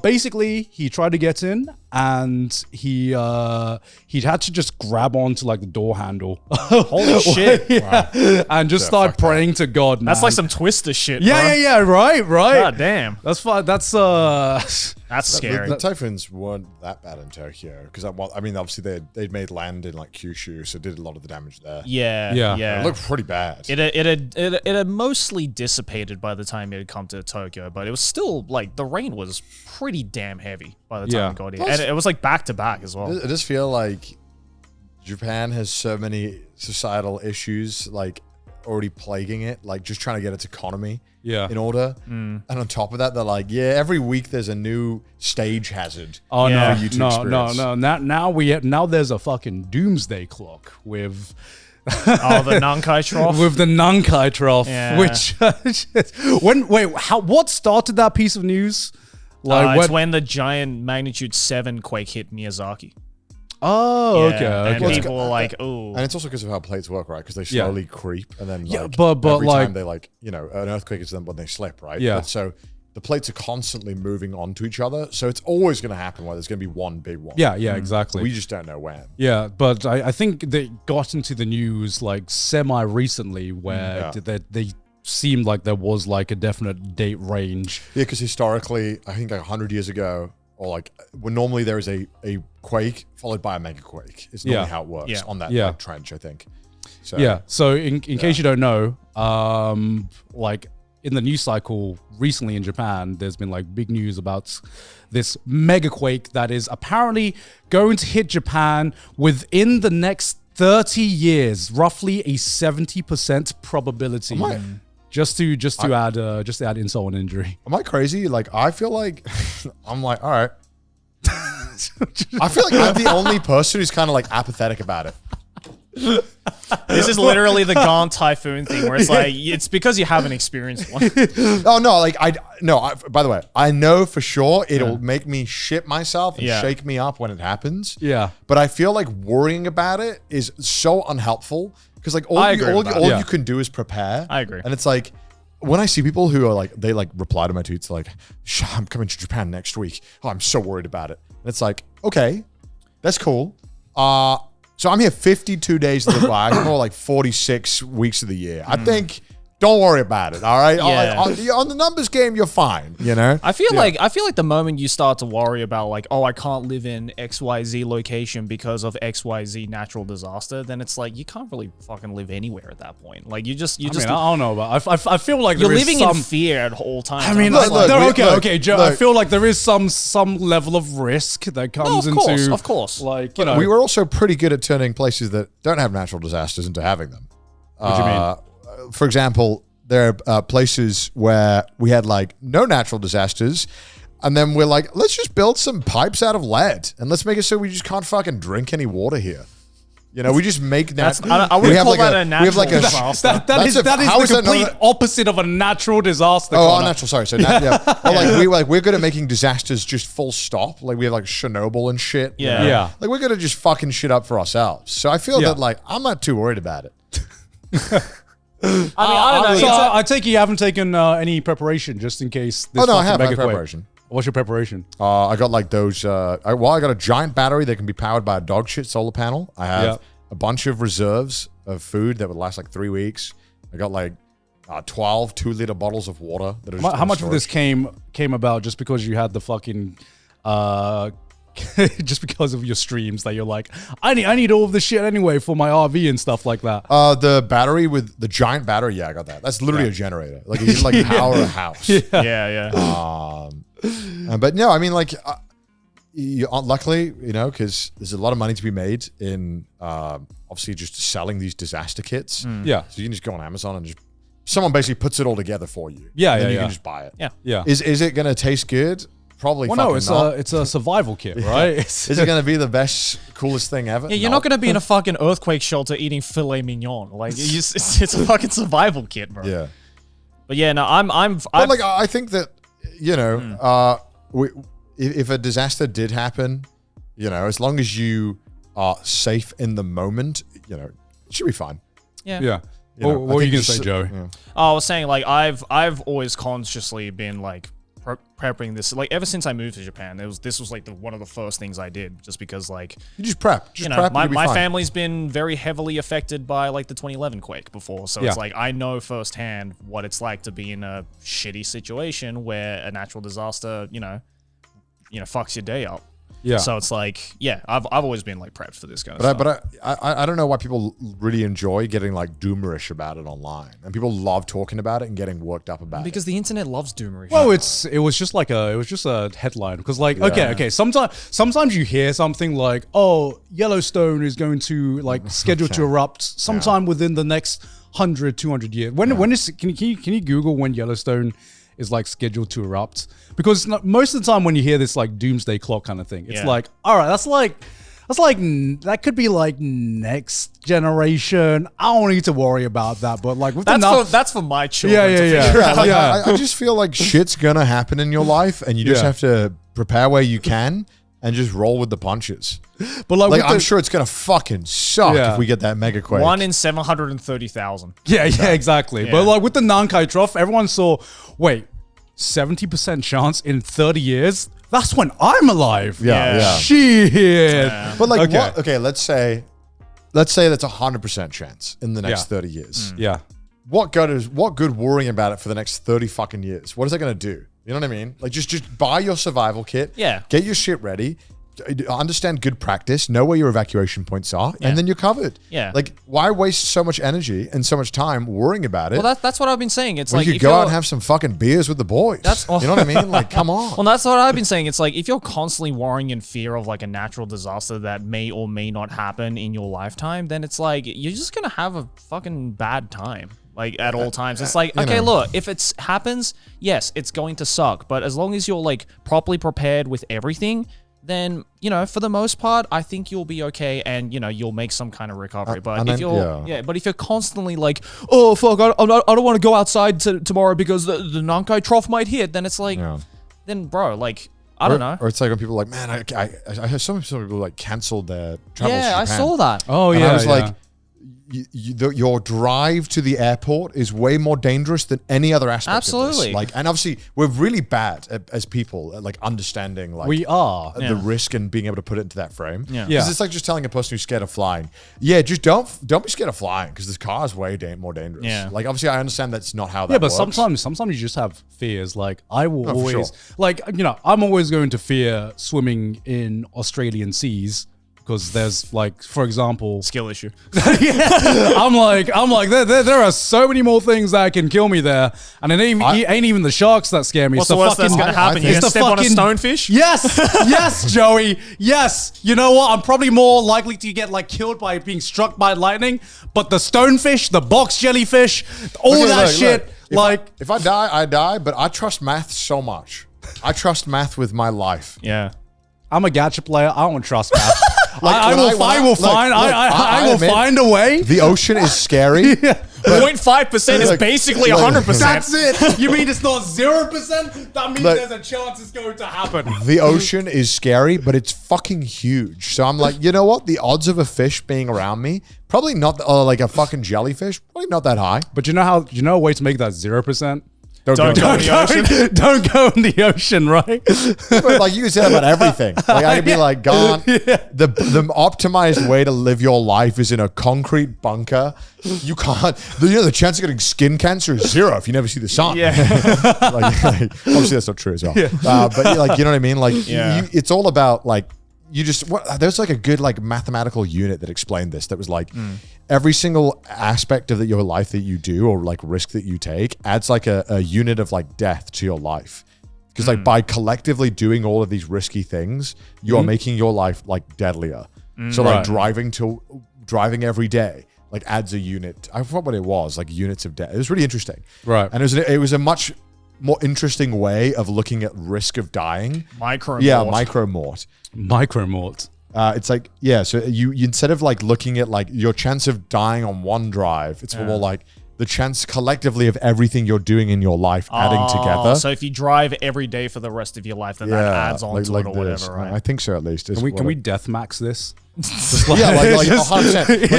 Basically, he tried to get in, and he'd had to just grab onto like the door handle. Holy shit! Yeah. And just start praying to God. Man. That's like some Twister shit. Yeah, right. God damn. That's fine. That's scary. The typhoons weren't that bad in Tokyo because I mean, obviously they'd made land in like Kyushu, so it did a lot of the damage there. Yeah. It looked pretty bad. It had mostly dissipated by the time it had come to Tokyo, but it was still like the rain was pretty damn heavy by the time it got here, and it was like back to back as well. I just feel like Japan has so many societal issues like already plaguing it, like just trying to get its economy in order. And on top of that, they're like, every week there's a new stage hazard. Oh Yeah. for you to experience. no. Now there's a fucking doomsday clock with The Nankai Trough. with the Nankai Trough, Yeah. which what started that piece of news? It's when the giant magnitude 7 quake hit Miyazaki. Oh, Yeah, okay. And people were like, "Oh." And it's also because of how plates work, right? Because they slowly creep, and then but every like- time they like, you know, an earthquake is them when they slip, right? Yeah. But so the plates are constantly moving onto each other, so it's always going to happen where there's going to be one big one. Yeah, exactly. We just don't know when. Yeah, but I think they got into the news like semi-recently where they seemed like there was like a definite date range. Yeah, because historically, I think like 100 years ago, or like when normally there is a quake followed by a mega quake. It's normally how it works on that like, trench, I think. So, So in case you don't know, like in the news cycle recently in Japan, there's been like big news about this mega quake that is apparently going to hit Japan within the next 30 years, roughly a 70% probability. Just to add insult and injury. Am I crazy? Like, I feel like I'm like, all right. I feel like I'm the only person who's kind of like apathetic about it. This is literally the Garnt typhoon thing, where it's like it's because you haven't experienced one. Oh no, like by the way, I know for sure it'll make me shit myself and shake me up when it happens. Yeah. But I feel like worrying about it is so unhelpful because like all you can do is prepare. I agree. And it's like when I see people who are like, they like reply to my tweets like, I'm coming to Japan next week. Oh, I'm so worried about it. And it's like, okay, that's cool. So I'm here 52 days of the year, or like 46 weeks of the year. I think, don't worry about it. All right. Yeah. On the numbers game, you're fine. You know. I feel like the moment you start to worry about like, oh, I can't live in XYZ location because of XYZ natural disaster, then it's like you can't really fucking live anywhere at that point. Like I don't know, but I feel like you're there is living some, in fear at all times. I mean, look, Joe. I feel like there is some level of risk that comes into. Of course. Like, you know, We were also pretty good at turning places that don't have natural disasters into having them. What do you mean? For example, there are places where we had like no natural disasters, and then we're like, let's just build some pipes out of lead, and let's make it so we just can't fucking drink any water here. You know, we just make that. I wouldn't call that a natural disaster. That is the complete opposite of a natural disaster. Oh, unnatural. Sorry. So, or we're good at making disasters just full stop. Like we have like Chernobyl and shit. Yeah. You know? Yeah. Like we're gonna just fucking shit up for ourselves. So I feel that like I'm not too worried about it. I don't know. So I take it you haven't taken any preparation just in case. This I have mega preparation. What's your preparation? I got like those. I got a giant battery that can be powered by a dog shit solar panel. I have a bunch of reserves of food that would last like 3 weeks. I got like 12 2-liter bottles of water. That are just How much of this came about just because you had the fucking just because of your streams that you're like, I need all of this shit anyway for my RV and stuff like that. The battery with the giant battery, I got that. That's literally a generator. Like you can like power a house. Yeah. But no, I mean like, luckily, you know, because there's a lot of money to be made in obviously just selling these disaster kits. Yeah. So you can just go on Amazon and just someone basically puts it all together for you. Yeah, and then yeah, you yeah. can just buy it. Yeah. Yeah. Is it going to taste good? Probably Well, fucking no, it's not. it's a survival kit, right? Is it going to be the best, coolest thing ever? Yeah, you're not gonna be in a fucking earthquake shelter eating filet mignon. Like it's a fucking survival kit, bro. Yeah. But yeah, no, But like, I think that, you know, if a disaster did happen, you know, as long as you are safe in the moment, you know, it should be fine. yeah. Yeah. You know, What I were you think gonna say, Joey? yeah. Oh, I was saying like I've always consciously been like prepping this. Like ever since I moved to Japan, this was like one of the first things I did, just because like You just prep. Just you know prep. my you'll be fine. family's been very heavily affected by like the 2011 quake before, so Yeah. it's like I know firsthand what it's like to be in a shitty situation where a natural disaster, you know, fucks your day up. Yeah. So it's like, yeah, I've always been like prepped for this kind of stuff. But I don't know why people really enjoy getting like doomerish about it online, and people love talking about it and getting worked up about because it. the internet loves doomery. Well, it was just a headline because like okay, sometimes you hear something like, oh, Yellowstone is going to like scheduled to erupt sometime within the next 100 200 years. When is can you Google when Yellowstone is like scheduled to erupt? Because most of the time when you hear this like doomsday clock kind of thing, it's like, all right, that could be like next generation. I don't need to worry about that. But like with that's for my children. to figure out. Like, I just feel like shit's gonna happen in your life, and you just have to prepare where you can and just roll with the punches. But like I'm sure it's gonna fucking suck if we get that mega quake. 1 in 730,000. Yeah, exactly. Yeah. But like with the Nankai Trough, everyone saw, wait, 70% chance in 30 years? That's when I'm alive. Yeah. Shit. But like, Okay. let's say that's 100% chance in the next 30 years. Yeah. What good worrying about it for the next 30 fucking years? What is that going to do? You know what I mean? Like just buy your survival kit. Yeah. Get your shit ready. Understand good practice, know where your evacuation points are, and then you're covered. Yeah. Like, why waste so much energy and so much time worrying about it? Well, that's what I've been saying. It's when like you could go out and have some fucking beers with the boys. You know what I mean? Like, come on. Well, that's what I've been saying. It's like if you're constantly worrying in fear of like a natural disaster that may or may not happen in your lifetime, then it's like you're just gonna have a fucking bad time. Like at all times. It's like, okay, look, if it happens, yes, it's going to suck. But as long as you're like properly prepared with everything, then, you know, for the most part, I think you'll be okay, and, you know, you'll make some kind of recovery. But if you're constantly like, oh fuck, I don't want to go outside tomorrow because the Nankai Trough might hit, then it's like, then bro, like, I don't know. Or it's like when people are like, man, I heard some people like canceled their travels to Yeah, I Japan. saw that. Oh, And yeah. I was like, your drive to the airport is way more dangerous than any other aspect Absolutely. of this. Like, and obviously we're really bad as people at like understanding like we are. the risk and being able to put it into that frame. Yeah. Because it's like just telling a person who's scared of flying, just don't be scared of flying because this car is way more dangerous. Yeah. Like obviously I understand that's not how that Yeah, but works. sometimes you just have fears. Like I will for always, sure. like, you know, I'm always going to fear swimming in Australian seas because there's like, for example, Skill issue. I'm like, there are so many more things that can kill me there, and it ain't even the sharks that scare me. What's It's the worst that's gonna happen? You're it's gonna the step on a fucking- stonefish? Yes, Joey. Yes. You know what? I'm probably more likely to get like killed by being struck by lightning, but the stonefish, the box jellyfish, all Okay, that look, shit, if I die, I die, but I trust math so much. I trust math with my life. Yeah. I'm a gacha player. I don't trust math. Like, I will find a way. The ocean is scary. 0.5% is basically 100%. That's it. You mean it's not 0%? That means Look. there's a chance it's going to happen. The ocean is scary, but it's fucking huge. So I'm like, you know what? The odds of a fish being around me, probably not like a fucking jellyfish, probably not that high. But you know a way to make that 0%? Don't go in the ocean. Don't go in the ocean, right? But like you can say that about everything. Like I could be like, Garnt, the optimized way to live your life is in a concrete bunker. You can't. The chance of getting skin cancer is 0 if you never see the sun. Yeah. like, obviously that's not true as well. But like you know what I mean. Like it's all about like. There's like a good like mathematical unit that explained this. That was like every single aspect of your life that you do or like risk that you take adds like a unit of like death to your life. Because like by collectively doing all of these risky things, you are making your life like deadlier. So like driving every day, like adds a unit. I forgot what it was, like units of death. It was really interesting. Right. And it was a much more interesting way of looking at risk of dying. Micromort. Yeah, Micromort. Micromort. It's like, yeah, so you instead of like looking at like your chance of dying on one drive, it's more like the chance collectively of everything you're doing in your life adding together. So if you drive every day for the rest of your life, then that adds on to it or whatever, right? I think so at least. Can we death max this? Yeah, like 100%. Like,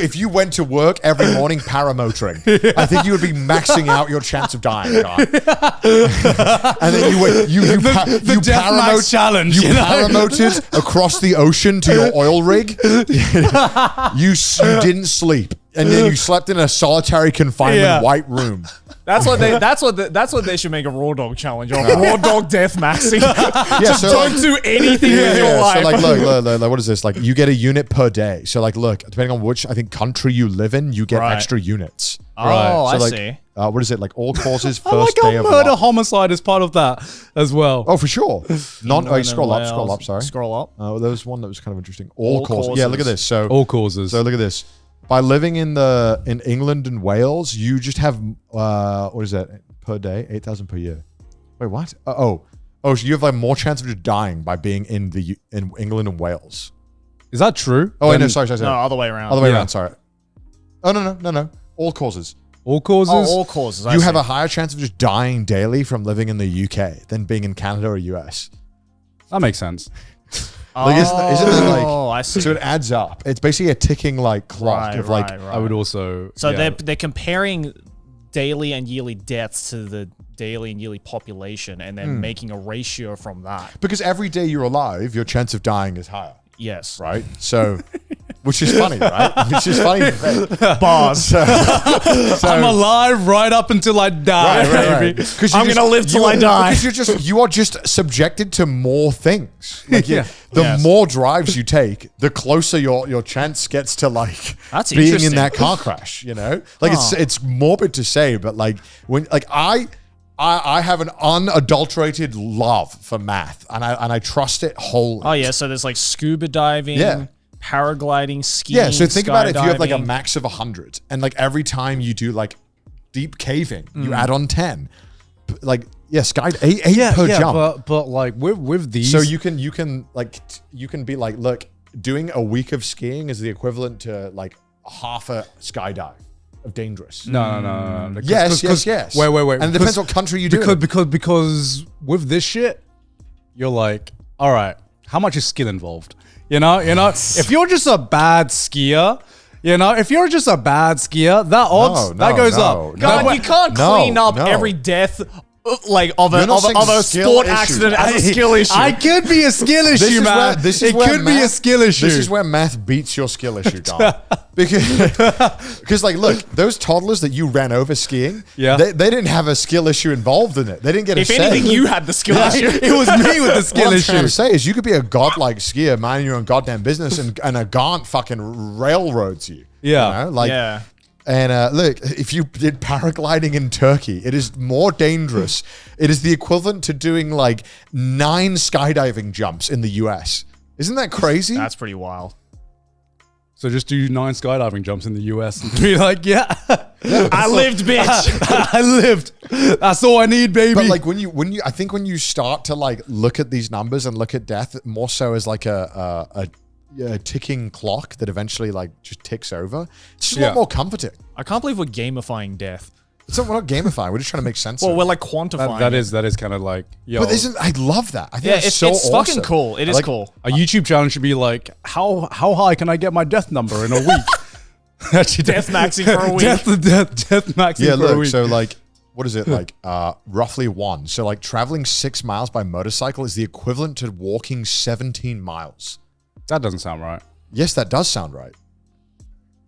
if you went to work every morning paramotoring, I think you would be maxing out your chance of dying. And then you death max challenge. You paramoted across the ocean to your oil rig. You didn't sleep, and then you slept in a solitary confinement white room. That's what they should make a raw dog challenge of. Raw dog death maxing. Just so don't do anything with your life. So like, look, what is this? Like, you get a unit per day. So like, look, depending on which country you live in, you get extra units. Oh, So I like, see. What is it? Like all causes I first like day how of murder life. homicide is part of that as well. Oh, for sure. Scroll up. Sorry. Scroll up. Oh, there was one that was kind of interesting. All causes. Yeah, look at this. So All causes. So look at this. By living in England and Wales, you just have what is that per day? 8,000 per year. Wait, what? So you have like more chance of just dying by being in England and Wales. Is that true? Oh, wait, no, sorry. No, other way around. Other way around. Sorry. Oh no. All causes. All causes. all causes. You have a higher chance of just dying daily from living in the UK than being in Canada or US. That makes sense. Like, isn't that like? Oh, I see. So it adds up. It's basically a ticking like clock of like. Right. I would also. So yeah. they're comparing daily and yearly deaths to the daily and yearly population, and then making a ratio from that. Because every day you're alive, your chance of dying is higher, Yes. right? So, which is funny, right? Which is funny. Bars. I'm alive right up until I die, Right. baby. Because I'm gonna live till I die. Because you are just subjected to more things. Like Yeah. the more drives you take, the closer your chance gets to like That's being in interesting. that car crash. You know, like it's morbid to say, but like when like I have an unadulterated love for math, and I trust it wholly. Oh yeah. So there's like scuba diving. Yeah. Paragliding, skiing. Yeah, so think about it. If you have like a skydiving. max of 100, and like every time you do like deep caving, you add on 10. Like sky eight per jump. But like with these, So you can be like, look, doing a week of skiing is the equivalent to like half a skydive of dangerous. no. Yes. Wait. And it depends what country you do. Because with this shit, you're like, all right, how much is skill involved? You know, if you're just a bad skier, that odds that goes up. God, you can't clean up every death like of a sport accident as a skill issue. I could be a skill issue, man. It could be a skill issue. This is where math beats your skill issue, Don. Because like, look, those toddlers that you ran over skiing, they didn't have a skill issue involved in it. They didn't get a If say. anything, you had the skill issue. It was me with the skill What I'm trying issue. to say is you could be a godlike skier, minding your own goddamn business, and a Garnt fucking railroads you. Yeah. You know? Like, Yeah. And look, if you did paragliding in Turkey, it is more dangerous. It is the equivalent to doing like 9 skydiving jumps in the US. Isn't that crazy? That's pretty wild. So just do 9 skydiving jumps in the US and be like, I lived, bitch. I lived. That's all I need, baby. But like when you, I think when you start to like look at these numbers and look at death more so as like a ticking clock that eventually like just ticks over, it's just a lot more comforting. I can't believe we're gamifying death. We're not gamifying. We're just trying to make sense Well, of we're it. like quantifying. that is kind of like, yo. But I love that. I think Yeah, it's so it's awesome. fucking cool. It is Like, cool. A YouTube challenge should be like, how high can I get my death number in a week? Actually, Death maxing for a week. Death maxing Yeah, for a look, week. so like, what is it? Like, roughly 1. So like traveling 6 miles by motorcycle is the equivalent to walking 17 miles. That doesn't sound right. Yes, that does sound right.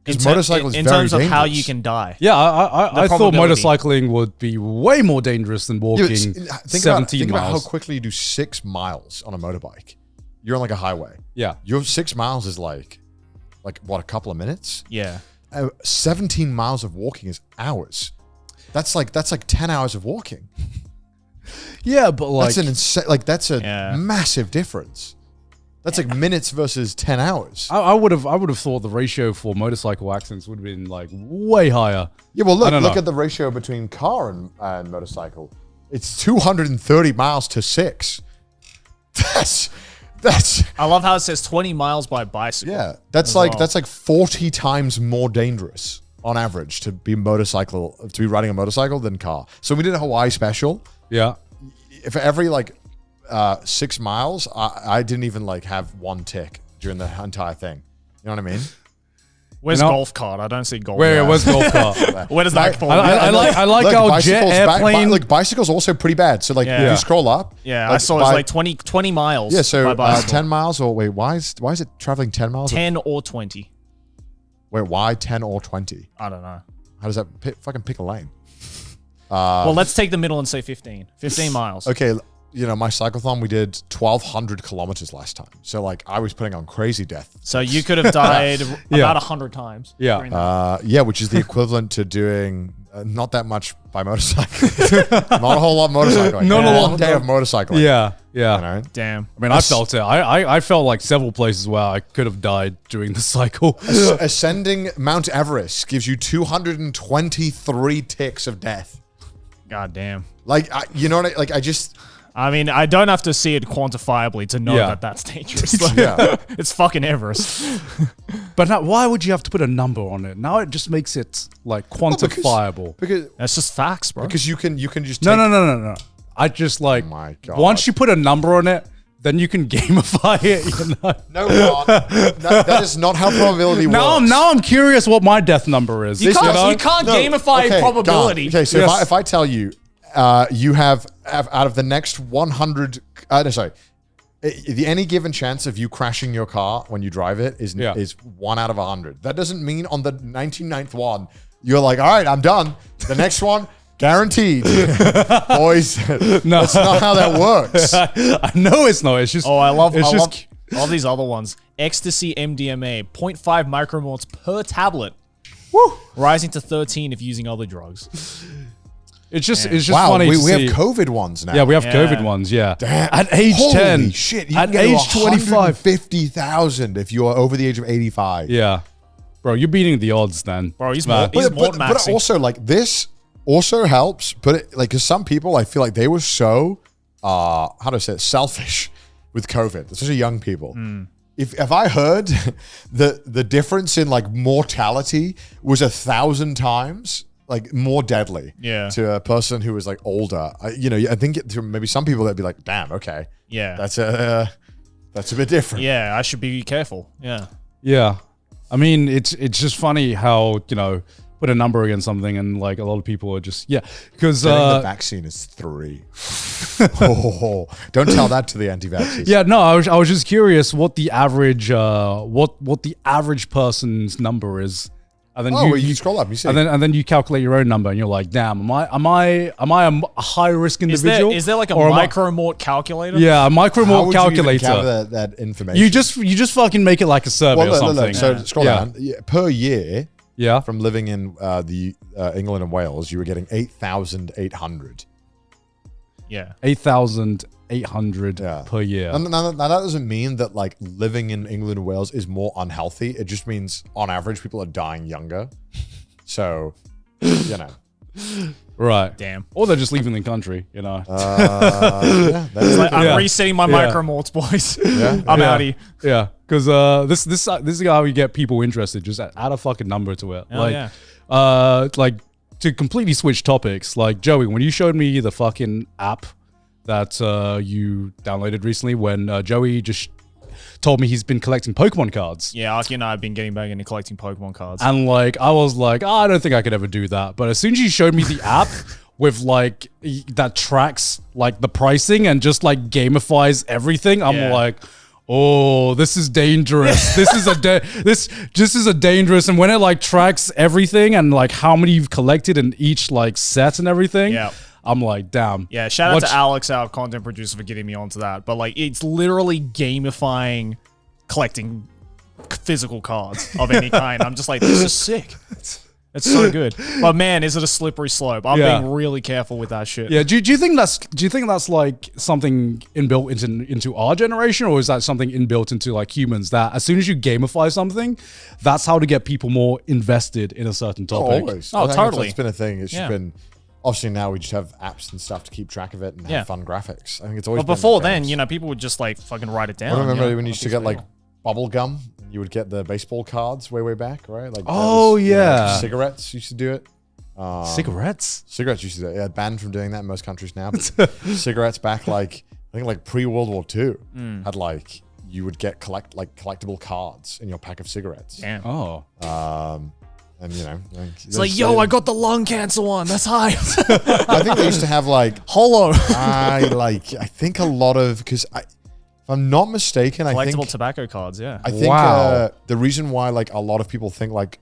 In Because motorcycle is in very terms of how dangerous. you can die. Yeah, I thought probability. motorcycling would be way more dangerous than Yeah, walking but 17 think about miles. how quickly you do 6 miles on a motorbike. You're on like a highway. Yeah. Your 6 miles is like what, a couple of minutes? Yeah. 17 miles of walking is hours. That's like 10 hours of walking. Yeah, but like, That's a massive difference. That's like minutes versus 10 hours. I would have thought the ratio for motorcycle accidents would have been like way higher. Yeah, well, look know. at the ratio between car and motorcycle. It's 230 miles to 6. That's I love how it says 20 miles by bicycle. yeah. That's well. like 40 times more dangerous on average to be riding a motorcycle than car. So we did a Hawaii special. Yeah. For every 6 miles, I didn't even have one tick during the entire thing. You know what I mean? Where's You know- golf cart? I don't see golf. Where's golf cart? Where does that fall? I like Look, how jet bicycles airplane. bicycles also pretty bad. So if Yeah. you scroll up, Yeah, I saw it's 20 miles. yeah. So by bicycle. 10 miles or wait, why is it traveling 10 miles? 10 or 20. Wait, why 10 or 20? I don't know. How does that fucking pick a lane? Well, let's take the middle and say 15. 15 miles. Okay, my cyclethon, we did 1,200 kilometers last time. So I was putting on crazy death. So you could have died about 100 times. Yeah. during that. Which is the equivalent to doing not that much by motorcycle. Not a whole lot of motorcycling. Not a lot. One day of motorcycling. Yeah. You know? Damn. I mean, I felt it. I felt like several places where I could have died during the cycle. Ascending Mount Everest gives you 223 ticks of death. God damn. You know what I just... I mean, I don't have to see it quantifiably to know Yeah. that that's dangerous. Like, Yeah. It's fucking Everest. But now, why would you have to put a number on it? Now it just makes it quantifiable. Because That's just facts, bro. you can just No, take, no. I just my God. once you put a number on it, then you can gamify it. You know? No, Ron. That is not how probability works. Now I'm curious what my death number is. You can't, know? you can't No, gamify okay, probability. Garnt. Okay, so Yes. if I tell you, you have out of the next 100, any given chance of you crashing your car when you drive it is 1 out of 100. That doesn't mean on the 99th one, you're like, all right, I'm done. The next one, guaranteed. Boys, No. that's not how that works. I know it's not. It's just. Oh, I love It's all these other ones. Ecstasy MDMA, 0.5 micromorts per tablet. Woo! Rising to 13 if using other drugs. It's just Wow, funny. we to see. have COVID ones now. Yeah, we have Yeah. COVID ones. Yeah. Damn. At age Holy 10. shit, you at can get age 25. 50,000 if you're over the age of 85. Yeah. Bro, you're beating the odds then. Bro, he's Man. more But maxing. also this also helps. But because some people, I feel like they were so how do I say it, selfish with COVID, especially young people. If I heard the difference in mortality was 1,000 times more deadly to a person who was older, I think to maybe some people that'd be like, damn, okay, Yeah. that's a bit different. Yeah, I should be careful. Yeah. Yeah. I mean, it's just funny how, put a number against something and a lot of people are just, because, Getting the vaccine is 3. Oh, don't tell that to the anti-vaxxers. yeah, no, I was just curious what the average, what the average person's number is. And then you scroll up, you see. and then you calculate your own number and you're like, damn, am I a high risk individual? Is there a Or am I- micromort calculator? Yeah, a How micromort would you even calculator. gather that information? You just fucking make it like a survey or something. So scroll Yeah. down. Yeah, per year, Yeah. from living in the England and Wales, you were getting 8,800. Yeah. 8,800 Yeah. per year. Now, that doesn't mean that living in England and Wales is more unhealthy. It just means on average people are dying younger. So, Right. Damn. Or they're just leaving the country, yeah, that's I'm Yeah. resetting my Yeah. micromorts, boys. Yeah. I'm Yeah. outie. Yeah, because this is how you get people interested. Just add a fucking number to it. Oh, yeah. To completely switch topics. Like Joey, when you showed me the fucking app that you downloaded recently, when Joey just told me he's been collecting Pokemon cards. Yeah, Aki and I have been getting back into collecting Pokemon cards. And I was like, I don't think I could ever do that. But as soon as you showed me the app with that tracks the pricing and just gamifies everything, I'm Yeah. like, oh, this is dangerous. This is this just is a dangerous. And when it tracks everything and how many you've collected in each set and everything, Yeah. I'm like, damn. Yeah, shout out to Alex, our content producer, for getting me onto that. But it's literally gamifying collecting physical cards of any kind. I'm just like, this is sick. It's It's so good. But man, is it a slippery slope? I'm Yeah. being really careful with that shit. Yeah, do you think that's like something inbuilt into our generation, or is that something inbuilt into like humans that as soon as you gamify something, that's how to get people more invested in a certain topic? Always. Oh, I think totally. It's been a thing. It's Yeah. just been. Obviously, now we just have apps and stuff to keep track of it and have fun graphics. I think it's always. But been before games. then, people would just like fucking write it down. I remember you know, when you on a used to piece get of like paper. bubble gum. You would get the baseball cards way back, right? Like Oh, yeah. cigarettes used to do it. Cigarettes? Cigarettes used to do it. Yeah, banned from doing that in most countries now. But cigarettes back like I think like pre-World War II had like you would get collectible cards in your pack of cigarettes. Damn. Oh. And It's like, yo, I got the lung cancer one. That's high. I think they used to have like Holo. I think a lot of because if I'm not mistaken, I Collectible think tobacco cards, yeah. I think Wow. the reason why like a lot of people think like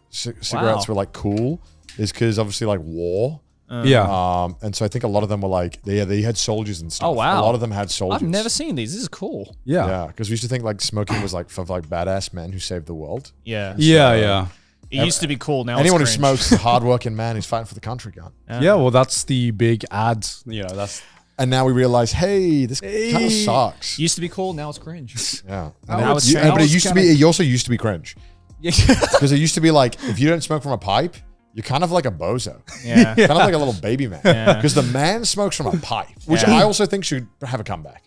cigarettes were like cool is because obviously like war. Yeah. And so I think a lot of them were like they had soldiers and stuff. Oh, wow. A lot of them had soldiers. I've never seen these. This is cool. Yeah. Yeah, because we used to think like smoking was like for like badass men who saved the world. Yeah. Yeah. It used to be cool. Now Anyone who it's cringe. smokes is a hardworking man who's fighting for the country, gun. Yeah, well, that's the big ad. That's And now we realize, hey, this kind of sucks. Used to be cool. Now it's cringe. Yeah. Now it's but it it's used to be. It also used to be cringe because it used to be like if you don't smoke from a pipe, you're kind of like a bozo. Yeah. Kind of like a little baby man. Yeah. Because the man smokes from a pipe, which Yeah. I also think should have a comeback.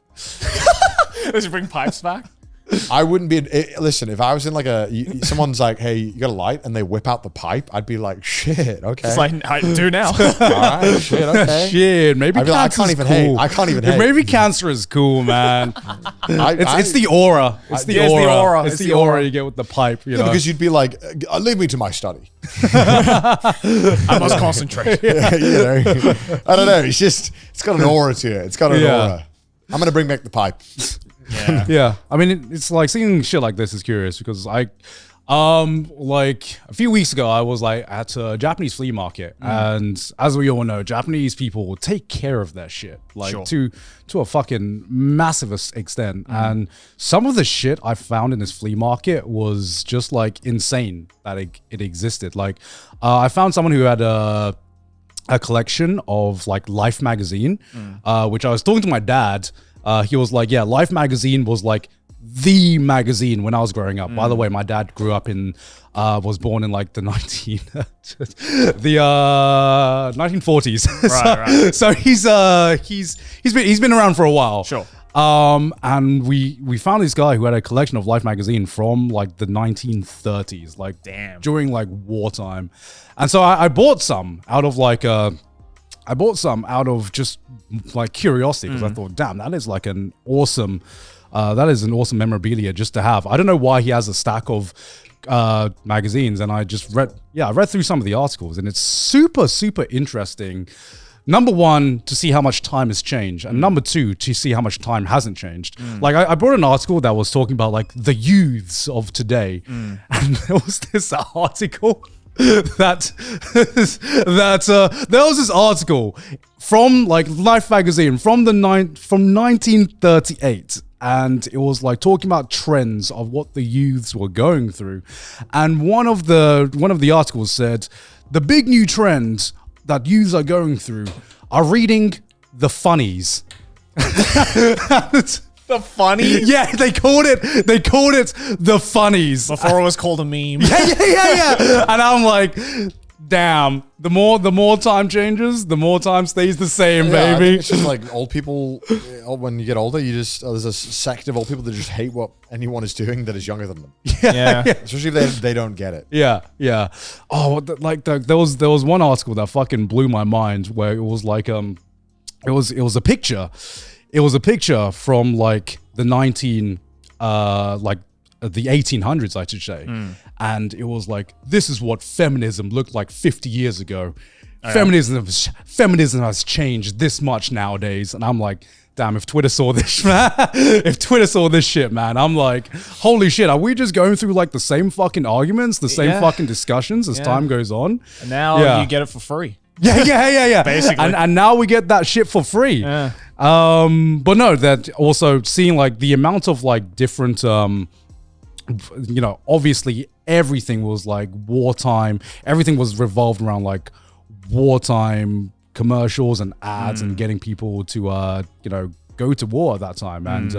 Does he bring pipes back? I wouldn't be. Listen, if I was in like someone's like, "Hey, you got a light," and they whip out the pipe, I'd be like, "Shit, okay." It's like, I do now. all right, shit, okay. shit. Maybe I'd be like, cancer is cool. I can't even hate. Maybe cancer is cool, man. It's the aura. It's the Yeah, it's the aura. aura. It's the aura you get with the pipe. You know? because you'd be like, "Leave me to my study." I must concentrate. Yeah, I don't know. It's got an aura to it. It's got an Yeah. aura. I'm gonna bring back the pipe. Yeah. Yeah, I mean, it's like seeing shit like this is curious because like a few weeks ago, I was like at a Japanese flea market, and as we all know, Japanese people will take care of their shit like Sure. to a fucking massive extent. And some of the shit I found in this flea market was just like insane that it existed. Like, I found someone who had a collection of like Life magazine, which I was talking to my dad. He was like, yeah, Life magazine was like the magazine when I was growing up. By the way, my dad grew up was born in like the 1940s. Right. So he's been around for a while. Sure. And we found this guy who had a collection of Life magazine from like the 1930s, like Damn. during like wartime. And so I bought some out of like just like curiosity because I thought, damn, that is like an awesome memorabilia just to have. I don't know why he has a stack of magazines, and I just read through some of the articles, and it's super, super interesting. Number one, to see how much time has changed, and number two, to see how much time hasn't changed. Like I brought an article that was talking about like the youths of today, and there was this article that there was this article from like Life magazine from 1938, and it was like talking about trends of what the youths were going through, and one of the articles said the big new trend that youths are going through are reading the funnies. The funny? Yeah, they called it the funnies. Before it was called a meme. Yeah. And I'm like, damn, the more time changes, the more time stays the same, Yeah, I think baby. it's just like old people. When you get older, you just there's a sect of old people that just hate what anyone is doing that is younger than them. Yeah. Especially if they don't get it. Yeah. Oh, there was one article that fucking blew my mind where it was like it was a picture. It was a picture from like the 1800s, I should say. And it was like, this is what feminism looked like 50 years ago. Feminism has changed this much nowadays. And I'm like, damn, if Twitter saw this, man, man, I'm like, holy shit, are we just going through like the same fucking arguments, the same fucking discussions as time goes on? And now you get it for free. Yeah. Basically. And now we get that shit for free. Yeah. But no, that also seeing like the amount of like different you know, obviously everything was like wartime. Everything was revolved around like wartime commercials and ads and getting people to, you know, go to war at that time. And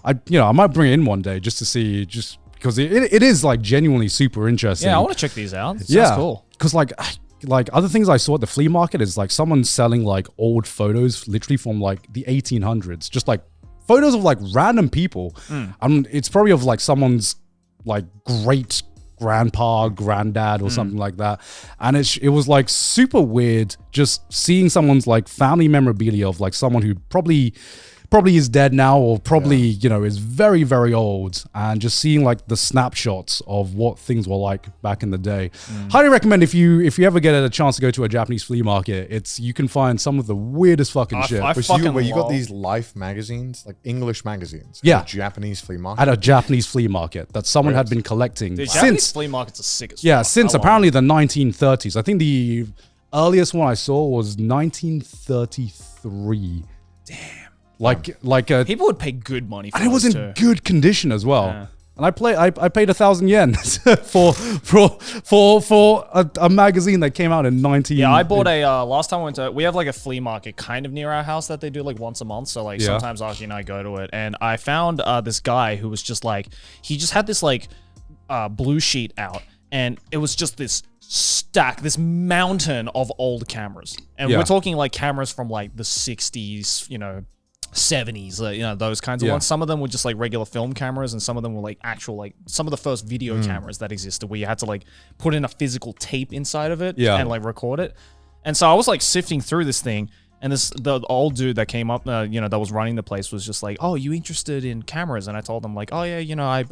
I might bring it in one day just to see, just because it is like genuinely super interesting. Yeah, I want to check these out. It sounds cool. Because like other things I saw at the flea market is like someone selling like old photos literally from like the 1800s, just like photos of like random people. It's probably of like someone's like great grandpa, granddad or something like that. And it was like super weird just seeing someone's like family memorabilia of like someone who probably is dead now, or probably, you know, is very, very old, and just seeing like the snapshots of what things were like back in the day. Highly recommend if you ever get a chance to go to a Japanese flea market, you can find some of the weirdest fucking shit. You got these Life magazines, like English magazines, Yeah. at a Japanese flea market. At a Japanese flea market that someone had been collecting Dude, Japanese since flea markets are sick as fuck. since I love apparently the 1930s. I think the earliest one I saw was 1933. Damn. Like it. People would pay good money for and it was in too. good condition as well. Yeah. And I paid 1,000 yen for a magazine that came out in 19. Yeah, I bought last time we have like a flea market kind of near our house that they do like once a month. So like sometimes Archie and I go to it, and I found this guy who was just like, he just had this like blue sheet out, and it was just this this mountain of old cameras. And we're talking like cameras from like the 60s, you know, 70s, you know, those kinds of ones. Some of them were just like regular film cameras, and some of them were like actual, like some of the first video cameras that existed where you had to like put in a physical tape inside of it and like record it. And so I was like sifting through this thing, and the old dude that came up, you know, that was running the place was just like, "Oh, you interested in cameras?" And I told him like, "Oh yeah, you know, I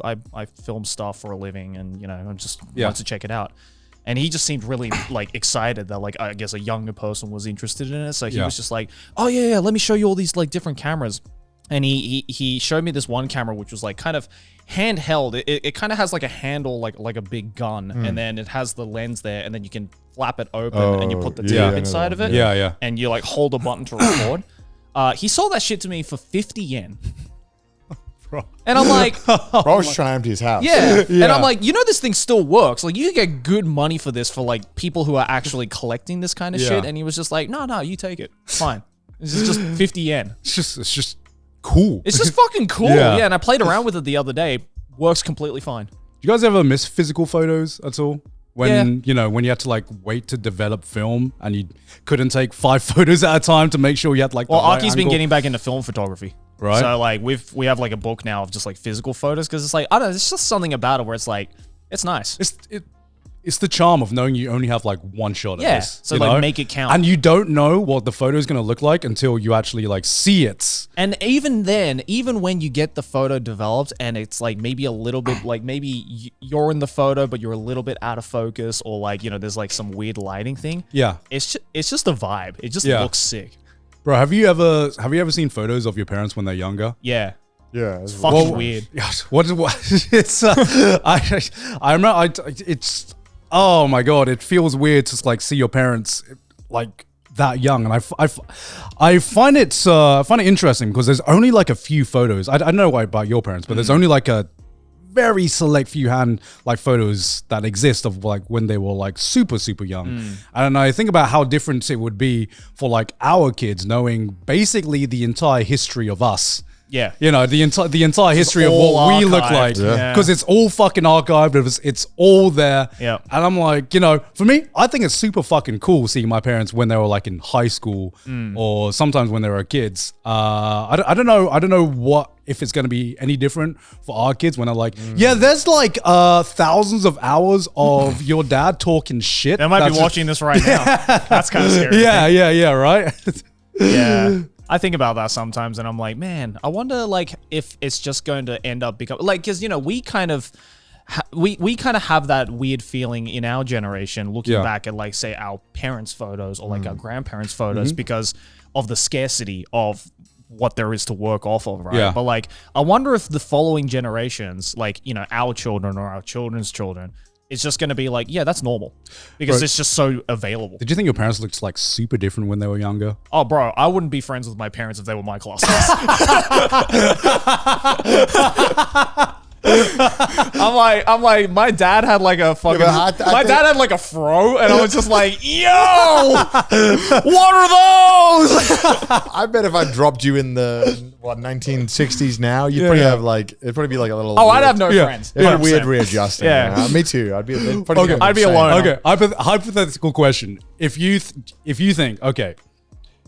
film stuff for a living, and you know, I just want to check it out." And he just seemed really like excited that like, I guess a younger person was interested in it. So he was just like, "Oh yeah, let me show you all these like different cameras." And he showed me this one camera which was like kind of handheld. It kind of has like a handle like a big gun, and then it has the lens there, and then you can flap it open and you put the tape inside of it. And you like hold a button to record. He sold that shit to me for 50 yen. And I'm like, Bro was trying to empty his house. Yeah. And I'm like, you know, this thing still works. Like, you can get good money for this for like people who are actually collecting this kind of shit. And he was just like, no, you take it. It's fine. This is just 50 yen. It's just cool. It's just fucking cool. Yeah. And I played around with it the other day. Works completely fine. Do you guys ever miss physical photos at all? When, you know, when you had to like wait to develop film and you couldn't take 5 photos at a time to make sure you had like the right Aki's been angle? getting back into film photography. Right. So like we have like a book now of just like physical photos, because it's like, I don't know, there's just something about it where it's like, it's nice. It's the charm of knowing you only have like one shot of this. So you like know? make it count. And you don't know what the photo is going to look like until you actually like see it. And even then, even when you get the photo developed and it's like maybe a little bit like maybe you're in the photo but you're a little bit out of focus, or like, you know, there's like some weird lighting thing. Yeah. It's just a vibe. It just looks sick. Bro, have you ever seen photos of your parents when they're younger? Yeah. Yeah. It's fucking weird. What it's I remember it's oh my god, it feels weird to like see your parents like that young, and I find it interesting because there's only like a few photos. I don't know about your parents, but there's only like a very select few hand like photos that exist of like when they were like super young. And I think about how different it would be for like our kids knowing basically the entire history of us. Yeah. You know, the entire history of what we look like. Because it's all fucking archived. It's all there. Yeah. And I'm like, you know, for me, I think it's super fucking cool seeing my parents when they were like in high school or sometimes when they were kids. I don't know what if it's going to be any different for our kids when they're like, yeah, there's like thousands of hours of your dad talking shit. They might be watching this right now. That's kind of scary. Yeah, right? Yeah. I think about that sometimes, and I'm like, man, I wonder like if it's just going to end up becoming like, because you know we kind of have that weird feeling in our generation looking back at like say our parents' photos or like our grandparents' photos because of the scarcity of what there is to work off of, right? But like, I wonder if the following generations, like, you know, our children or our children's children, it's just going to be like, yeah, that's normal because it's just so available. Did you think your parents looked like super different when they were younger? Oh, bro, I wouldn't be friends with my parents if they were my classmates. I'm like, my dad had like a fucking, my dad had like a fro, and I was just like, yo, what are those? I bet if I dropped you in the 1960s now, you'd probably have like it'd probably be like a little. Oh, I'd have no friends. It'd be weird readjusting. Yeah. Me too. I'd be. I'd be alone. Okay, hypothetical question. If you think, okay,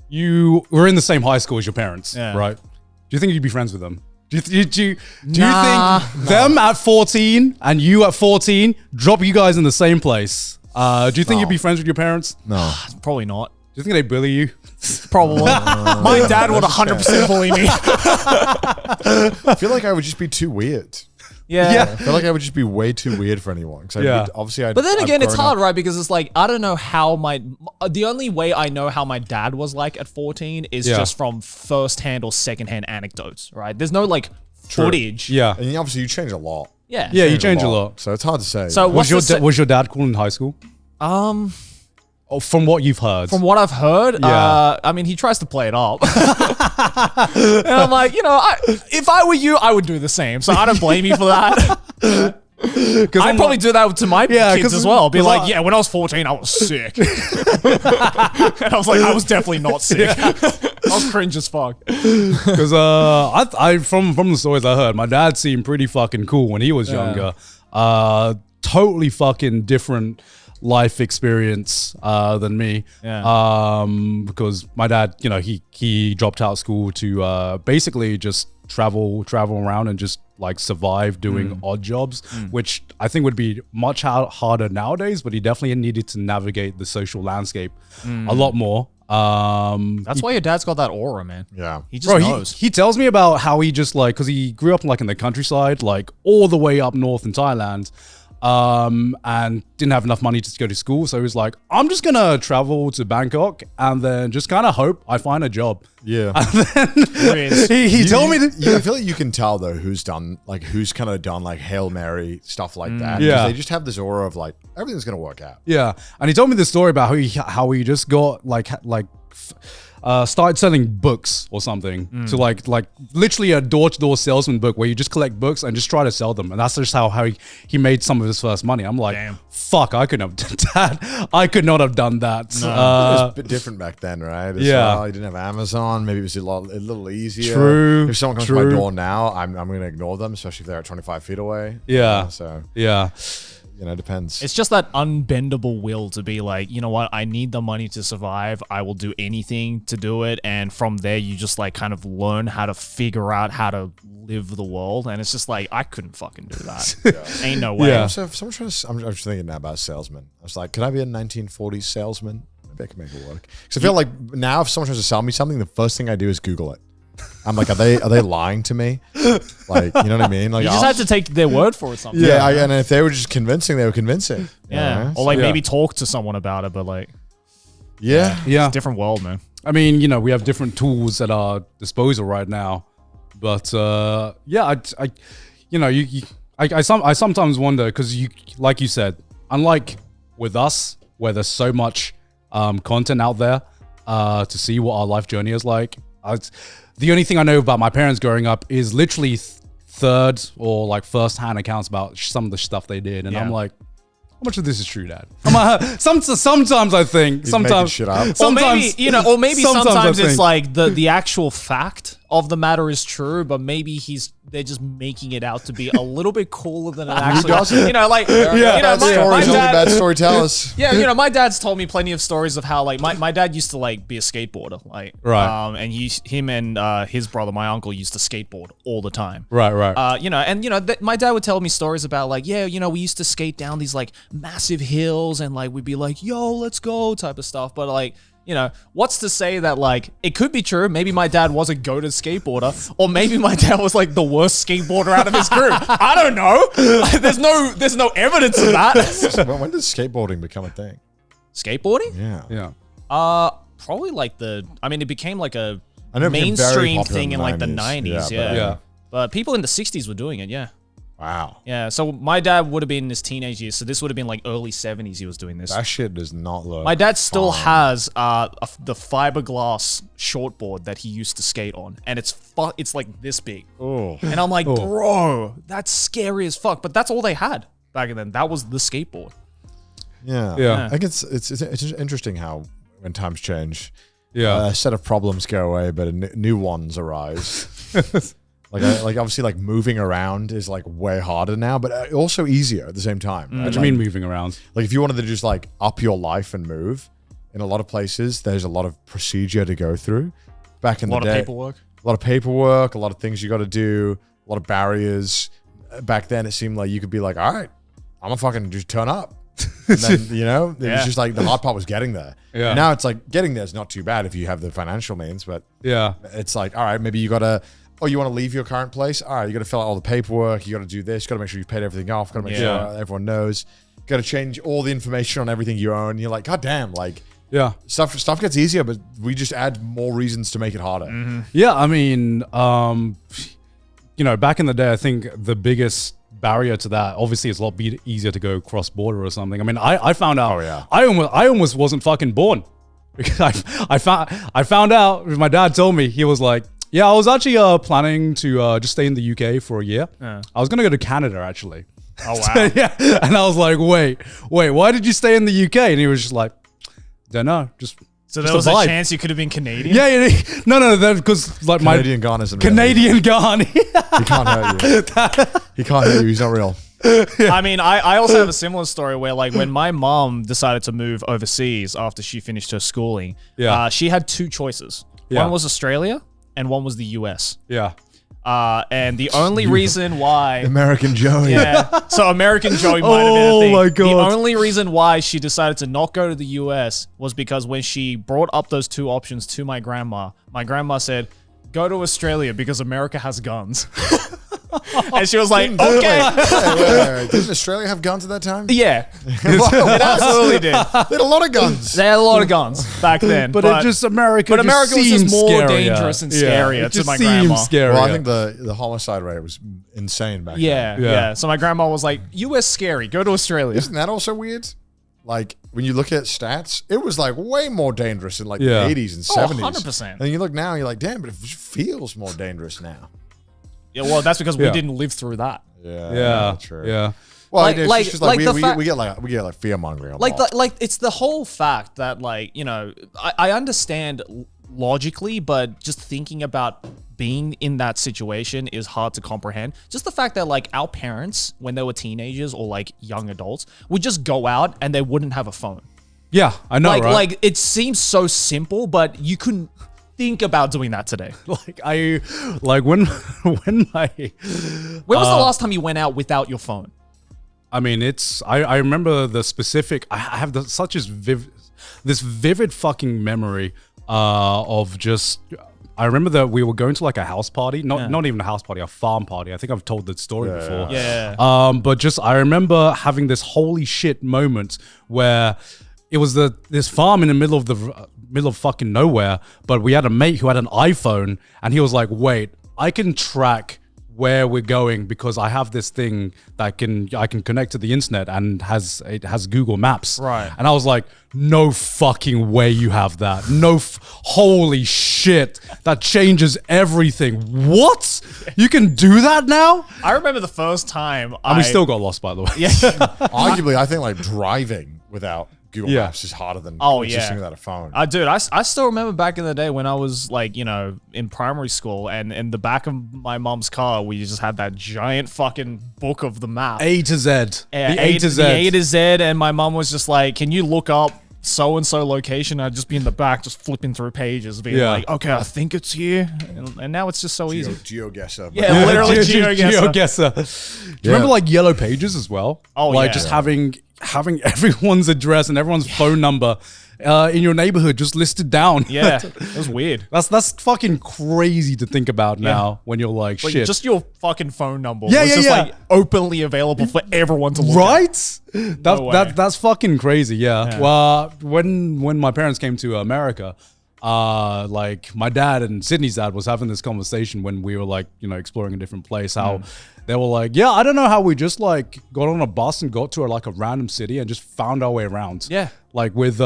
you were in the same high school as your parents, right? Do you think you'd be friends with them? Do you think them at 14 and you at 14 drop you guys in the same place? Do you think you'd be friends with your parents? No, Probably not. Do you think they bully you? Probably. My dad would 100% bully me. I feel like I would just be too weird. Yeah. I feel like I would just be way too weird for anyone. Obviously, But then again, it's hard, right? Because it's like, I don't know how the only way I know how my dad was like at 14 is just from first-hand or second-hand anecdotes, right? There's no like footage. Yeah. And obviously, you change a lot. Yeah. Yeah, you change a lot. So it's hard to say. So Was your dad cool in high school? Oh, from what you've heard. From what I've heard, I mean, he tries to play it up. And I'm like, if I were you, I would do the same. So I don't blame you for that. I'd probably do that to my kids as well. Be like, when I was 14, I was sick. And I was like, I was definitely not sick. I was cringe as fuck. Because I from the stories I heard, my dad seemed pretty fucking cool when he was younger. Totally fucking different life experience than me. Because my dad, he dropped out of school to basically just travel around and just like survive doing odd jobs, which I think would be much harder nowadays, but he definitely needed to navigate the social landscape a lot more. That's why your dad's got that aura, man. Yeah. He just knows. He tells me about how he just like, because he grew up like in the countryside, like all the way up north in Thailand, and didn't have enough money to go to school. So he was like, I'm just gonna travel to Bangkok and then just kind of hope I find a job. Yeah. And then he told me that. I feel like you can tell though who's kind of done like Hail Mary stuff like that. Yeah. They just have this aura of like everything's gonna work out. Yeah. And he told me this story about how he just got started selling books or something to like literally a door-to-door salesman book where you just collect books and just try to sell them, and that's just how he made some of his first money. I'm like, damn. Fuck, I couldn't have done that. I could not have done that. No. It was a bit different back then, right? You didn't have Amazon. Maybe it was a little easier. True. If someone comes to my door now, I'm going to ignore them, especially if they're at 25 feet away. Yeah. Yeah. It depends. It's just that unbendable will to be like, you know what? I need the money to survive. I will do anything to do it. And from there, you just like kind of learn how to figure out how to live the world. And it's just like, I couldn't fucking do that. Ain't no way. Yeah. So if someone I'm just thinking now about salesman. I was like, could I be a 1940s salesman? Maybe I can make it work. Because I feel like now if someone tries to sell me something, the first thing I do is Google it. I'm like, are they lying to me? Like, you know what I mean? Like, you just had to take their word for it sometimes. Yeah, and if they were just convincing, they were convincing. Yeah. Or like maybe talk to someone about it, but like, yeah. It's a different world, man. I mean, we have different tools at our disposal right now, but I sometimes wonder because like you said, unlike with us, where there's so much content out there to see what our life journey is like. The only thing I know about my parents growing up is literally third or like first-hand accounts about some of the stuff they did, and I'm like, how much of this is true, Dad? Sometimes I think, sometimes shit up. Sometimes, or maybe sometimes it's think. like the actual fact of the matter is true, but maybe they're just making it out to be a little bit cooler than it actually is. Bad storytellers. Yeah, my dad's told me plenty of stories of how like my dad used to like be a skateboarder, like and him and his brother, my uncle, used to skateboard all the time. Right. My dad would tell me stories about like, we used to skate down these like massive hills and like we'd be like, yo, let's go type of stuff, but like, what's to say that like it could be true? Maybe my dad was a goated skateboarder, or maybe my dad was like the worst skateboarder out of his group. I don't know. There's no evidence of that. When did skateboarding become a thing? Skateboarding? Yeah. Probably like it became like a I know it became very mainstream popular thing in like the 90s. Yeah. Yeah. But people in the 60s were doing it. Yeah. Wow. Yeah, so my dad would have been in his teenage years, so this would have been like early 70s he was doing this. That shit does not look. My dad still has the fiberglass shortboard that he used to skate on, and it's like this big. Oh. And I'm like, bro, that's scary as fuck. But that's all they had back then. That was the skateboard. Yeah. I think it's interesting how when times change, Yeah. a set of problems go away, but new ones arise. Like obviously, like moving around is like way harder now, but also easier at the same time. Right? What do you mean moving around? Like if you wanted to just like up your life and move, in a lot of places, there's a lot of procedure to go through. Back in the day, A lot of paperwork, a lot of things you got to do, a lot of barriers. Back then, it seemed like you could be like, all right, I'm gonna fucking just turn up. And then, it was just like the hard part was getting there. Yeah. Now it's like getting there is not too bad if you have the financial means, but it's like, all right, maybe you got to, you want to leave your current place? All right, you got to fill out all the paperwork. You got to do this. You got to make sure you've paid everything off. Got to make sure everyone knows. Got to change all the information on everything you own. You're like, God damn, like, stuff gets easier, but we just add more reasons to make it harder. Mm-hmm. Yeah, I mean, back in the day, I think the biggest barrier to that, obviously, it's a lot easier to go cross border or something. I mean, I found out. Oh, yeah. I almost wasn't fucking born because I found out. My dad told me, he was like, yeah, I was actually planning to just stay in the UK for a year. I was gonna go to Canada actually. Oh wow. Yeah, and I was like, wait, why did you stay in the UK? And he was just like, don't know, just. So there was a chance you could have been Canadian? Yeah. No, because like Canadian Garnt isn't real. Canadian Garnt. He can't hurt you. He can't hurt you. He's not real. I mean, I also have a similar story where, like, when my mom decided to move overseas after she finished her schooling, she had two choices. Yeah. One was Australia, and one was the US. Yeah. And the only reason why... American Joey. Yeah. So American Joey might have been a thing. Oh my God. The only reason why she decided to not go to the US was because when she brought up those two options to my grandma said, go to Australia because America has guns. And she was like, okay. Wait. Didn't Australia have guns at that time? Yeah. It absolutely did. They had a lot of guns. They had a lot of guns back then. But it just America. But America was just more scarier. dangerous and scarier It to just my seems grandma. Scarier. Well, I think the homicide rate was insane back then. Yeah. So my grandma was like, US scary, go to Australia. Isn't that also weird? Like, when you look at stats, it was like way more dangerous in like Yeah. the 80s and 70s. 100%. And you look now, you're like, damn, but it feels more dangerous now. Yeah, well, that's because we didn't live through that. Yeah. True. Yeah. Well, Like- it's just like like, the we get like fear mongering a lot. Like it's the whole fact that, like, I understand logically, but just thinking about being in that situation is hard to comprehend. Just the fact that, like, our parents, when they were teenagers or like young adults, would just go out and they wouldn't have a phone. Yeah, I know, right? Like it seems so simple, but you couldn't think about doing that today. When When was the last time you went out without your phone? I mean, I remember the specific. I have this vivid fucking memory of just. I remember that we were going to like a house party, not even a house party, a farm party. I think I've told that story before. Yeah. But just I remember having this holy shit moment where it was this farm in the middle of fucking nowhere, but we had a mate who had an iPhone, and he was like, "Wait, I can track where we're going because I have this thing that I can connect to the internet and it has Google Maps." Right. And I was like, "No fucking way you have that. Holy shit. That changes everything. What? You can do that now?" I remember the first time And we still got lost, by the way. Yeah. Arguably, I think like driving without Google Maps is harder than existing without a phone. Dude, I still remember back in the day when I was like, in primary school, and in the back of my mom's car, we just had that giant fucking book of the map. A to Z. Yeah, The A to Z. The A to Z, and my mom was just like, can you look up so-and-so location? I'd just be in the back just flipping through pages, being like, okay, I think it's here. And now it's just so easy. GeoGuessr. Yeah, literally GeoGuessr. Do you remember like Yellow Pages as well? Oh, like yeah. just having everyone's address and everyone's phone number in your neighborhood just listed down. Yeah, it was weird. That's fucking crazy to think about now when you're like, Like, shit. just your fucking phone number Yeah, was yeah, just yeah. like openly available for everyone to look at. Right? way. That's fucking crazy. Yeah. Well, when my parents came to America, like my dad and Sydney's dad was having this conversation when we were like, exploring a different place, how they were like, yeah, I don't know how we just like got on a bus and got to like a random city and just found our way around. Yeah. Like with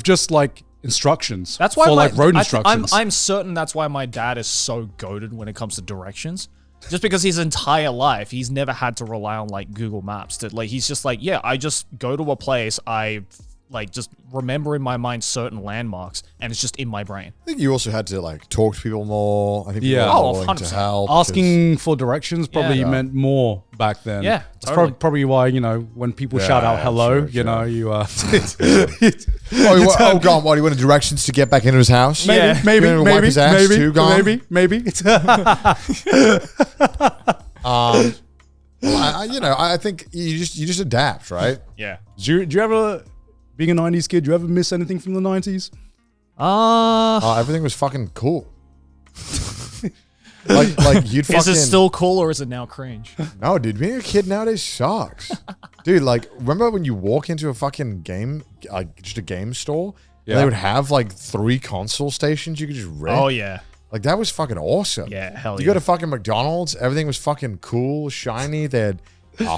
just like instructions. That's why for like road instructions. I'm certain that's why my dad is so goated when it comes to directions. Just because his entire life, he's never had to rely on like Google Maps to like, he's just like, yeah, I just go to a place, I like just remember in my mind certain landmarks and it's just in my brain. I think you also had to like talk to people more. I think people Yeah. were Oh, more willing to 100%. help. Asking for directions probably Yeah. meant more back then. Yeah, That's totally. probably why, you know, when people shout out Yeah, hello, sure, you know, you Oh, Garnt, what, do you want directions to get back into his house? maybe, Yeah. maybe, You wanna wipe maybe, his ass maybe, too, Garnt? maybe. I think you just adapt, right? Yeah. Do you ever, being a 90s kid, do you ever miss anything from the 90s? Everything was fucking cool. like you'd fucking. Is it still cool or is it now cringe? No, dude, being a kid nowadays sucks. Dude, like, remember when you walk into a fucking game, like just a game store, and they would have like 3 console stations you could just rent? Oh yeah. Like, that was fucking awesome. Yeah, hell You yeah. go to fucking McDonald's, everything was fucking cool, shiny. They had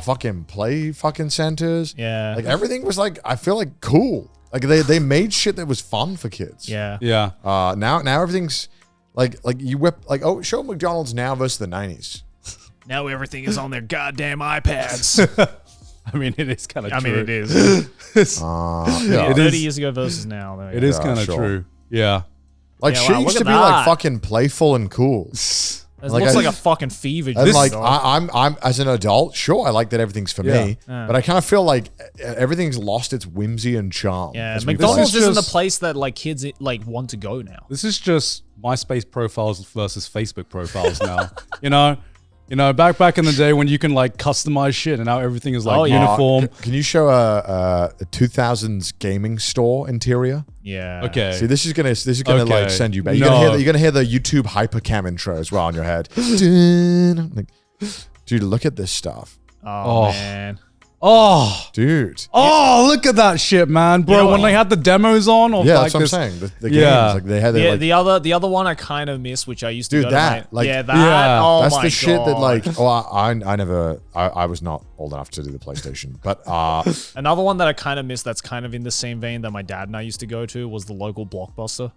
fucking play fucking centers. Yeah. Like, everything was like, I feel like cool. Like, they made shit that was fun for kids. Yeah. Yeah. Now everything's like you whip, like, oh, show McDonald's now versus the 90s. Now everything is on their goddamn iPads. I mean, it is kind of I true. mean, it is. Yeah. It 30 is- years ago versus now. Though, It is Yeah, kind of sure. true. Yeah. Like, Yeah, shit wow, used look to at be like that. fucking playful and cool. It Like, looks I- like a fucking fever. And dream, like dog. I'm as an adult, sure, I like that everything's for me, but I kind of feel like everything's lost its whimsy and charm. yeah, as we've McDonald's said. isn't the just- place that like kids like want to go now. This is just MySpace profiles versus Facebook profiles now. You know, back in the day when you can like customize shit and now everything is like Oh, yeah. uniform. Can you show a 2000s gaming store interior? Yeah. Okay. See, this is gonna Okay. like send you back. No. You're gonna hear the YouTube hypercam intro as well in your head. Dun. Like, dude, look at this stuff, Oh, Oh. man. Oh, dude. look at that shit, man, bro. You know when what? they had the demos on, of Yeah, like that's what this, I'm saying. The Yeah. games, like they had their, Yeah, like, the other one I kind of miss, which I used to Dude, go to that, my- like- yeah, that. Yeah. Oh that's my the shit that God. like. Oh, I was not old enough to do the PlayStation, but Another one that I kind of miss that's kind of in the same vein that my dad and I used to go to was the local Blockbuster.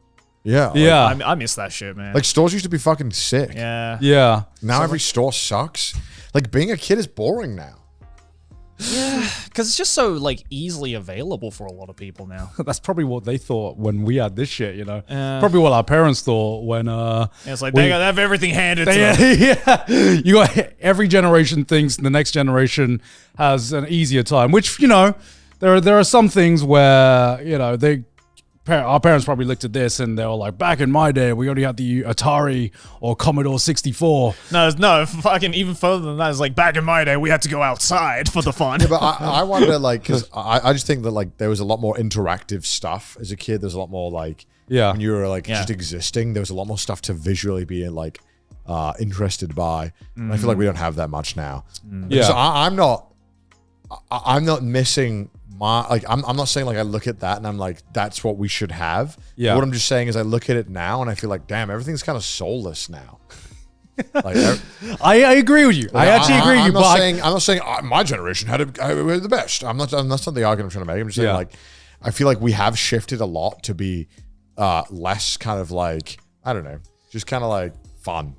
yeah, like, Yeah. I miss that shit, man. like stores used to be fucking sick. yeah. yeah. Now every store sucks. Like being a kid is boring now. Because it's just so like easily available for a lot of people now. That's probably what they thought when we had this shit, you know. Probably what our parents thought when And it's like We- they have everything handed to them. yeah. You got every generation thinks the next generation has an easier time, which, you know, there are some things where, you know, our parents probably looked at this and they were like, back in my day, we only had the Atari or Commodore 64. No, fucking even further than that. It's like back in my day, we had to go outside for the fun. But I wonder, like, because I just think that like there was a lot more interactive stuff as a kid. There's a lot more like when you were like just existing. There was a lot more stuff to visually be like interested by. And I feel like we don't have that much now. Yeah. So I'm not missing. I'm not saying like I look at that and I'm like that's what we should have. Yeah. What I'm just saying is I look at it now and I feel like damn, everything's kind of soulless now. Like I agree with you. I actually agree with you. I'm not saying my generation we're the best. That's not the argument I'm trying to make. I'm just saying Yeah. like I feel like we have shifted a lot to be less kind of like I don't know, just kind of like fun.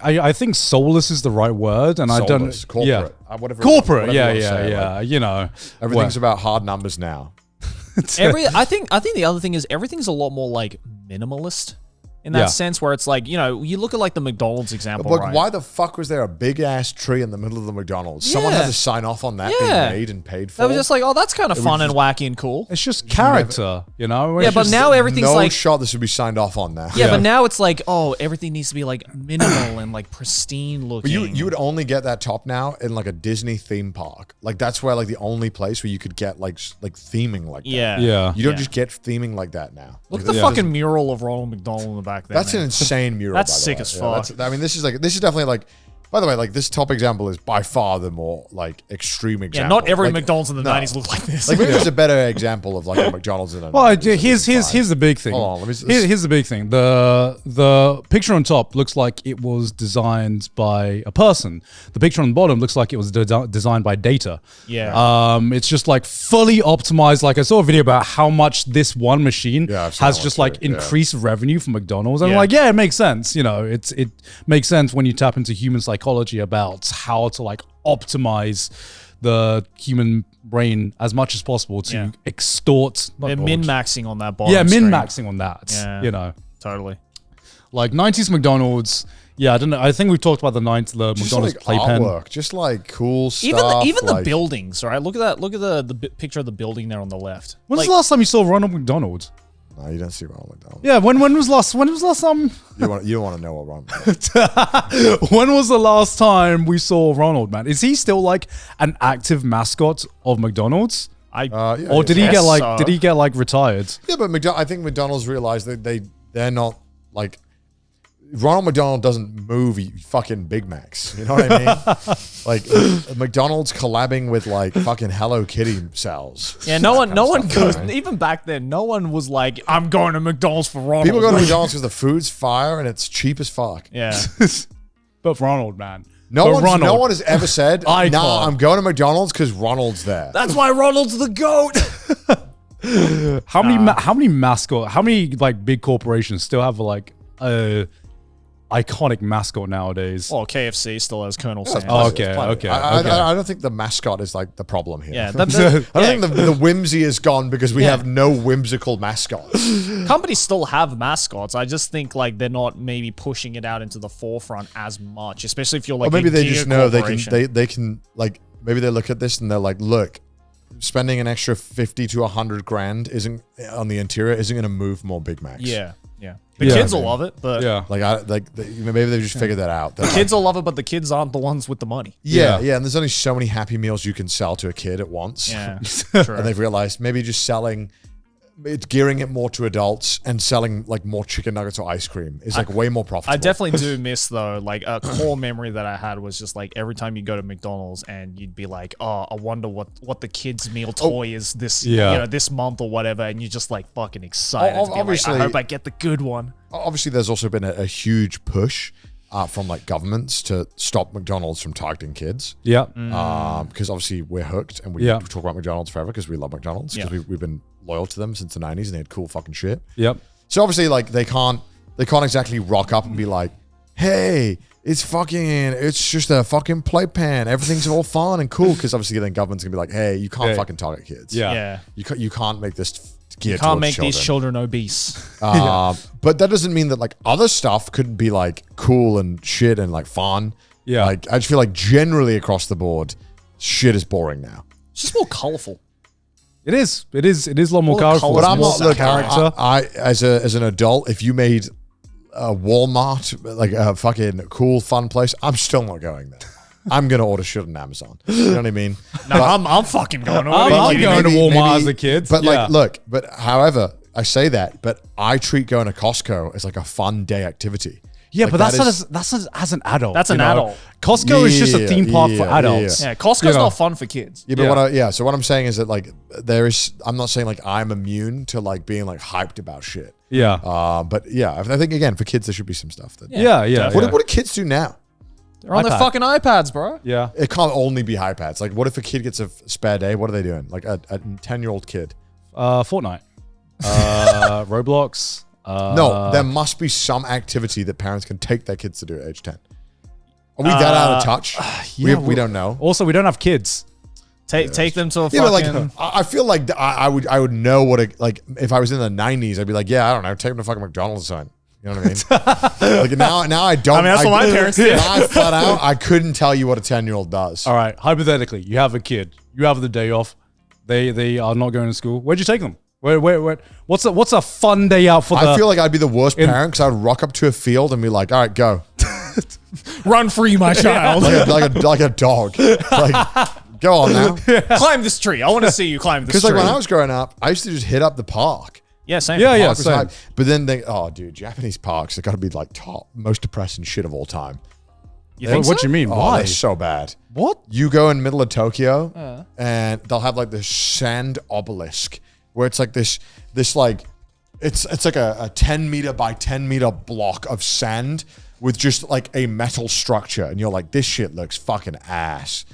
I think soulless is the right word, and Soulless, I don't. Yeah. corporate, whatever. Corporate. whatever Yeah, you wanna say, yeah. like, You know, everything's about hard numbers now. I think the other thing is everything's a lot more like minimalist in that Yeah. sense where it's like, you know, you look at like the McDonald's example, But right? why the fuck was there a big ass tree in the middle of the McDonald's? Someone Yeah. had to sign off on that Yeah. being made and paid for. That was just like, oh, that's kind of fun and wacky and cool. It's just character, you know. Yeah, It's but just- now everything's no like, shot this would be signed off on now. yeah, but now it's like, oh, everything needs to be like minimal and like pristine looking. But you would only get that top now in like a Disney theme park. Like that's where like the only place where you could get like theming like that. yeah, Yeah. You don't Yeah. just get theming like that now. Look Like, at the that fucking mural of Ronald McDonald in the back there. That's man. an insane mural. That's by the sick way. as Yeah, fuck. I mean, this is definitely like By the way, like this top example is by far the more like extreme Yeah, example. not every like, McDonald's in the 90s looked like this. Like maybe there's a better example of like a McDonald's in a. Well, 90s, here's the big thing. Hold on, let me Here's the big thing. The picture on top looks like it was designed by a person. The picture on the bottom looks like it was designed by data. Yeah. It's just like fully optimized. Like I saw a video about how much this one machine Yeah, I've seen has that just one like too, yeah. increased revenue for McDonald's. And Yeah. like, yeah, it makes sense. You know, it makes sense when you tap into human psychology about how to like optimize the human brain as much as possible to Yeah. extort. They're min-maxing on that bottom Yeah, screen. min-maxing on that. Yeah. You know, Totally. like 90s McDonald's. Yeah, I don't know. I think we've talked about the Just McDonald's like playpen. artwork, just like cool Even stuff. even the like, buildings, right? Look at that. Look at the picture of the building there on the left. When's Like, the last time you saw Ronald McDonald? No, you don't see Ronald McDonald. Yeah, when was last time? You don't want to know what Ronald. When was the last time we saw Ronald, man? Is he still like an active mascot of McDonald's? Yeah, Or did he Guess get like so. did he get like retired? Yeah, but I think McDonald's realized that they're not like Ronald McDonald doesn't move fucking Big Macs. You know what I mean? Like McDonald's collabing with like fucking Hello Kitty cells. yeah, no one goes. Right? Even back then, no one was like, "I'm going to McDonald's for Ronald." People go to McDonald's because the food's fire and it's cheap as fuck. Yeah. But Ronald, man. No But one has ever said, Icon. "Nah, I'm going to McDonald's because Ronald's there." That's why Ronald's the GOAT. How many like big corporations still have like a iconic mascot nowadays? Oh, KFC still has Colonel Sanders. Oh, okay. I don't think the mascot is like the problem here. Yeah, I don't think the whimsy is gone because we have no whimsical mascots. companies still have mascots. I just think like they're not maybe pushing it out into the forefront as much, especially if you're like. Or maybe a they giga just know corporation. they can like maybe they look at this and they're like, look, spending an extra 50 to 100 grand isn't on the interior isn't going to move more Big Macs. Yeah. The Yeah. kids will love it, but Yeah. Maybe they just figured that out. They're kids will love it, but the kids aren't the ones with the money. yeah, and there's only so many Happy Meals you can sell to a kid at once. Yeah, true. And they've realized maybe just selling, it's gearing it more to adults and selling like more chicken nuggets or ice cream is like way more profitable. I definitely do miss though, like a core memory that I had was just like every time you go to McDonald's and you'd be like, oh, I wonder what the kids meal toy is this this month or whatever, and you're just like fucking excited. To be like, Obviously- I hope I get the good one. Obviously, there's also been a huge push from like governments to stop McDonald's from targeting kids. Yeah. Because obviously we're hooked and we Yeah. talk about McDonald's forever because we love McDonald's because Yeah. we've been loyal to them since the 90s and they had cool fucking shit. Yep. So obviously like they can't exactly rock up and be like, hey, it's just a fucking playpen. Everything's all fun and cool because obviously then government's gonna be like, hey, you can't Yeah. fucking target kids. Yeah. You can't make this geared Can't towards make children. these children obese. But that doesn't mean that like other stuff couldn't be like cool and shit and like fun. Yeah. Like I just feel like generally across the board, shit is boring now. It's just more colorful. It is a lot more Well, colorful. colours But I'm more not look. character. I as an adult, if you made a Walmart like a fucking cool fun place, I'm still not going there. I'm gonna order shit on Amazon. You know what I mean? No, I'm fucking going. I'm like, going to maybe- Walmart maybe- as a kid. But Yeah. like, look. But however, I say that, but I treat going to Costco as like a fun day activity. Yeah, Like, but that that's is- as an adult. That's you an know? adult. Costco is just a theme park for Yeah, adults. Yeah, Costco's You know. not fun for kids. Yeah, but Yeah. so what I'm saying is that like I'm not saying like I'm immune to like being like hyped about shit. Yeah. But yeah, I think again for kids there should be some stuff that. Yeah. What do kids do now? They're on their iPad. fucking iPads, bro. Yeah. It can't only be iPads. Like, what if a kid gets a spare day? What are they doing? Like a 10-year-old kid? Fortnite. Roblox. No, there must be some activity that parents can take their kids to do at age 10. Are we that out of touch? We don't know. Also, we don't have kids. Take them to a Yeah, but fucking. like, I feel like I would know what if I was in the 90s, I'd be like, yeah, I don't know, take them to fucking McDonald's or something. You know what I mean? Like now I don't. I mean, that's what my parents did. Now I flat out, I couldn't tell you what a 10-year-old does. All right. Hypothetically, you have a kid. You have the day off. They are not going to school. Where'd you take them? Where? What's a fun day out for the? I feel like I'd be the worst parent because I would rock up to a field and be like, all right, go. Run free, my child. like a dog. Like, go on now. Climb this tree. I want to see you climb this Because tree. like when I was growing up, I used to just hit up the park. yeah, same. Yeah, yeah. Park was Same. hype. But then Japanese parks, they got to be like top, most depressing shit of all time. You think What so? do you mean? Oh, Why? they're so bad. What? You go in middle of Tokyo, and they'll have like this sand obelisk where it's like this like it's like a 10 meter by 10 meter block of sand with just like a metal structure, and you're like, this shit looks fucking ass.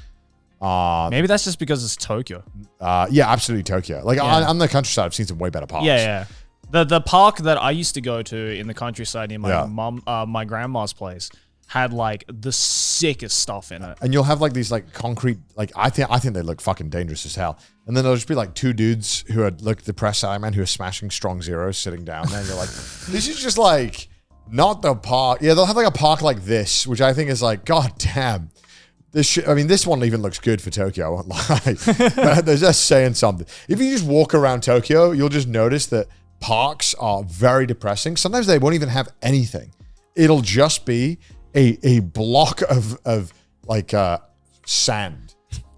Maybe that's just because it's Tokyo. Yeah, absolutely Tokyo. Like on the countryside, I've seen some way better parks. Yeah. The park that I used to go to in the countryside near my my grandma's place had like the sickest stuff in it. And you'll have like these like concrete, like I think they look fucking dangerous as hell. And then there'll just be like two dudes who are like depressed man who are smashing strong zeros sitting down there. And you're like, this is just like not the park. Yeah, they'll have like a park like this, which I think is like, god damn. This one even looks good for Tokyo. I won't lie. But they're just saying something. If you just walk around Tokyo, you'll just notice that parks are very depressing. Sometimes they won't even have anything. It'll just be a block of like sand.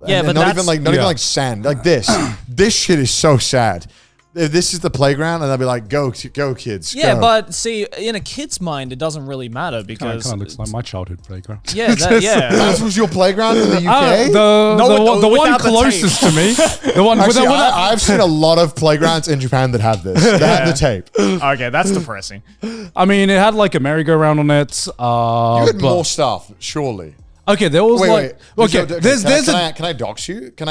Yeah, and but not even like sand. Like this. This shit is so sad. This is the playground, and they'll be like, "Go kids." Yeah, go. but see, in a kid's mind, it doesn't really matter because Kind of looks like my childhood playground. yeah, That was your playground in the UK. The one without the closest to me. The one Actually, without. I've seen a lot of playgrounds in Japan that have this. They have the tape. okay, that's depressing. I mean, it had like a merry-go-round on it. You had but- more stuff, surely. Okay, there was Wait. Okay, There's, there's can I dox you? Can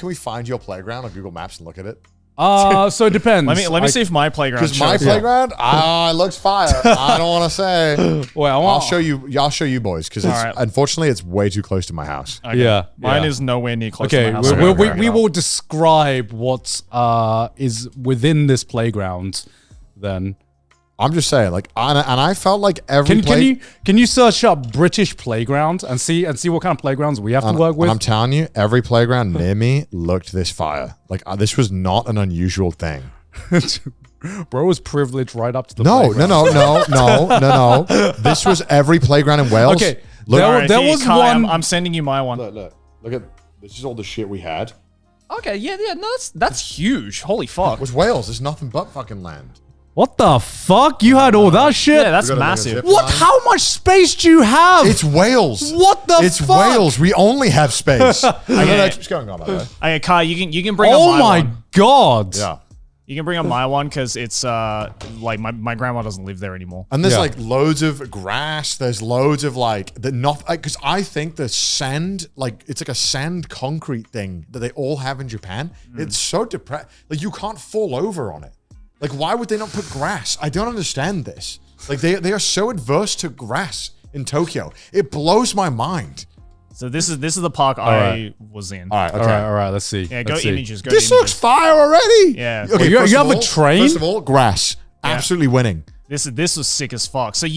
we find your playground on Google Maps and look at it? so it depends. Let me see if my playground. Because my playground, it looks fire. I don't want to say. Well, I'll show you. I'll show you boys because Alright. unfortunately it's way too close to my house. Okay. Yeah, mine yeah. is nowhere near close Okay, to my house. we will describe what is within this playground. Then I'm just saying, like, and I felt like every can you search up British playground and see what kind of playgrounds we have to work with? And I'm telling you, every playground near me looked this fire. Like this was not an unusual thing. Bro was privileged right up to the No. playground. This was every playground in Wales. Okay, Look, there was Kai, one. I'm sending you my one. look at this is all the shit we had. Okay, yeah, no, that's huge. Holy fuck. It was Wales. There's nothing but fucking land. What the fuck? You had all that shit? Yeah, that's We got a massive. zip What? line. How much space do you have? It's Wales. What the It's fuck? Wales. We only have space. I don't know Okay. what's going on, by the way. Okay, Kai, you can bring Oh up my one. god. Yeah. You can bring up my one because it's like my grandma doesn't live there anymore. And there's Yeah. like loads of grass. There's loads of like the not because I think the sand, like it's like a sand concrete thing that they all have in Japan. It's so depressed. Like you can't fall over on it. Like why would they not put grass? I don't understand this. Like they are so adverse to grass in Tokyo. It blows my mind. So this is the park I was in. All right, okay. All right, let's see. Yeah, go Let's see. images. Go This to looks images. fire already. Yeah. Okay, You first have of a all- train? First of all, grass. Absolutely winning. This was sick as fuck. So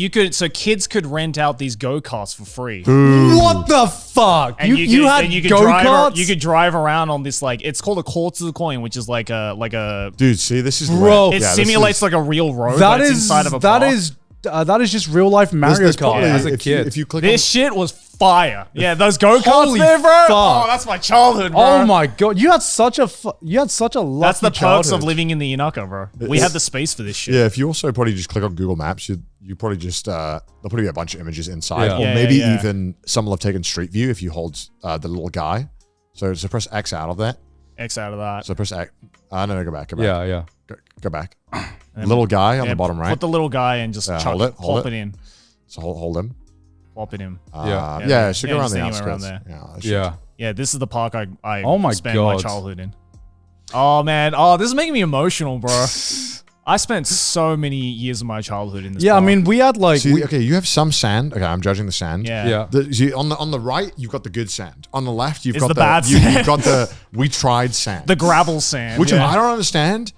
kids could rent out these go-karts for free. What the fuck? And You had and go-karts? you could drive around on this like it's called a Kotsu coin, which is like a Dude, see, this is Bro. lit. it Yeah, this simulates is- like a real road, That but it's is inside of a that park. is that is just real life Mario there's Kart probably- as a if kid. you click This shit was fire. Yeah, those go-karts Holy there, bro. fuck. Oh, that's my childhood, bro. Oh my god, you had such a lucky That's the perks childhood. of living in the Inaka, bro. We had the space for this shit. Yeah, if you also probably just click on Google Maps, you probably just they'll probably be a bunch of images inside, Yeah. or Yeah, maybe yeah. even some will have taken Street View if you hold the little guy. So press X out of that. X out of that. So press X. No, go back. Go back. Yeah. Go back. Little guy on Yeah, the bottom right. Put the little guy and just hold it, hold plop it in. So hold him. Plop it in. Yeah. Yeah. It should Yeah, go around just the anywhere around outskirts. there. Yeah. it should. Yeah. Yeah, this is the park I Oh my spent my God. childhood in. Oh man, oh this is making me emotional, bro. I spent so many years of my childhood in this. Yeah, I park. mean, we had like See, okay, you have some sand. Okay, I'm judging the sand. Yeah. yeah. See, on the right, you've got the good sand. On the left, you've It's got the the bad you've sand. got the we tried sand. the gravel sand. Which yeah. I don't understand.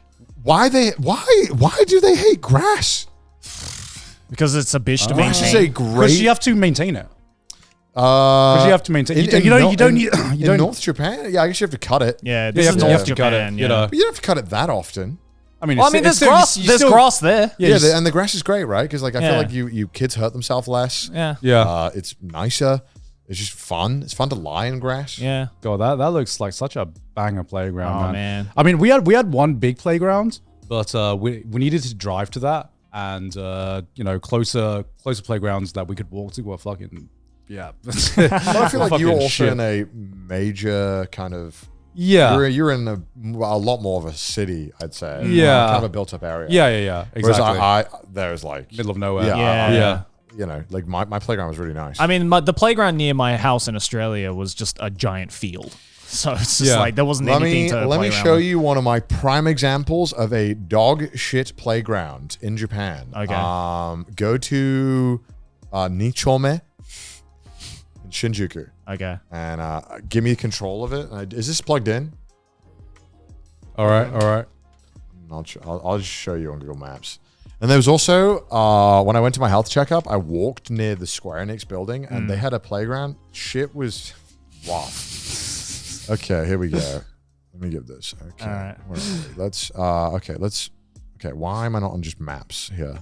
Why do they hate grass? because it's a bitch to Grass is a maintain. great. Because you have to maintain it. Because you have to maintain. You don't need. You don't. North Japan. Yeah, I guess you have to cut it. Yeah, Yeah, this you is have to North cut it. Japan. You Yeah. know. But you don't have to cut it that often. I mean, Well, I mean, there's grass. There's grass there. Yeah, Yeah, and the grass is great, right? Because like I feel Yeah. like you kids hurt themselves less. Yeah. Yeah. It's nicer. It's just fun. It's fun to lie in grass. Yeah. God, that looks like such a banger playground, Oh, man. man. I mean, we had one big playground, but we needed to drive to that, and closer playgrounds that we could walk to were fucking yeah. But I feel like you're Fucking also shit. in a major kind of. Yeah. You're in a lot more of a city, I'd say. Yeah. Kind of a built up area. Yeah. Whereas Exactly. I there's like Middle of nowhere. Yeah. you know, like my playground was really nice. I mean, the playground near my house in Australia was just a giant field. So it's just like there wasn't anything to let play me around show with. you one of my prime examples of a dog shit playground in Japan. Okay. Go to Nichome in Shinjuku Okay. and give me control of it. Is this plugged in? All right. I'll just show you on Google Maps. And there was also, when I went to my health checkup, I walked near the Square Enix building and they had a playground. Shit was wow. Okay, here we go. Let me give this. Okay. All right. Where are we? Okay, why am I not on just maps here?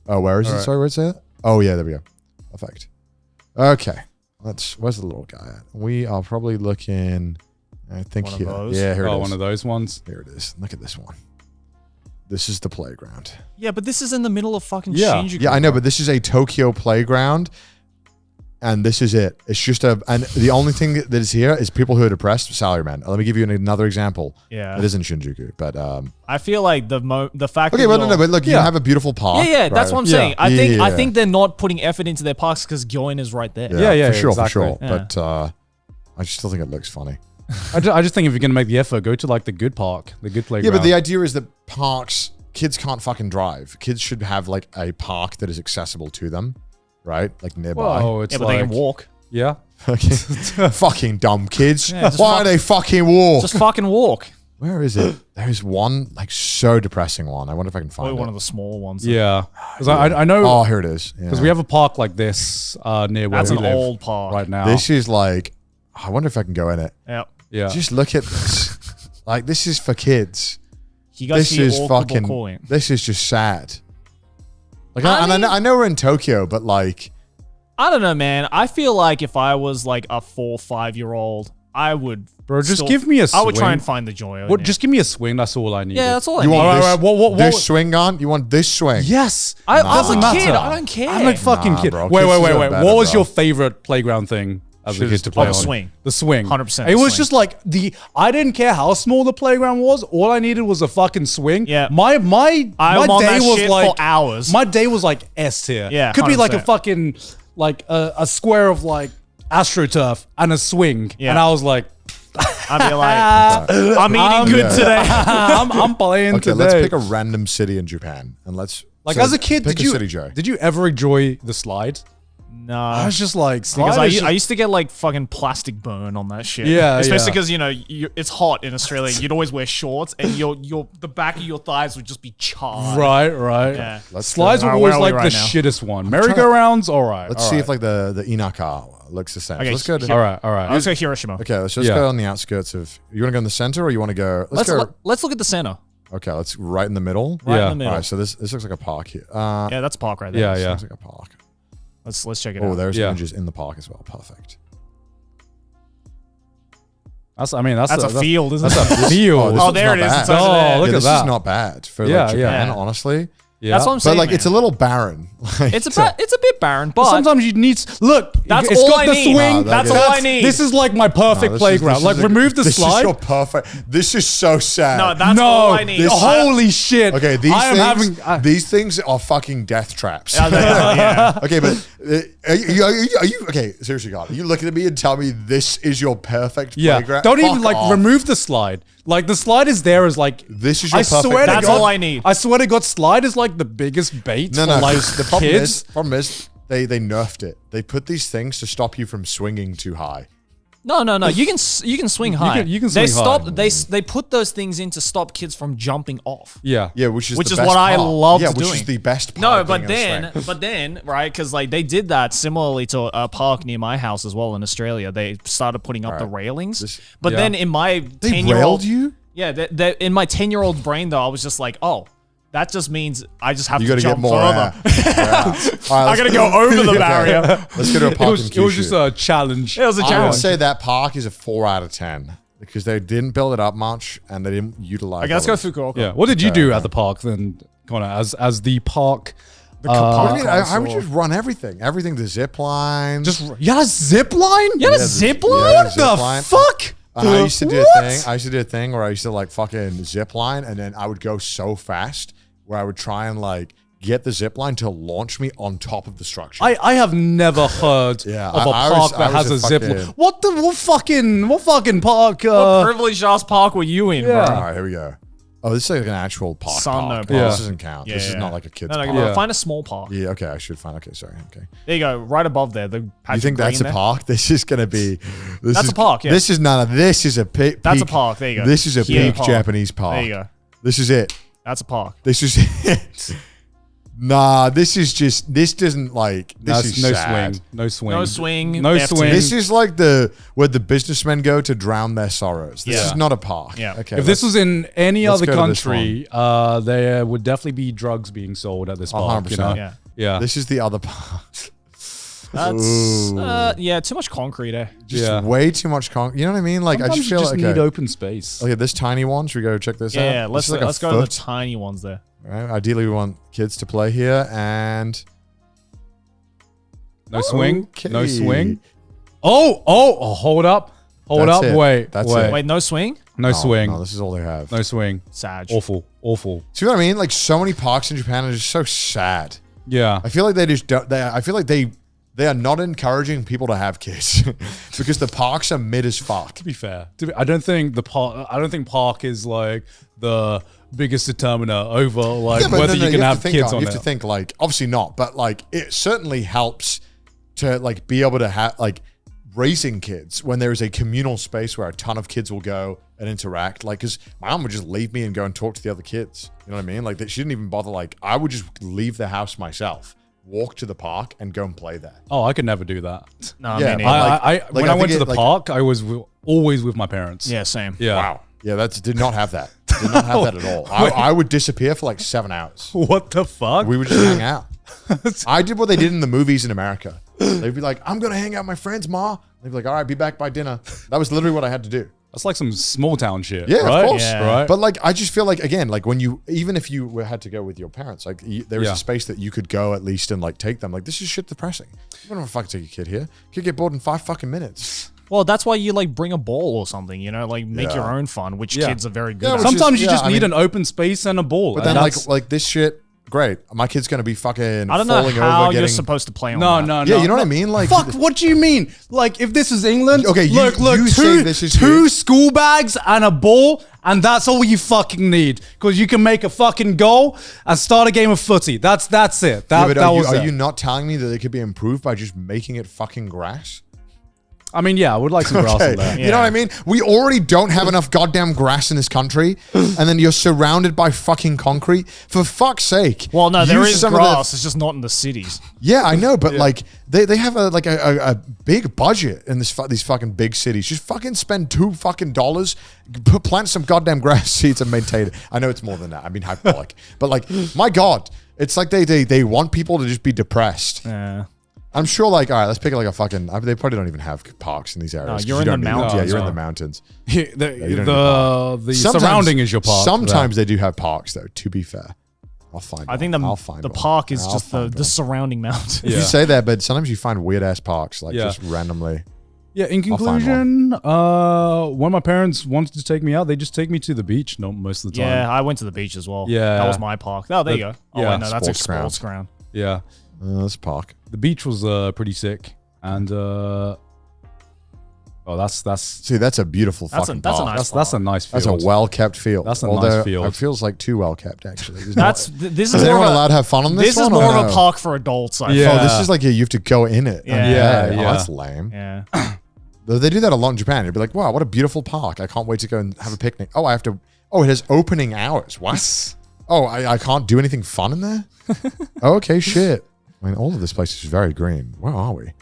Oh, where is it? right. Sorry, where's it? Oh, yeah, there we go. Perfect. Okay. Where's the little guy at? We are probably looking, I think One of here. those? Yeah, here it is. One of those ones. Here it is. Look at this one. This is the playground. Yeah, but this is in the middle of fucking Yeah. Shinjuku. Yeah, I know, but this is a Tokyo playground, and this is it. It's just and the only thing that is here is people who are depressed, salarymen. Let me give you another example. Yeah. It isn't Shinjuku, but I feel like the fact okay, that but no, but look, you Yeah. have a beautiful park. Yeah, that's right? what I'm Yeah. saying. I Yeah. think they're not putting effort into their parks because Gyoin is right there. Yeah, for sure, exactly. for sure. Yeah. But I still think it looks funny. I just think if you're gonna make the effort, go to like the good park, the good Yeah, playground. but the idea is that parks, kids can't fucking drive. Kids should have like a park that is accessible to them, right? Like nearby. oh, it's Yeah, but like they can walk. yeah. Okay. Fucking dumb kids. Yeah, just Why do they fucking walk? Just fucking walk. Where is it? There's one like so depressing one. I wonder if I can find Probably it. one of the smaller ones. Yeah, because I know Oh, here it is. because we have a park like this near where That's we an live old park. right now. This is like, I wonder if I can go in it. Yep. yeah, Just look at this. Like, this is for kids. You guys This see is all fucking. calling. This is just sad. Like, I and mean- I know we're in Tokyo, but like, I don't know, man. I feel like if I was like a 4 or 5 year old, I would. Bro, just still- give me a I would try swing. and find the joy. What? in it. Just give me a swing. That's all I need. yeah, that's all I you need. want this, Alright, what- this swing on? You want this swing? Yes. I was Doesn't a kid. matter. I don't care. I'm like fucking Nah, kid. bro. Wait. Kids deserve What better, was bro. your favorite playground thing as a kid to play the on? swing. The swing. 100% It the was swing. just like I didn't care how small the playground was. All I needed was a fucking swing. Yeah. My I'm day on that was shit like for hours. My day was like S tier. Yeah, Could be like a 100%. fucking like a square of like AstroTurf and a swing. Yeah. And I was like, I'd be like, I'm eating good Yeah. today. I'm playing Okay, today. let's pick a random city in Japan and let's. like so as a kid, pick did a you city, Joe? did you ever enjoy the slide? No. I was just like, Because slide is just- I used to get like fucking plastic burn on that shit. Yeah, especially yeah. because you know it's hot in Australia. You'd always wear shorts, and the back of your thighs would just be charred. Right. Yeah. Slides were Alright, always where are we like right the now? shittest one. Merry-go-rounds, all right. Let's see if like the Inaka looks the same. Okay, So let's go to. All right. Let's go Hiroshima. Okay, let's just Yeah. go on the outskirts of. You want to go in the center, or you want to go? Let's go. Let's look at the center. Okay, let's right in the middle. Right Yeah. in the middle. All right, so this looks like a park here. Yeah, that's a park right there. Yeah. Looks like a park. Let's check it Oh, out. there's Yeah. images in the park as well. Perfect. That's That's a field, isn't That's it? a field. Oh, this Oh, one's there not it is. bad. It's over Oh, there. look at this that. is not bad for Yeah, like yeah. Japan, Yeah. honestly. Yeah. That's what I'm But saying. like, it's a man. little barren. Like, It's a bit barren, but Sometimes you need look. That's it's all got I the need. swing. Nah, That's all I need. This is like my perfect playground. Like remove the This slide. is your perfect. This is so sad. no, that's no, all I need. this- holy shit. Okay, these I am things. having. These things are fucking death traps. Yeah. Okay, but are you okay? Seriously, God, are you looking at me and tell me this is your perfect Yeah, playground? don't even Fuck like off. remove the slide. Like the slide is there as like This is your I perfect. swear to That's God, all I need. I swear to God, slide is like the biggest bait No, for like 'cause the problem kids. is they nerfed it. They put these things to stop you from swinging too high. No. You can swing high. you can They swing high. They put those things in to stop kids from jumping off. Yeah, Yeah, which is Which the is best what I part. loved Yeah, which doing. is the best part. No, of but being on swing. then, right? Because like they did that similarly to a park near my house as well in Australia. They started putting up the railings. But Yeah. then in my They 10-year-old, railed you. yeah, in my 10-year-old brain though, I was just like, oh, that just means I just have You to got to get jump more. further. Yeah. All right, I let's gotta go- go over the Okay. barrier. Let's go to a it park was in just Kyushu. a challenge. It was a I would challenge. say that park is a 4 out of 10 because they didn't build it up much and they didn't utilize. Okay, let's all go of it. Fukuoka. Yeah. What did you do at the park then, Connor? As the park What do you mean? I would just run everything. Everything, the zip line. You had a zip line? You had a zip line? Yeah, What the fuck? And I used to do What? a thing. I used to do a thing where I used to like fucking zip line, and then I would go so fast where I would try and like get the zip line to launch me on top of the structure. I have never heard Yeah, of a I park was- that I was has a a zip line. fucking- What fucking park? What privileged ass park were you in, Yeah. bro? All right, here we go. Oh, this is like an actual park. Sun, park. no, Yeah. This doesn't count. This is not like a kid's No, park. Yeah. find a small park. Yeah, okay, I should find. Okay, sorry. Okay. There you go, right above there. The patch You think of that's a green there. park? This is gonna be. That's a park, yeah. This is not a. This is a peak. That's a park. There you go. This is a Here, peak park. Japanese park. There you go. This is it. That's a park. This is it. Nah, this is just. This doesn't like. This is no sad. swing. No swing. No swing. No FT. swing. This is like where the businessmen go to drown their sorrows. This Yeah. is not a park. Yeah. Okay. If this was in any let's other go to this country, there would definitely be drugs being sold at this park. You know? 100%. Yeah. Yeah. this is the other park. That's yeah, too much concrete there. Just Yeah. way too much you know what I mean? Like Sometimes I just you feel just like need open space. okay, this tiny one. Should we go check this out? Yeah, This let's is like a let's go to the foot. tiny ones there. Right? Ideally, we want kids to play here, and No swing. Okay. No swing. Oh, hold up. Hold That's up. it. Wait. That's wait. it. Wait, no swing? No swing. No, this is all they have. No swing. Sag. Awful. Awful. See what I mean? Like so many parks in Japan are just so sad. Yeah. I feel like they just don't. I feel like they are not encouraging people to have kids because the parks are mid as fuck. To be fair, I don't think park is like the biggest determiner over like Yeah, but whether no, you can have have to think kids on, on You have it. to think like obviously not, but like it certainly helps to like be able to have like raising kids when there is a communal space where a ton of kids will go and interact. Like, because my mom would just leave me and go and talk to the other kids. You know what I mean? Like, she didn't even bother. Like, I would just leave the house myself, walk to the park, and go and play there. Oh, I could never do that. No, Yeah, me but neither. like- When I I went think to it, the like- park, I was always with my parents. Yeah, same. Yeah. Wow. Yeah, did not have that. Did not have that at all. I would disappear for like 7 hours. What the fuck? We would just hang out. I did what they did in the movies in America. They'd be like, I'm going to hang out with my friends, Ma. They'd be like, all right, be back by dinner. That was literally what I had to do. That's like some small town shit. Yeah, right? of course. Yeah. Right. But like, I just feel like, again, like when even if you had to go with your parents, like there was Yeah. a space that you could go at least and like take them. Like, this is shit depressing. You don't want to fucking take a kid here. Kid get bored in 5 fucking minutes. Well, that's why you like bring a ball or something, you know, like make Yeah. your own fun, which Yeah. kids are very good Yeah, at. which is- Sometimes you just I need mean- an open space and a ball. But and then that's- like this shit, great. My kid's going to be fucking I don't know falling how over, you're getting... supposed to play on no, that. no, Yeah, no. you know what I no. mean? Like, Fuck, what do you mean? Like, if this is England, Okay, you- look, you say two, this is two here. school bags and a ball, and that's all you fucking need. Because you can make a fucking goal and start a game of footy. That's it. Yeah, That but was are it. you not telling me that they could be improved by just making it fucking grass? I mean, yeah, I would like some grass Okay, in there. you know what I mean? We already don't have enough goddamn grass in this country, and then you're surrounded by fucking concrete. For fuck's sake! Well, no, there use is some of the- grass. It's just not in the cities. Yeah, I know, but like they have a big budget in these fucking big cities. Just fucking spend $2 fucking, plant some goddamn grass seeds and maintain it. I know it's more than that. I mean hyperbolic, but like my god, it's like they want people to just be depressed. Yeah. I'm sure, like, all right, let's pick like a fucking. They probably don't even have parks in these areas. 'cause you're you in the don't need them. mountains, Yeah, you're in no. the mountains. The you don't need surrounding is your park. Sometimes they do have parks, though. To be fair, I'll find. I think I'll find the one. park is I'll just find the one. surrounding mountains. Yeah. You say that, but sometimes you find weird ass parks, like Yeah. just randomly. Yeah, in I'll find conclusion, when my parents wanted to take me out, they just take me to the beach most of the time. Yeah, I went to the beach as well. Yeah. That was my park. Oh, there you go. Oh, yeah. wait, no, that's a Sports ground. sports ground. Yeah. This park. The beach was pretty sick. And that's See, that's a beautiful That's a- fucking that's a park. nice that's a nice field. That's a well kept field. That's a nice Although field. It feels like too well kept, actually. There's That's not- this is is more anyone of allowed to have fun on this? this is one, or more of no? a park for adults. I Yeah. feel. Oh, this is like you have to go in it. Yeah. Okay. Yeah, Oh, yeah. that's lame. Yeah. Though they do that a lot in Japan. You'd be like, wow, what a beautiful park. I can't wait to go and have a picnic. Oh, I have to. Oh, it has opening hours. What? Oh, I can't do anything fun in there? Oh, okay, shit. I mean, all of this place is very green. Where are we?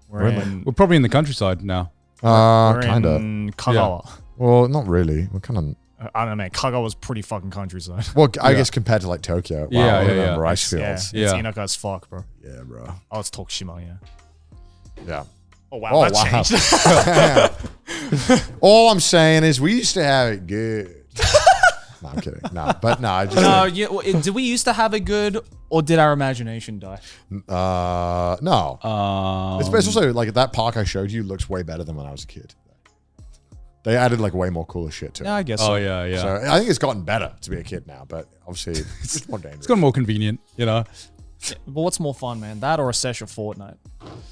We're in, We're probably in the countryside now. we're Kind of. in Kagawa. Well, not really. We're kind of. I don't know. Kagawa's pretty fucking countryside. Well, I guess compared to like Tokyo. Wow, Yeah, look at yeah, them yeah. rice Yeah, fields. it's Yeah. Inaka as fuck, bro. Yeah, bro. Oh, it's Tokushima, yeah. Yeah. Oh, wow. Oh, that wow. changed. All I'm saying is we used to have it good. No, I'm kidding. No, but no, I just. No, did we used to have it good, Or did our imagination die? No. It's also like that park I showed you looks way better than when I was a kid. They added like way more cooler shit to it. Yeah, I guess Oh so. yeah. So I think it's gotten better to be a kid now, but obviously it's just more dangerous. It's gotten more convenient, you know. But what's more fun, man? That or a sesh of Fortnite?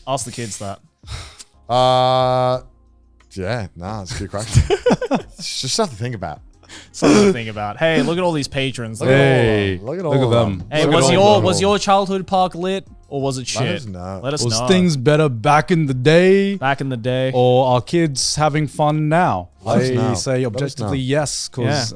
Ask the kids that. Yeah, nah, it's a good question. It's just something to think about. Something to think about. Hey, look at all these patrons. Hey, Look at look all at of them. Hey, Look at all of was them. your childhood park lit or was it shit? Let us know. Let us Was know. things better back in the day, Back in the day. or are kids having fun now? Let us know. I say Let us objectively know. yes, because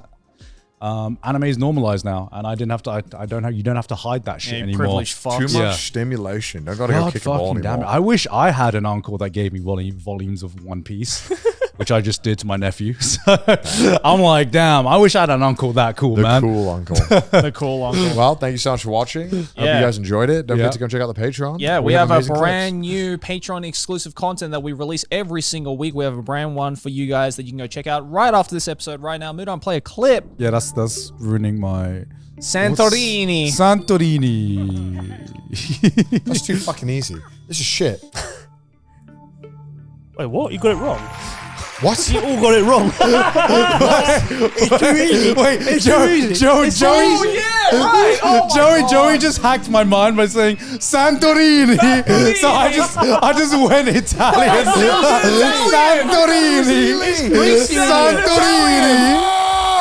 anime is normalized now, and I didn't have to. I don't have. You don't have to hide that shit Yeah, you anymore. privileged fuck. Too much Yeah. stimulation. Don't gotta go God kick a ball fucking damn it! anymore. I wish I had an uncle that gave me volumes of One Piece, which I just did to my nephew. So I'm like, damn! I wish I had an uncle that cool, The man. cool uncle. The cool uncle. Well, thank you so much for watching. Hope you Yeah. guys enjoyed it. Don't Yeah. forget to go check out the Patreon. Yeah, we have a amazing brand new Patreon exclusive content that we release every single week. We have a brand one for you guys that you can go check out right after this episode right now. Mudan, play a clip. Yeah, that's ruining my Santorini. Santorini. That's too fucking easy. This is shit. Wait, what? You got it wrong. What? You all got it wrong. It's too easy. Wait, It's too easy. Joey, Oh, Joey just hacked my mind by saying Santorini. So I just went Italian. Santorini. Santorini.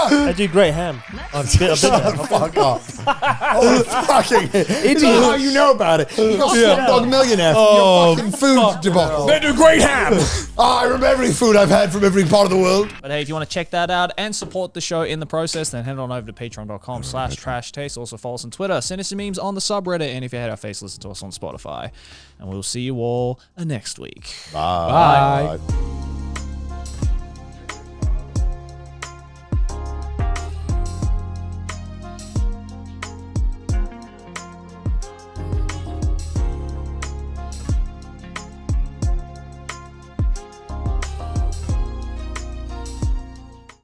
I do great ham. Shut the fuck up. Oh, fucking idiot. How you know about it? You're a Slumdog Millionaire from your fucking food debacle. They do great ham. I remember every food I've had from every part of the world. But hey, if you want to check that out and support the show in the process, then head on over to patreon.com/trashtaste. Also follow us on Twitter, send us some memes on the subreddit, and if you hate our face, listen to us on Spotify. And we'll see you all next week. Bye. Bye.